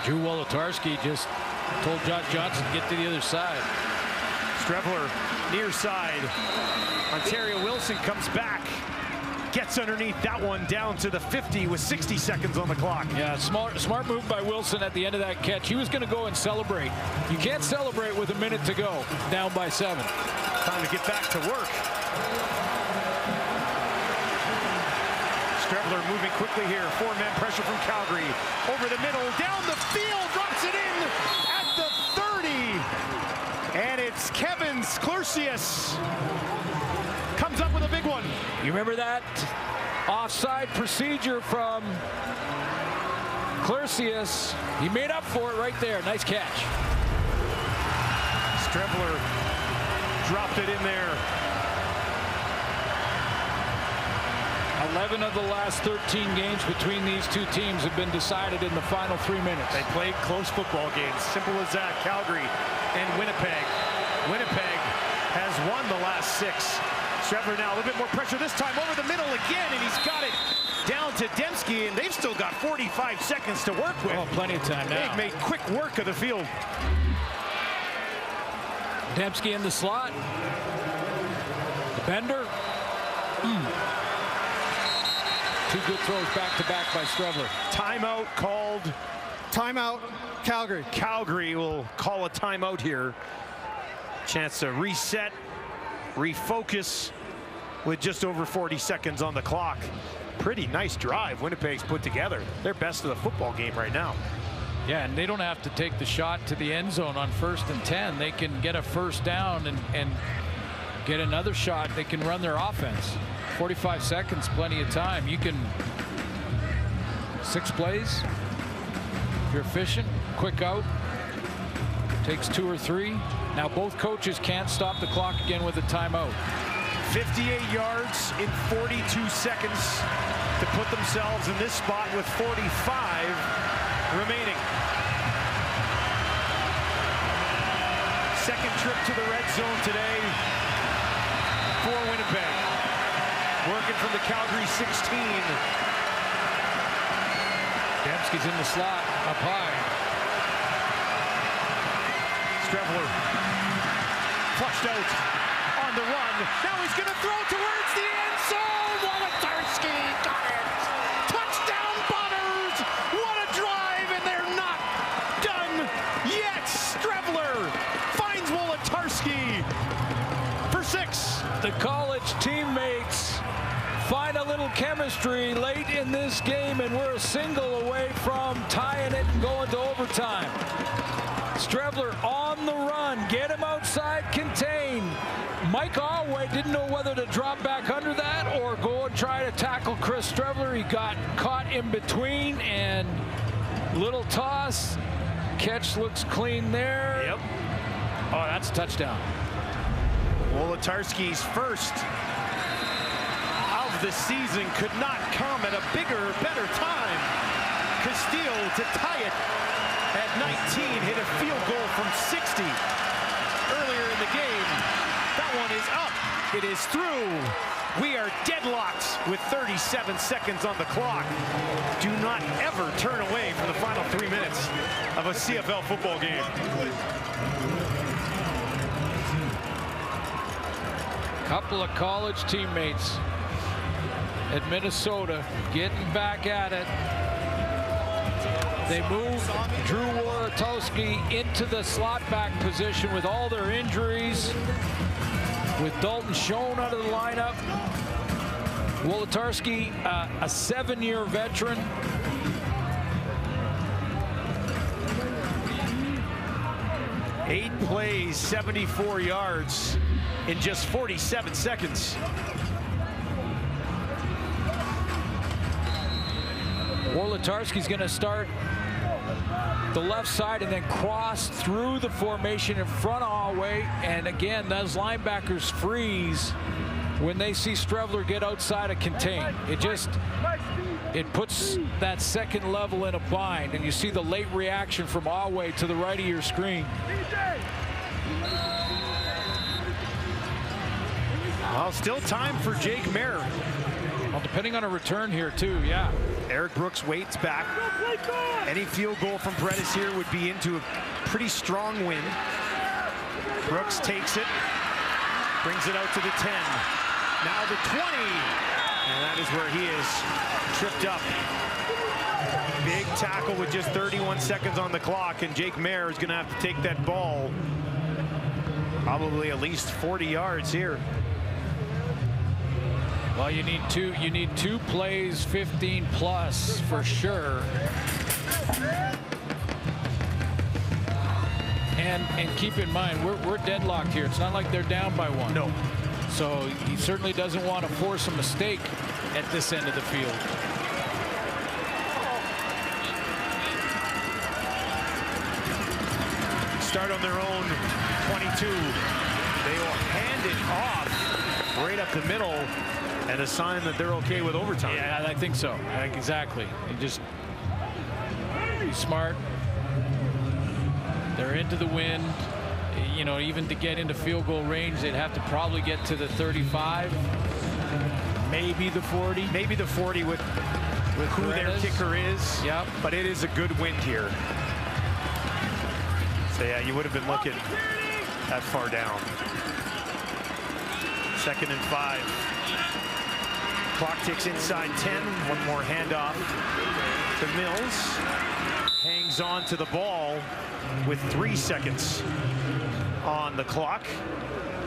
Speaker 2: Drew Wolotarski just told Josh Johnson to get to the other side.
Speaker 1: Streveler near side. Ontario Wilson comes back. Gets underneath that one down to the 50 with 60 seconds on the clock.
Speaker 2: Yeah, smart move by Wilson at the end of that catch. He was going to go and celebrate. You can't celebrate with a minute to go, down by 7.
Speaker 1: Time to get back to work. Streveler moving quickly here. 4-man pressure from Calgary. Over the middle, down the field, drops it in at the 30. And it's Kevin Clercius. Comes up with a big one.
Speaker 2: You remember that offside procedure from Clercius? He made up for it right there. Nice catch.
Speaker 1: Streveler dropped it in there.
Speaker 2: 11 of the last 13 games between these two teams have been decided in the final 3 minutes.
Speaker 1: They played close football games. Simple as that. Calgary and Winnipeg. Winnipeg has won the last 6. Streveler now a little bit more pressure this time over the middle again, and he's got it down to Dembski, and they've still got 45 seconds to work with.
Speaker 2: Oh, plenty of time now.
Speaker 1: They've made quick work of the field.
Speaker 2: Dembski in the slot. The bender. Two good throws back-to-back by Streveler.
Speaker 1: Timeout called.
Speaker 3: Timeout, Calgary.
Speaker 1: Calgary will call a timeout here. Chance to reset, refocus with just over 40 seconds on the clock. Pretty nice drive Winnipeg's put together. They're best of the football game right now.
Speaker 2: Yeah, and they don't have to take the shot to the end zone on 1st and 10. They can get a first down and get another shot. They can run their offense. 45 seconds, plenty of time. You can 6 plays. If you're efficient, quick out. Takes 2 or 3. Now both coaches can't stop the clock again with a timeout.
Speaker 1: 58 yards in 42 seconds to put themselves in this spot with 45 remaining. Second trip to the red zone today for Winnipeg. Working from the Calgary 16.
Speaker 2: Dembski's in the slot, up high.
Speaker 1: Streveler flushed out on the run. Now he's going to throw towards the end zone. Wolotarski got it. Touchdown Bombers. What a drive, and they're not done yet. Streveler finds Wolotarski for 6.
Speaker 2: The college teammates find a little chemistry late in this game, and we're a single away from tying it and going to overtime. Streveler on the run, get him outside, contain. Mike Alway didn't know whether to drop back under that or go and try to tackle Chris Streveler. He got caught in between, and little toss. Catch looks clean there.
Speaker 1: Yep.
Speaker 2: Oh, that's a touchdown.
Speaker 1: Wolotarski's first of the season could not come at a bigger, better time. Castile to tie it at 19, hit a field goal from 60 earlier in the game. That one is up. It is through. We are deadlocked with 37 seconds on the clock. Do not ever turn away from the final 3 minutes of a CFL football game.
Speaker 2: Couple of college teammates at Minnesota getting back at it. They move Drew Wolotarski into the slot back position with all their injuries. With Dalton Schoen out of the lineup. Wolotarski, a 7-year veteran.
Speaker 1: Eight plays, 74 yards in just 47 seconds.
Speaker 2: Wolotarski's going to start the left side and then cross through the formation in front of Alway. And again, those linebackers freeze when they see Strevler get outside a contain. It puts that second level in a bind, and you see the late reaction from Awe to the right of your screen.
Speaker 1: Well, still time for Jake Mayer.
Speaker 2: Well, depending on a return here too, yeah.
Speaker 1: Eric Brooks waits back. Any field goal from Bredis here would be into a pretty strong win. Brooks takes it, brings it out to the 10. Now the 20, and that is where he is tripped up. Big tackle with just 31 seconds on the clock, and Jake Mayer is going to have to take that ball probably at least 40 yards here.
Speaker 2: Well, you need two plays 15 plus for sure. And keep in mind, we're deadlocked here. It's not like they're down by one.
Speaker 1: No.
Speaker 2: So he certainly doesn't want to force a mistake at this end of the field.
Speaker 1: Start on their own 22. They will hand it off right up the middle, and a sign that they're okay with overtime.
Speaker 2: Yeah, I think so. Exactly. You just be smart. They're into the wind. You know, even to get into field goal range, they'd have to probably get to the 35, maybe the 40.
Speaker 1: Maybe the 40 with who their kicker is.
Speaker 2: Yep.
Speaker 1: But it is a good wind here. So yeah, you would have been looking that far down. 2nd and 5. Clock ticks inside 10. One more handoff to Mills. Hangs on to the ball with 3 seconds on the clock.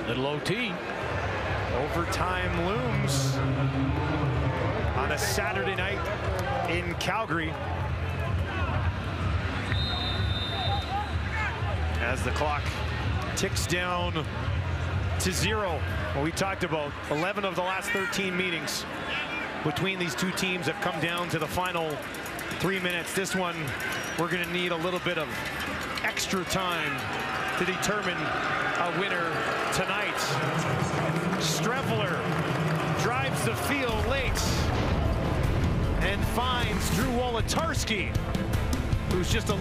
Speaker 2: Little OT.
Speaker 1: Overtime looms on a Saturday night in Calgary. As the clock ticks down to 0. Well, we talked about 11 of the last 13 meetings between these two teams have come down to the final 3 minutes. This one, we're going to need a little bit of extra time to determine a winner tonight. Strevler drives the field late and finds Drew Wolotarski, who's just a...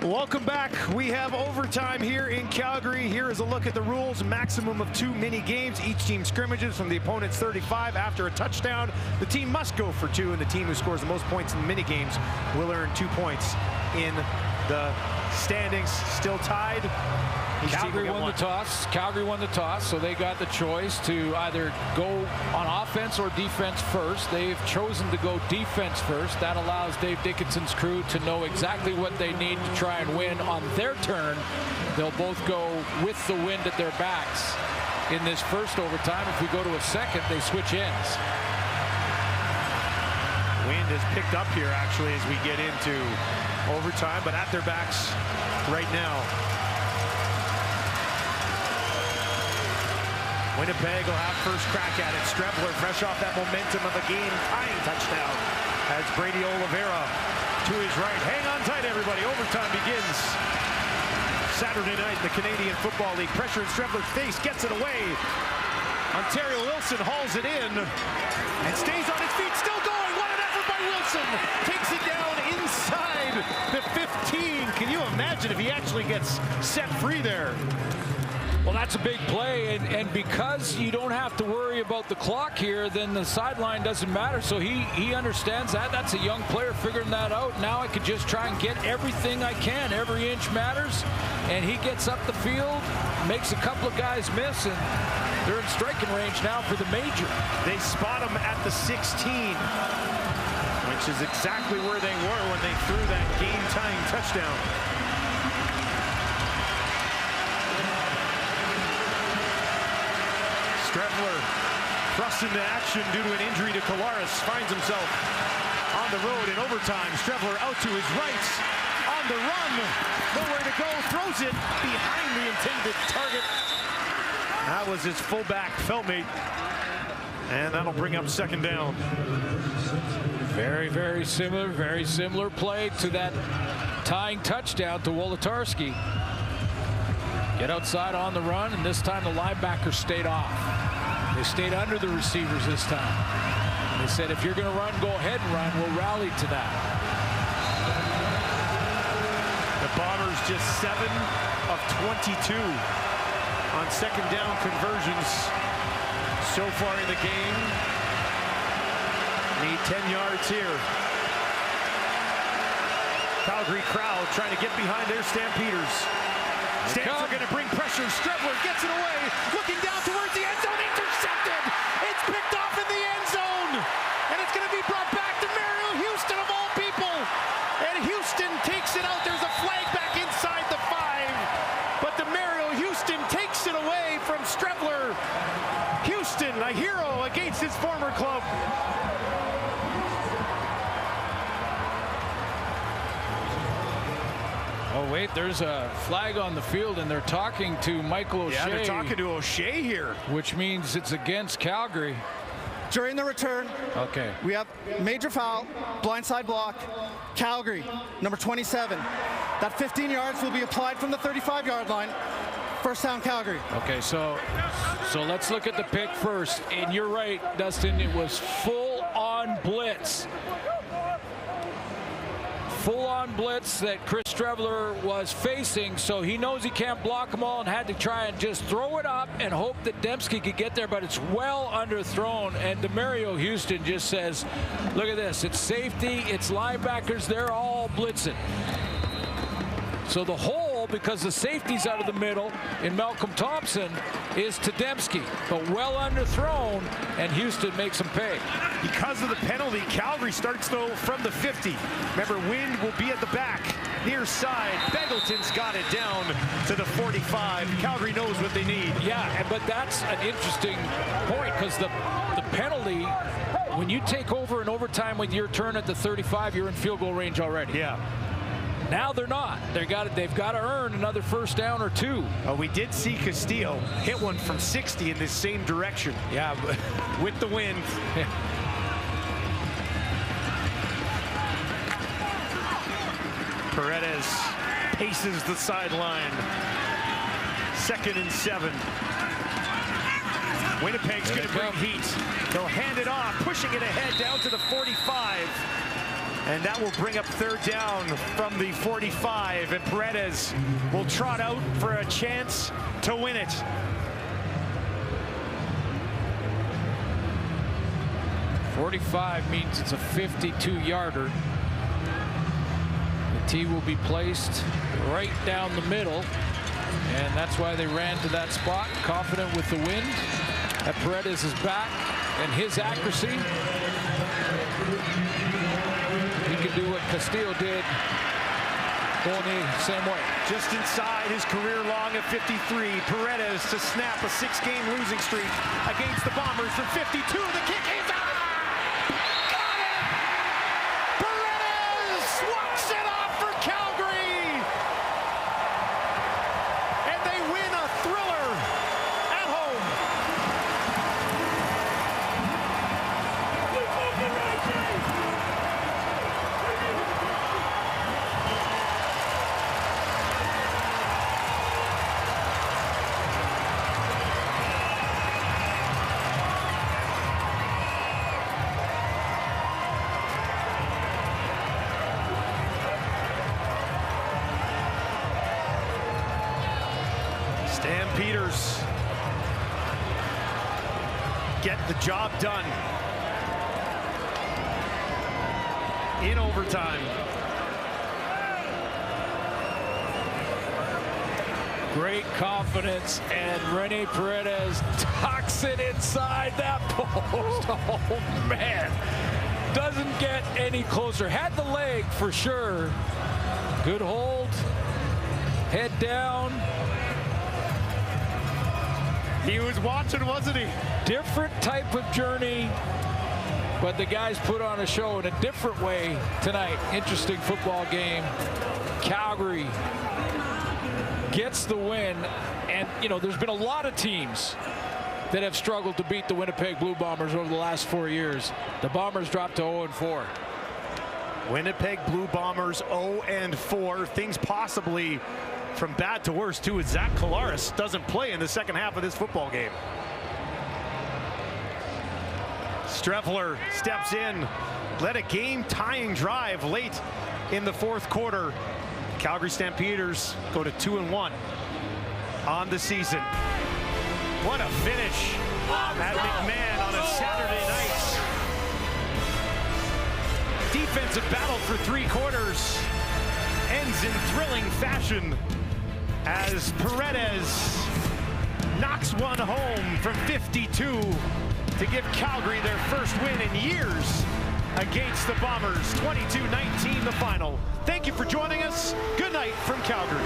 Speaker 1: Welcome back. We have overtime here in Calgary. Here is a look at the rules. Maximum of 2 mini games. Each team scrimmages from the opponent's 35 after a touchdown. The team must go for 2, and the team who scores the most points in the mini games will earn 2 points in the standings. Still tied.
Speaker 2: Calgary won the toss. Calgary won the toss, so they got the choice to either go on offense or defense first. They've chosen to go defense first. That allows Dave Dickinson's crew to know exactly what they need to try and win on their turn. They'll both go with the wind at their backs in this first overtime. If we go to a second, they switch ends.
Speaker 1: Wind has picked up here, actually, as we get into overtime, but at their backs right now. Winnipeg will have first crack at it. Strevler, fresh off that momentum of a game-tying touchdown, as Brady Oliveira to his right. Hang on tight, everybody. Overtime begins. Saturday night in the Canadian Football League. Pressure in Strevler's face, gets it away. Ontario Wilson hauls it in and stays on his feet. Still going. What an effort by Wilson. Takes it down inside the 15. Can you imagine if he actually gets set free there?
Speaker 2: Well, that's a big play, and because you don't have to worry about the clock here, then the sideline doesn't matter. So he understands that. That's a young player figuring that out. Now I could just try and get everything I can. Every inch matters, and he gets up the field, makes a couple of guys miss, and they're in striking range now for the major.
Speaker 1: They spot him at the 16, which is exactly where they were when they threw that game-tying touchdown. Strevler thrust into action due to an injury to Collaros. Finds himself on the road in overtime. Strevler out to his right. On the run. Nowhere to go. Throws it behind the intended target. That was his fullback Feltmate. And that'll bring up second down.
Speaker 2: Very similar play to that tying touchdown to Wolotarski. Get outside on the run, and this time the linebacker stayed off. They stayed under the receivers this time. They said, if you're going to run, go ahead and run. We'll rally to that.
Speaker 1: The Bombers just 7 of 22 on second down conversions so far in the game. Need 10 yards here. Calgary crowd trying to get behind their Stampeders. Stamps are going to bring pressure. Strebler gets it away. Looking down towards the end zone. Intercepted. It's picked off in the end zone. And it's going to be brought back to Mario Houston of all people. And Houston takes it out. There's a flag back inside the 5. But the Mario Houston takes it away from Strebler. Houston, a hero against his former club.
Speaker 2: Oh, wait, there's a flag on the field, and they're talking to Michael O'Shea.
Speaker 1: Yeah, they're talking to O'Shea here.
Speaker 2: Which means it's against Calgary.
Speaker 3: During the return,
Speaker 2: okay,
Speaker 3: we have major foul, blindside block, Calgary, number 27. That 15 yards will be applied from the 35-yard line. First down, Calgary.
Speaker 2: Okay, so let's look at the pick first. And you're right, Dustin, it was full-on blitz. Full-on blitz that Chris Strebler was facing, so he knows he can't block them all and had to try and just throw it up and hope that Dembski could get there, but it's well underthrown, and DeMario Houston just says, look at this, it's safety, it's linebackers, they're all blitzing. So the hole, because the safety's out of the middle in Malcolm Thompson, is to Dembski, but well underthrown, and Houston makes him pay.
Speaker 1: Because of the penalty, Calgary starts, though, from the 50. Remember, Wind will be at the back, near side. Beggleton's got it down to the 45. Calgary knows what they need.
Speaker 2: Yeah, but that's an interesting point, because the penalty, when you take over in overtime with your turn at the 35, you're in field goal range already.
Speaker 1: Yeah.
Speaker 2: Now they're not. They've got to earn another first down or two.
Speaker 1: We did see Castillo hit one from 60 in this same direction.
Speaker 2: Yeah, but
Speaker 1: with the wind. Paredes paces the sideline. 2nd and 7. Winnipeg's going to bring heat. They'll hand it off, pushing it ahead down to the 45. And that will bring up 3rd down from the 45. And Paredes will trot out for a chance to win it.
Speaker 2: .45 means it's a 52-yarder. The tee will be placed right down the middle. And that's why they ran to that spot, confident with the wind. That Paredes is back, and his accuracy. He can do what Castillo did, going the same way.
Speaker 1: Just inside his career long at 53. Paredes to snap a 6-game losing streak against the Bombers from 52. The kick is out! Got it! Paredes walks it off for Calgary! And they win a thriller at home. Stampeders get the job done in overtime.
Speaker 2: Great confidence, and Rene Paredes tucks it inside that post. Oh, man. Doesn't get any closer. Had the leg for sure. Good hold. Head down.
Speaker 1: He was watching, wasn't he?
Speaker 2: Different type of journey, but the guys put on a show in a different way tonight. Interesting football game. Calgary gets the win, and you know, there's been a lot of teams that have struggled to beat the Winnipeg Blue Bombers over the last 4 years. The Bombers dropped to 0-4.
Speaker 1: Winnipeg Blue Bombers 0-4. Things possibly from bad to worse, too, as Zach Collaros doesn't play in the second half of this football game. Streffler steps in, led a game-tying drive late in the fourth quarter. Calgary Stampeders go to 2-1 on the season. What a finish at McMahon on a Saturday night. Defensive battle for 3 quarters ends in thrilling fashion as Paredes knocks one home from 52 to give Calgary their first win in years against the Bombers. 22-19 the final. Thank you for joining us. Good night from Calgary.